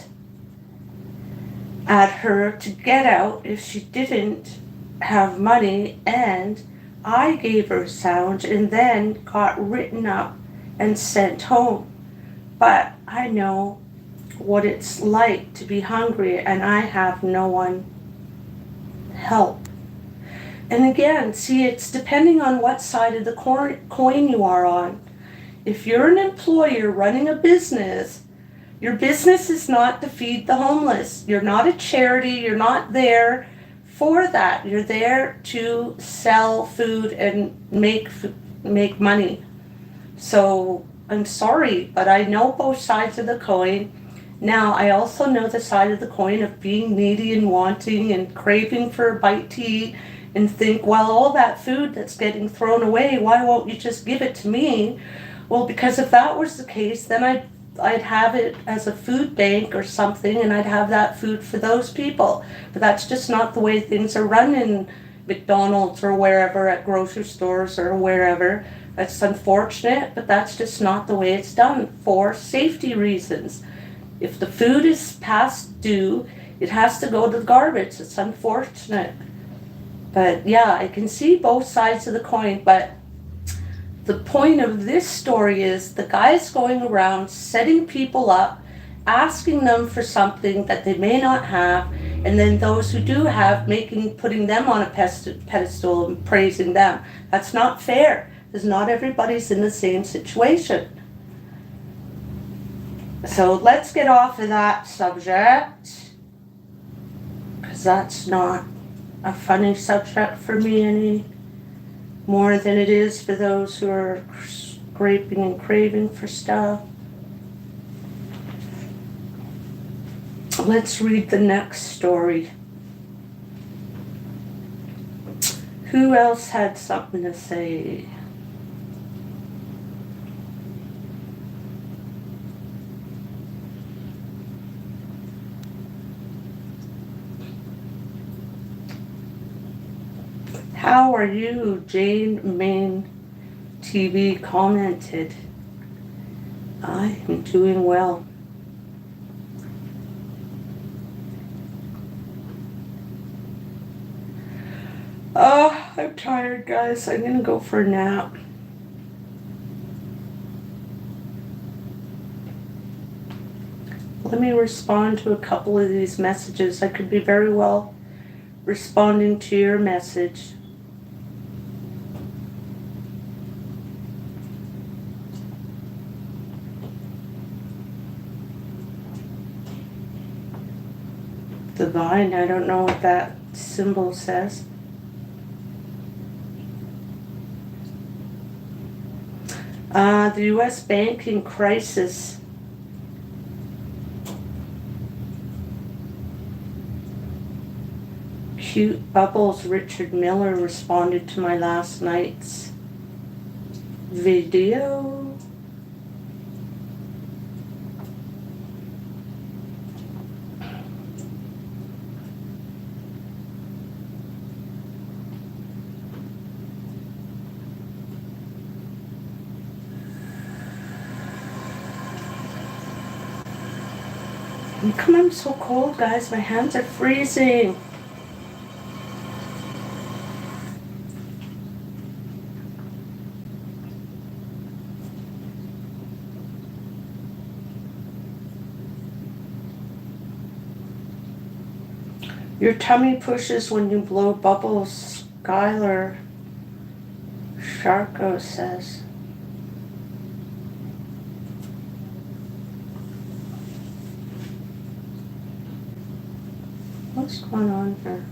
at her to get out if she didn't have money, and I gave her a sandwich and then got written up and sent home. But I know what it's like to be hungry and I have no one help. And again, see, it's depending on what side of the coin you are on. If you're an employer running a business, your business is not to feed the homeless. You're not a charity. You're not there for that. You're there to sell food and make money. So I'm sorry, but I know both sides of the coin. Now, I also know the side of the coin of being needy and wanting and craving for a bite to eat and think, well, all that food that's getting thrown away, why won't you just give it to me? Well, because if that was the case, then I'd have it as a food bank or something, and I'd have that food for those people. But that's just not the way things are run in McDonald's or wherever, at grocery stores or wherever. That's unfortunate, but that's just not the way it's done for safety reasons. If the food is past due, it has to go to the garbage. It's unfortunate. But yeah, I can see both sides of the coin, but the point of this story is the guy's going around setting people up, asking them for something that they may not have, and then those who do have, putting them on a pedestal and praising them. That's not fair, because not everybody's in the same situation. So let's get off of that subject, because that's not a funny subject for me any more than it is for those who are scraping and craving for stuff. Let's read the next story. Who else had something to say? How are you? Jane Main TV commented. I am doing well. Oh, I'm tired, guys. I'm gonna go for a nap. Let me respond to a couple of these messages. I could be very well responding to your message. Divine, I don't know what that symbol says. The U.S. banking crisis. Cute Bubbles Richard Miller responded to my last night's video. Come on, I'm so cold, guys. My hands are freezing. Your tummy pushes when you blow bubbles, Skylar Sharko says. What's going on here?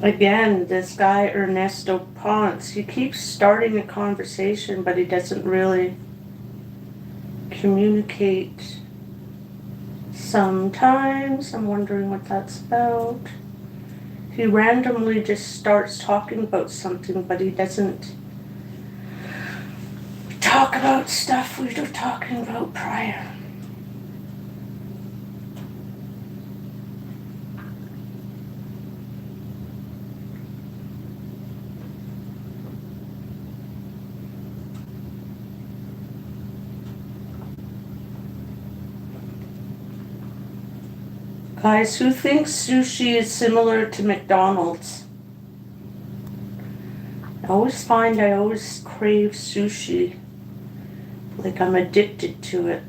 Again, this guy Ernesto Ponce, he keeps starting a conversation, but he doesn't really communicate. Sometimes I'm wondering what that's about. He randomly just starts talking about something, but he doesn't talk about stuff we were talking about prior. Guys, who thinks sushi is similar to McDonald's? I always find I always crave sushi. Like I'm addicted to it.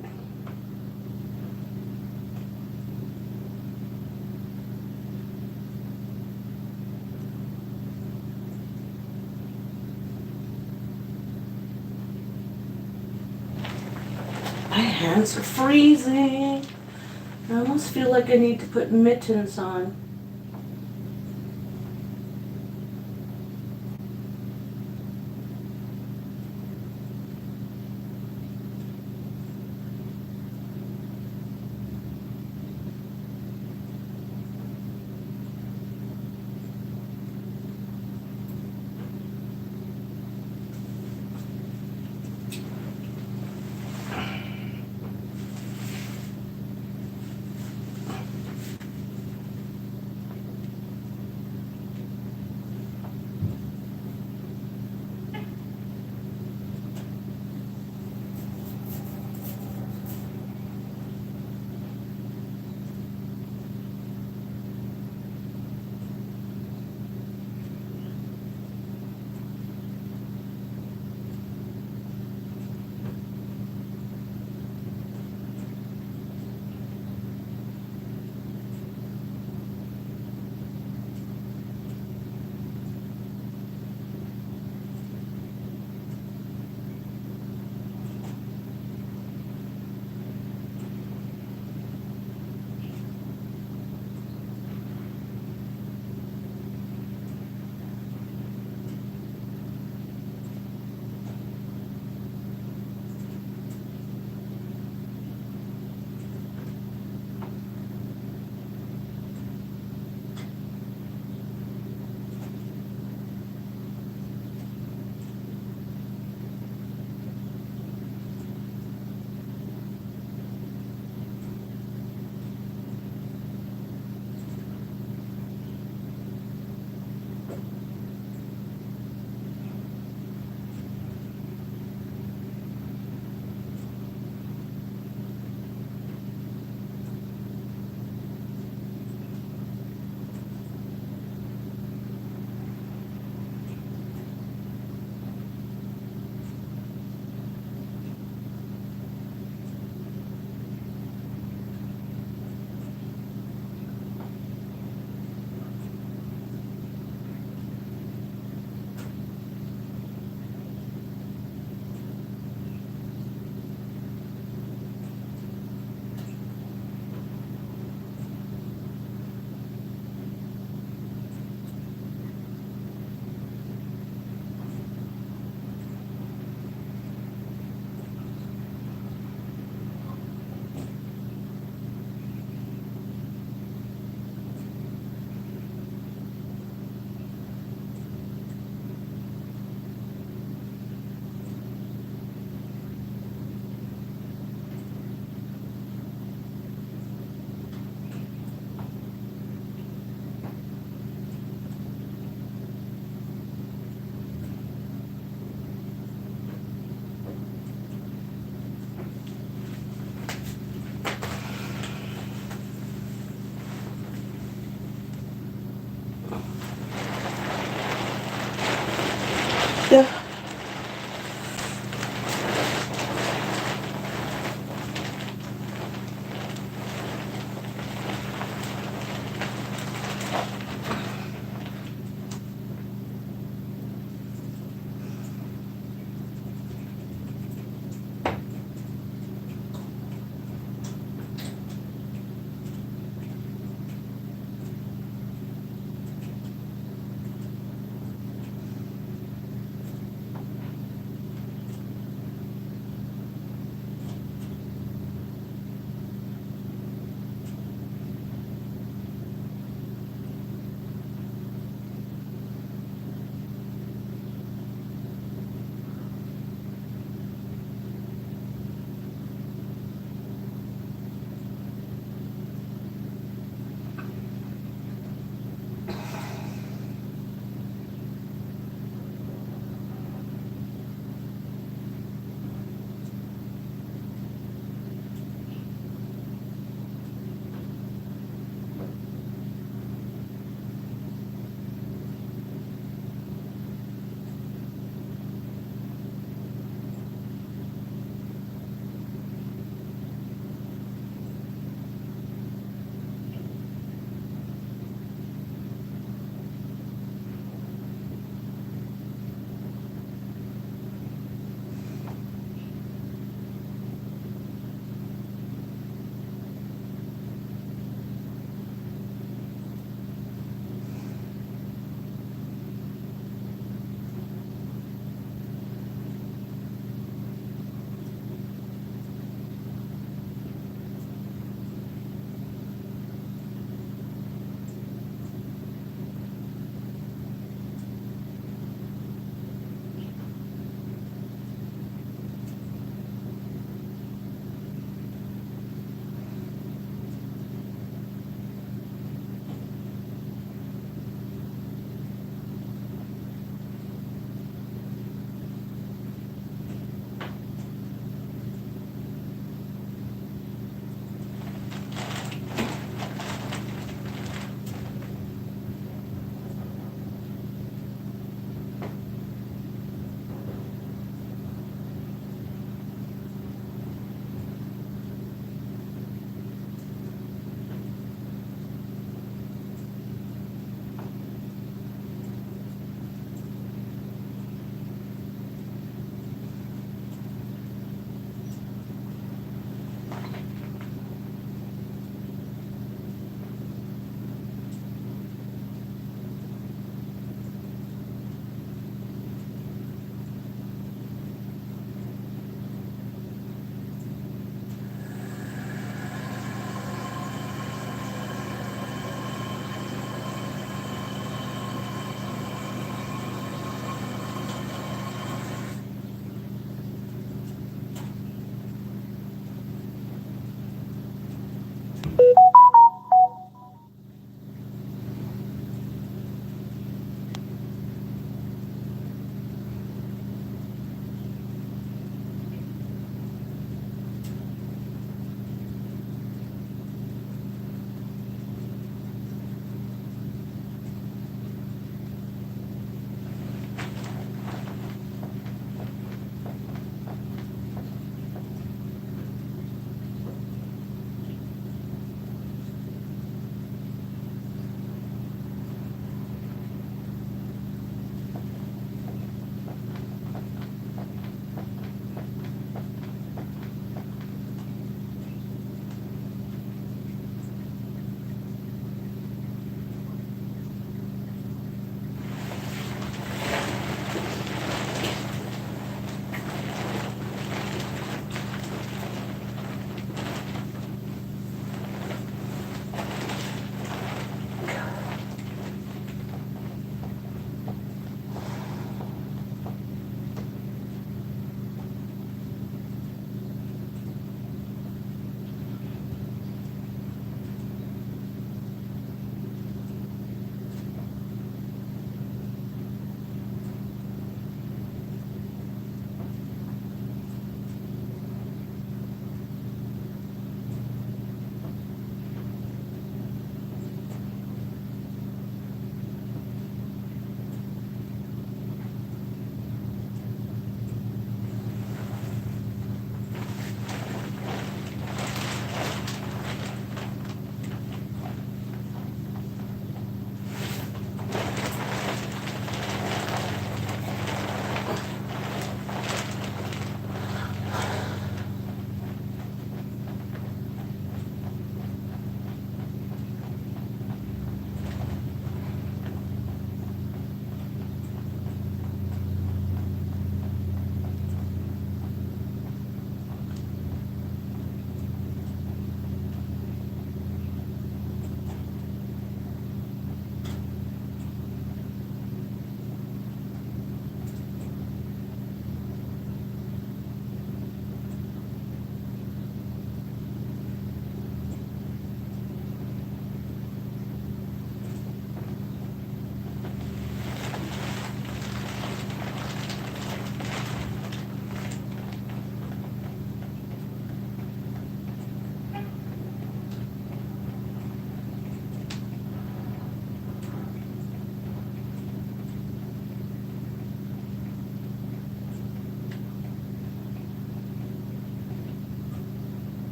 My hands are freezing. I almost feel like I need to put mittens on. Yeah.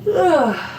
Ugh.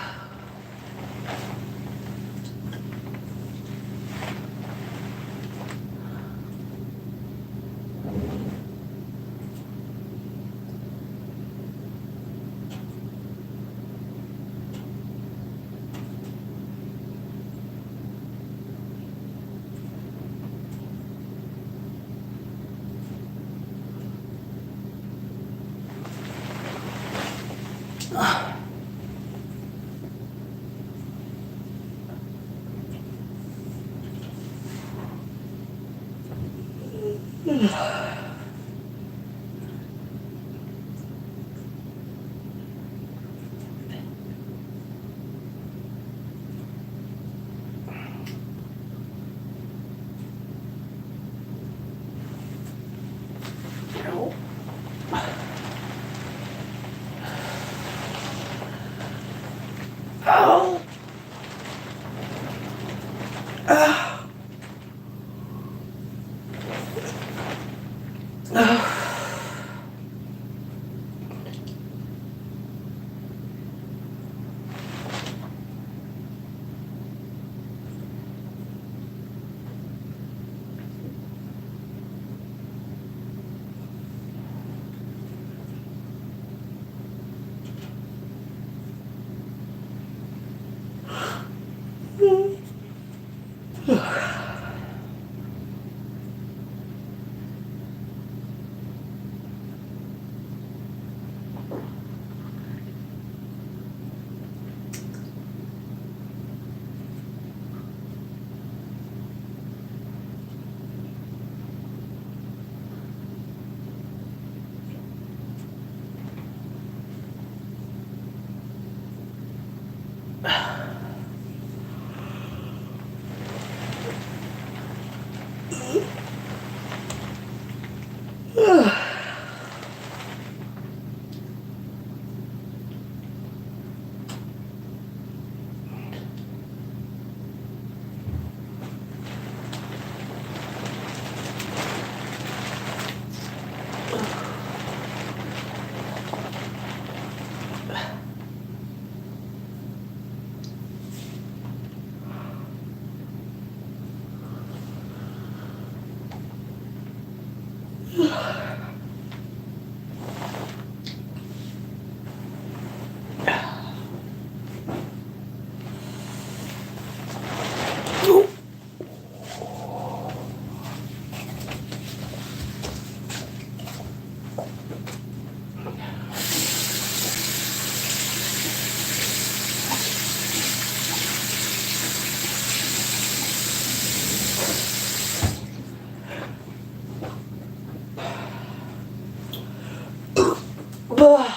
Oh.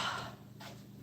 Oh.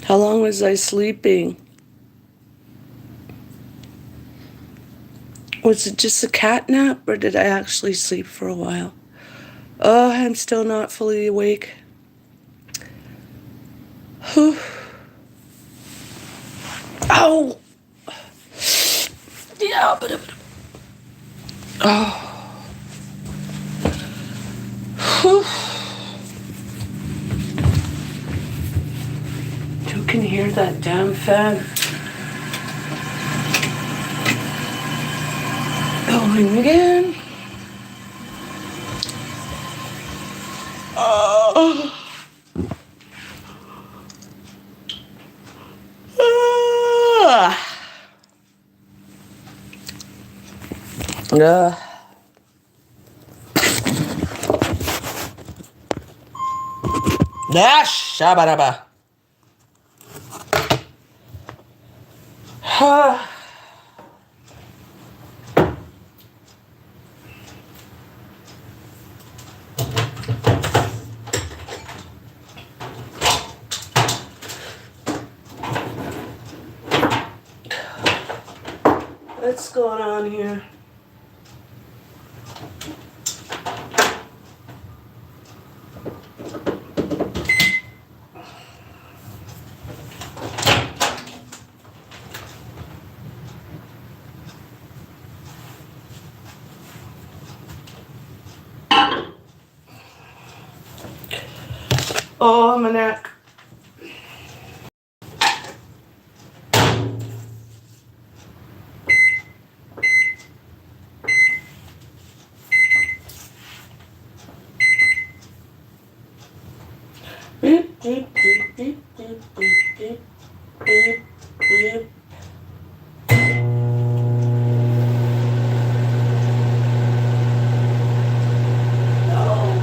How long was I sleeping? Was it just a cat nap or did I actually sleep for a while? Oh, I'm still not fully awake. Whew. Ow! Yeah, but... Oh. Whew. You can hear that damn fan going again. Oh. Shabaraba. What's going on here? Oh, my neck. Beep, beep, beep, beep, beep, beep, beep, beep, beep. No.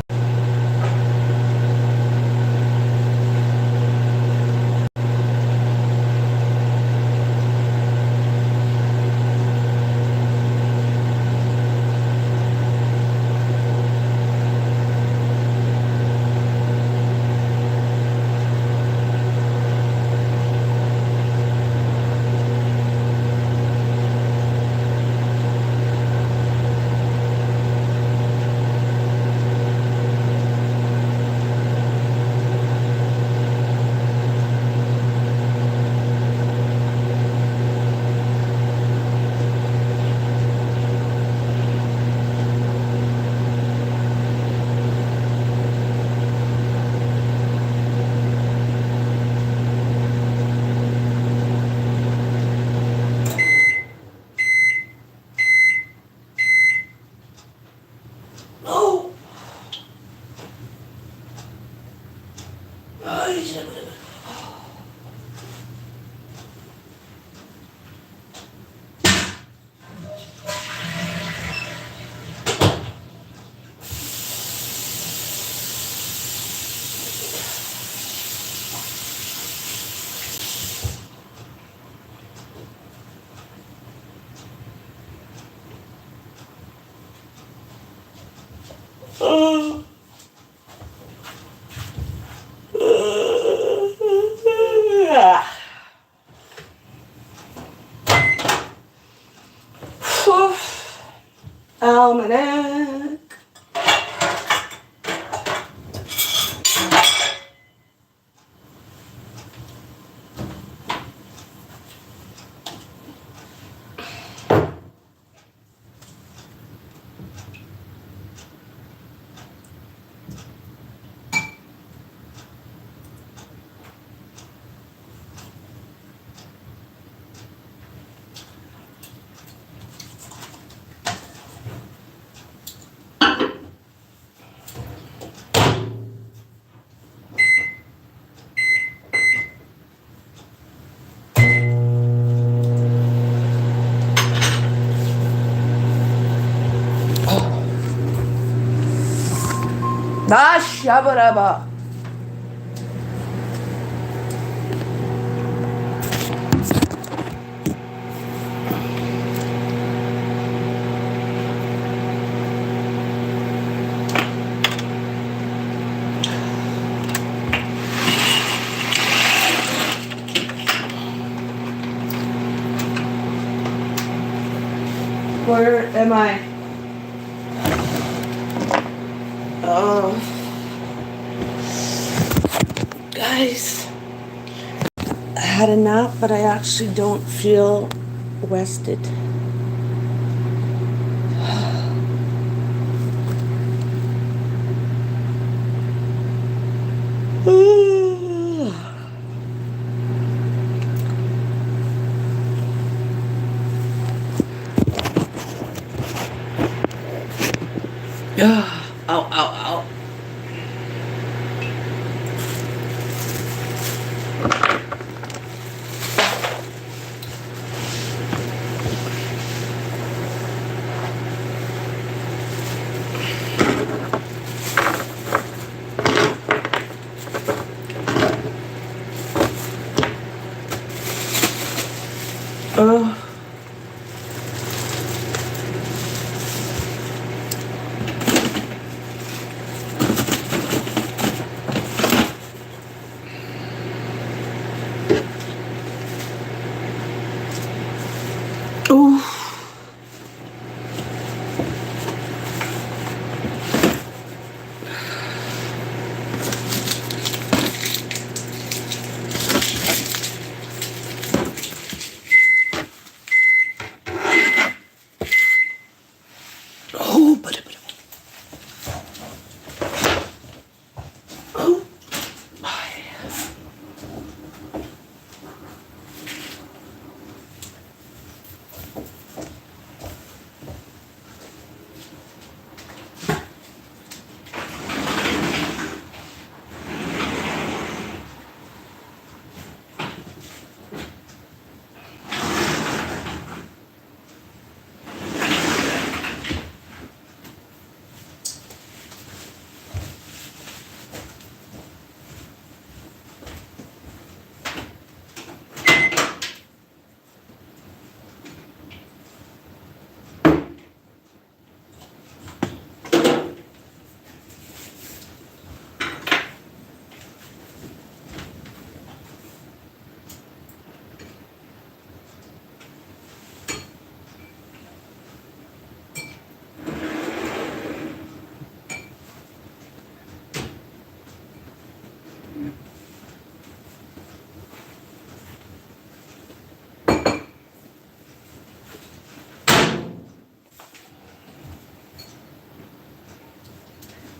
No. Oh. Almanac. Shabaraba. Where am I? Oh, guys, I had a nap, but I actually don't feel rested. Ow, ow, ow. Oh. Oh. Oh, but oh.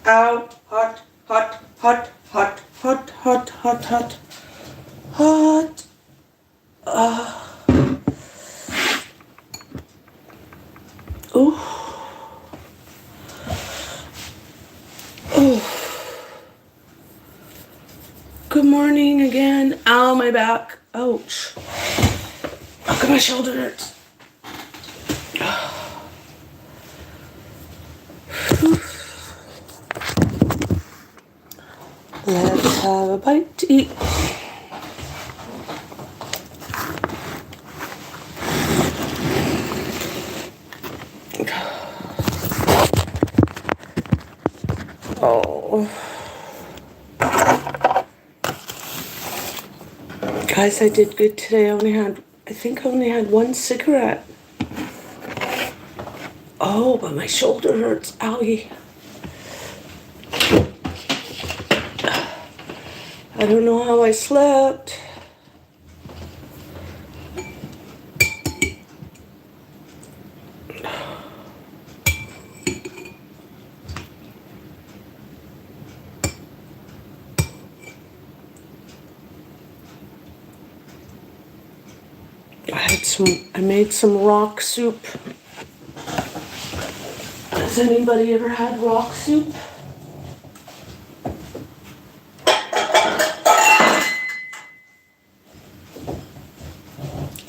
Ow, hot, hot, hot, hot, hot, hot, hot, hot, hot. Oh, oh. Good morning again. Ow, my back. Ouch. Look at my shoulder hurts. Let's have a bite to eat. Oh. Guys, I did good today. I think I only had one cigarette. Oh, but my shoulder hurts. Owie. I don't know how I slept. I made some rock soup. Has anybody ever had rock soup?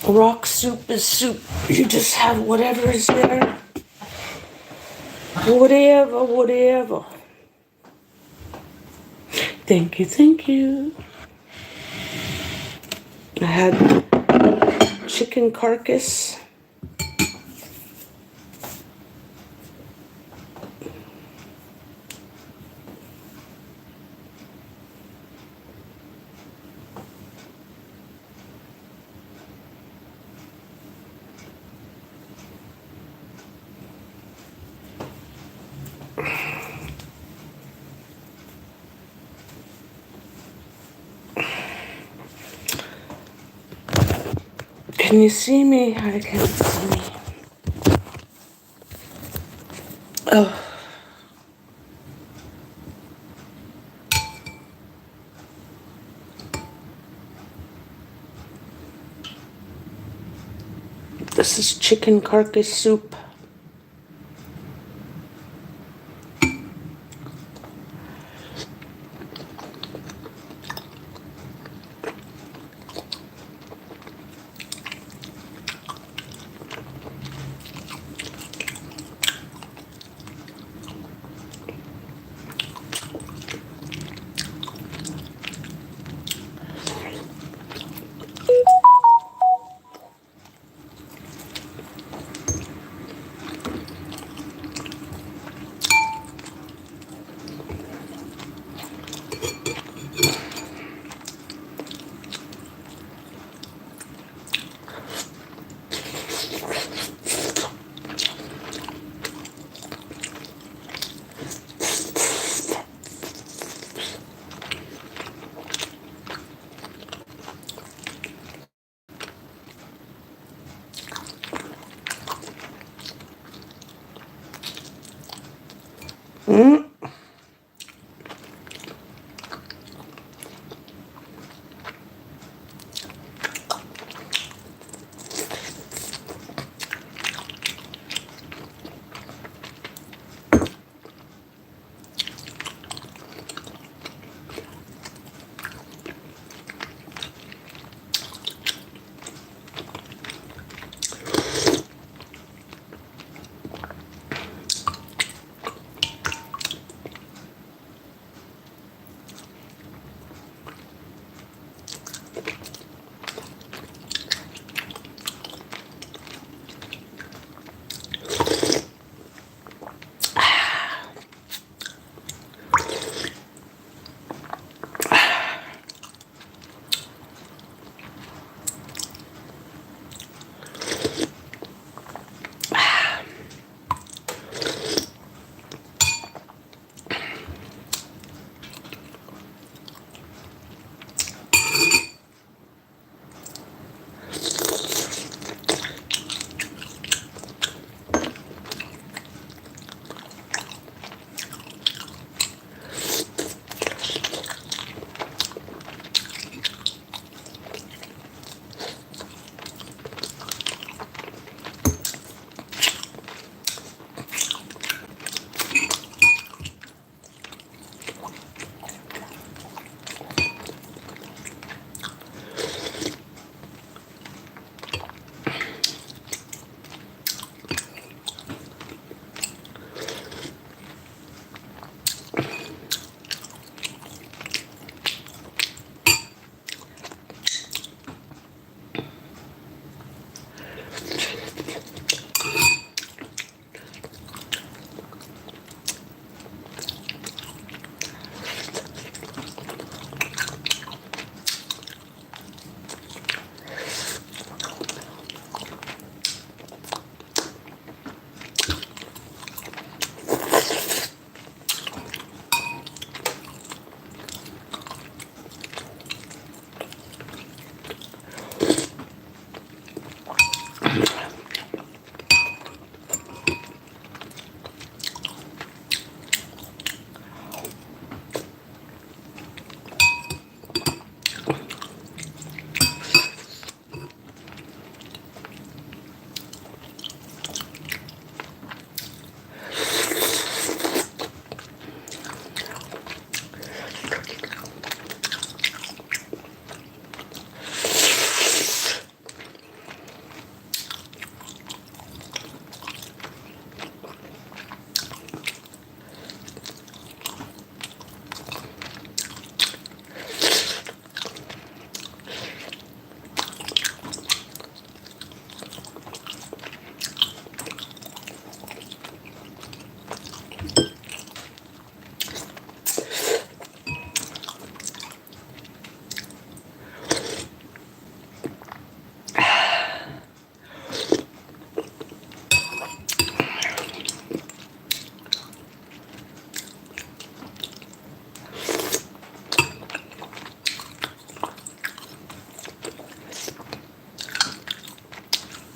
Rock soup is soup. You just have whatever is there. Whatever, whatever. Thank you, thank you. I had chicken carcass. Can you see me? I can't see me. Oh. This is chicken carcass soup.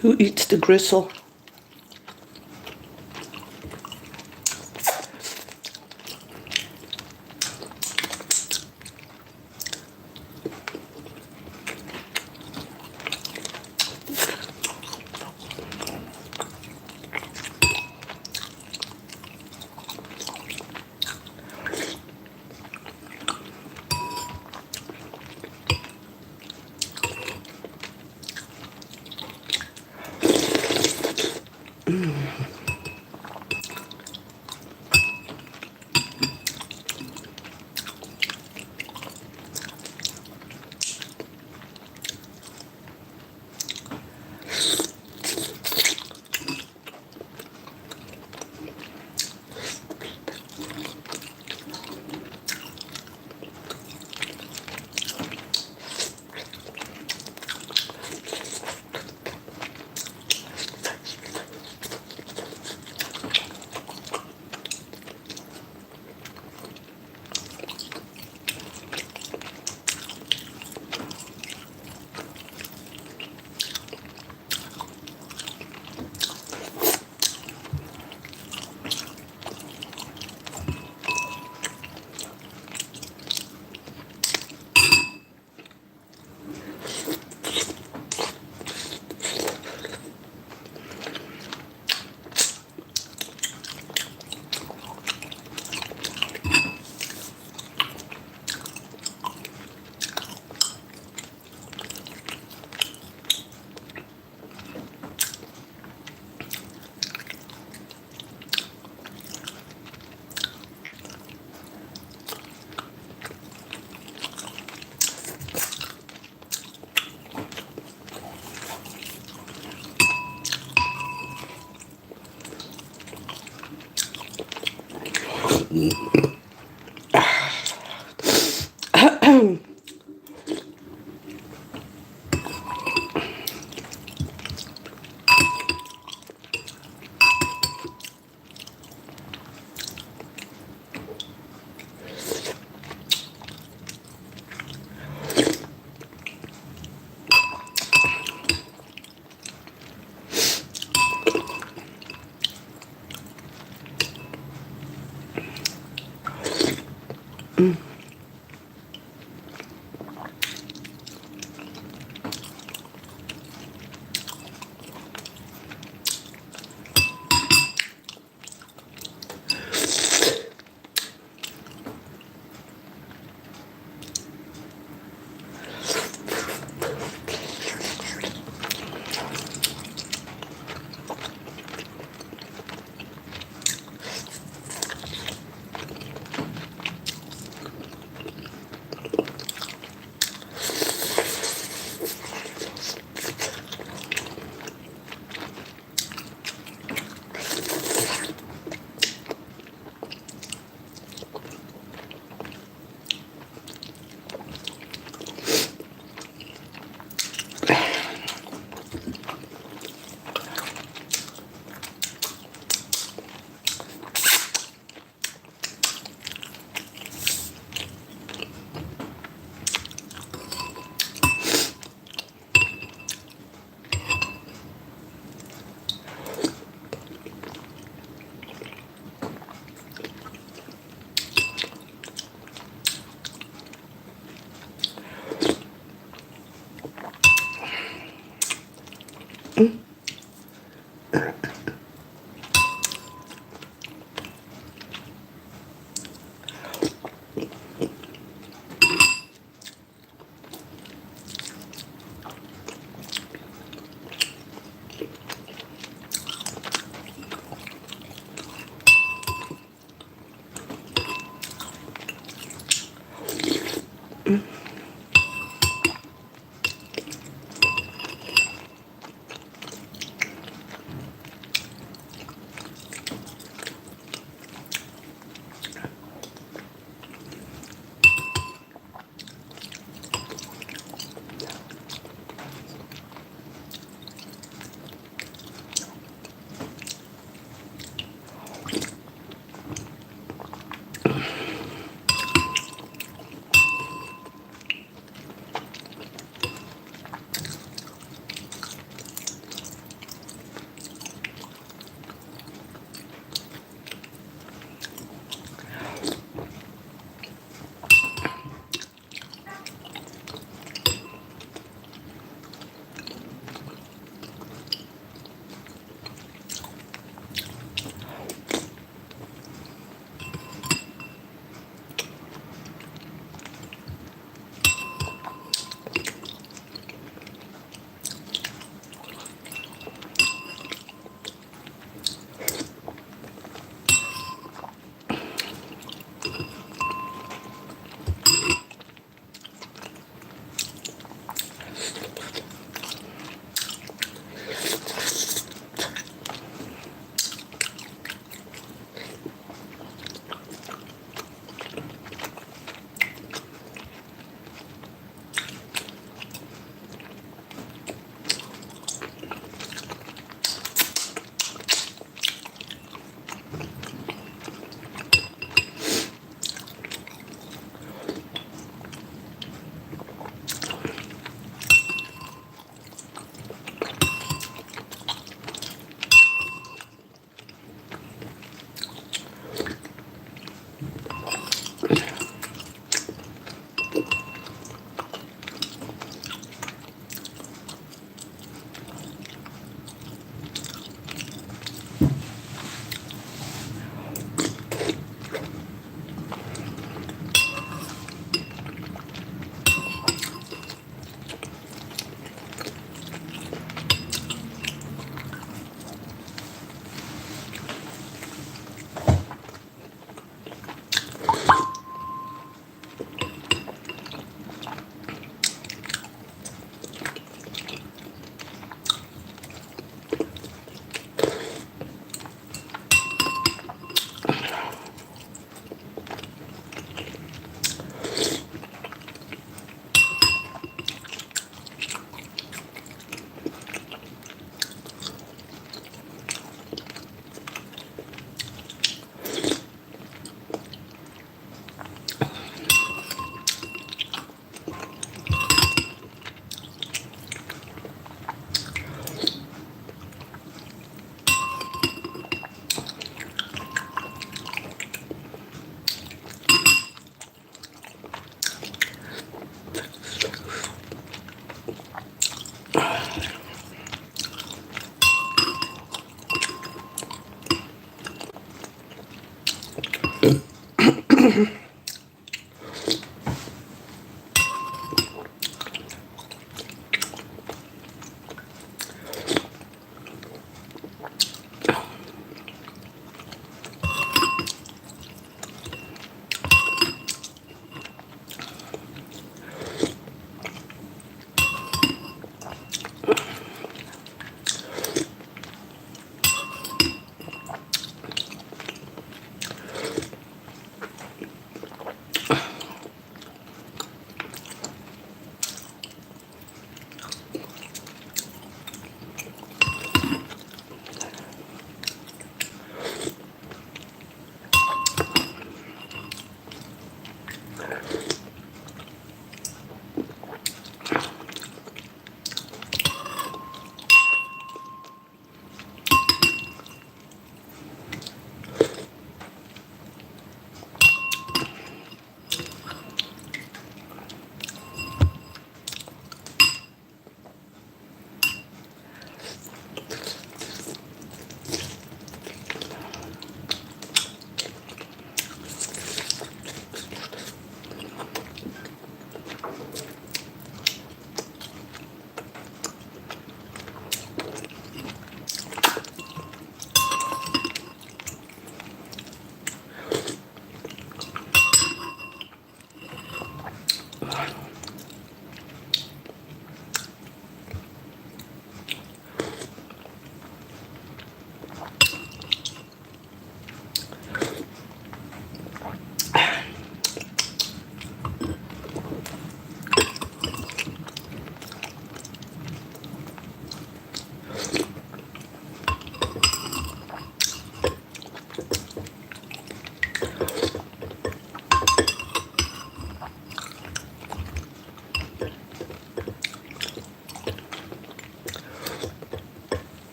Who eats the gristle?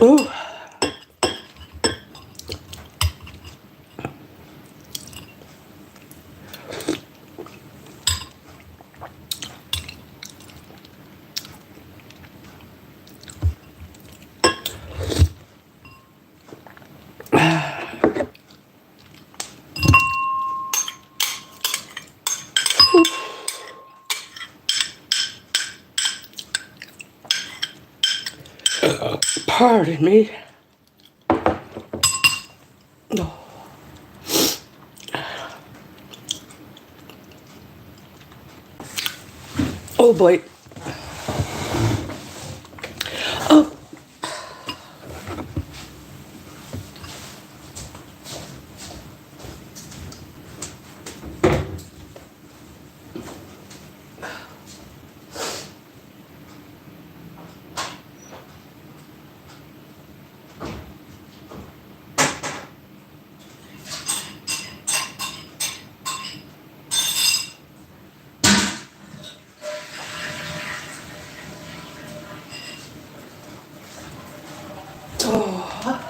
Ooh. Pardon me. Oh. Oh boy. Oh. Oh.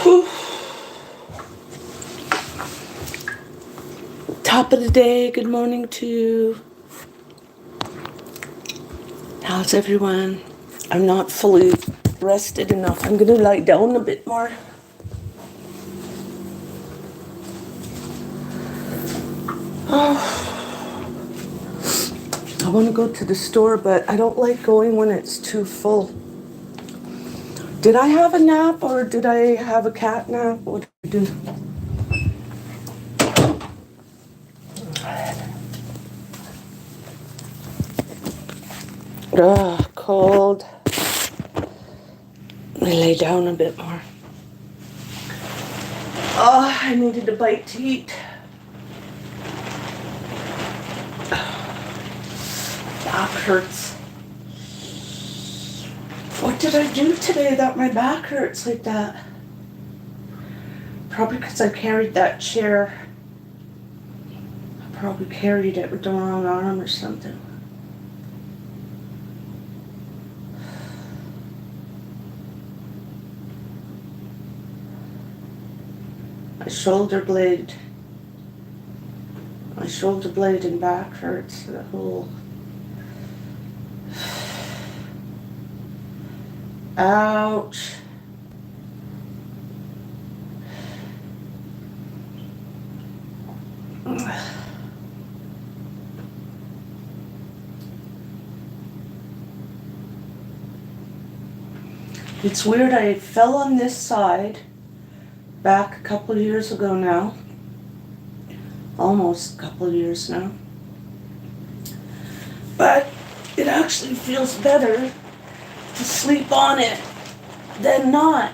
Whew. Top of the day. Good morning to you. How's everyone? I'm not fully rested enough. I'm going to lie down a bit more. Oh. I want to go to the store, but I don't like going when it's too full. Did I have a nap or did I have a cat nap? What did I do? Ugh, cold. Let me lay down a bit more. Oh, I needed a bite to eat. Back hurts. did I do today that my back hurts like that? Probably because I carried that chair. I probably carried it with the wrong arm or something. My shoulder blade and back hurts. The whole. Ouch. It's weird, I fell on this side back a couple of years ago now. Almost a couple of years now. But it actually feels better to sleep on it than not.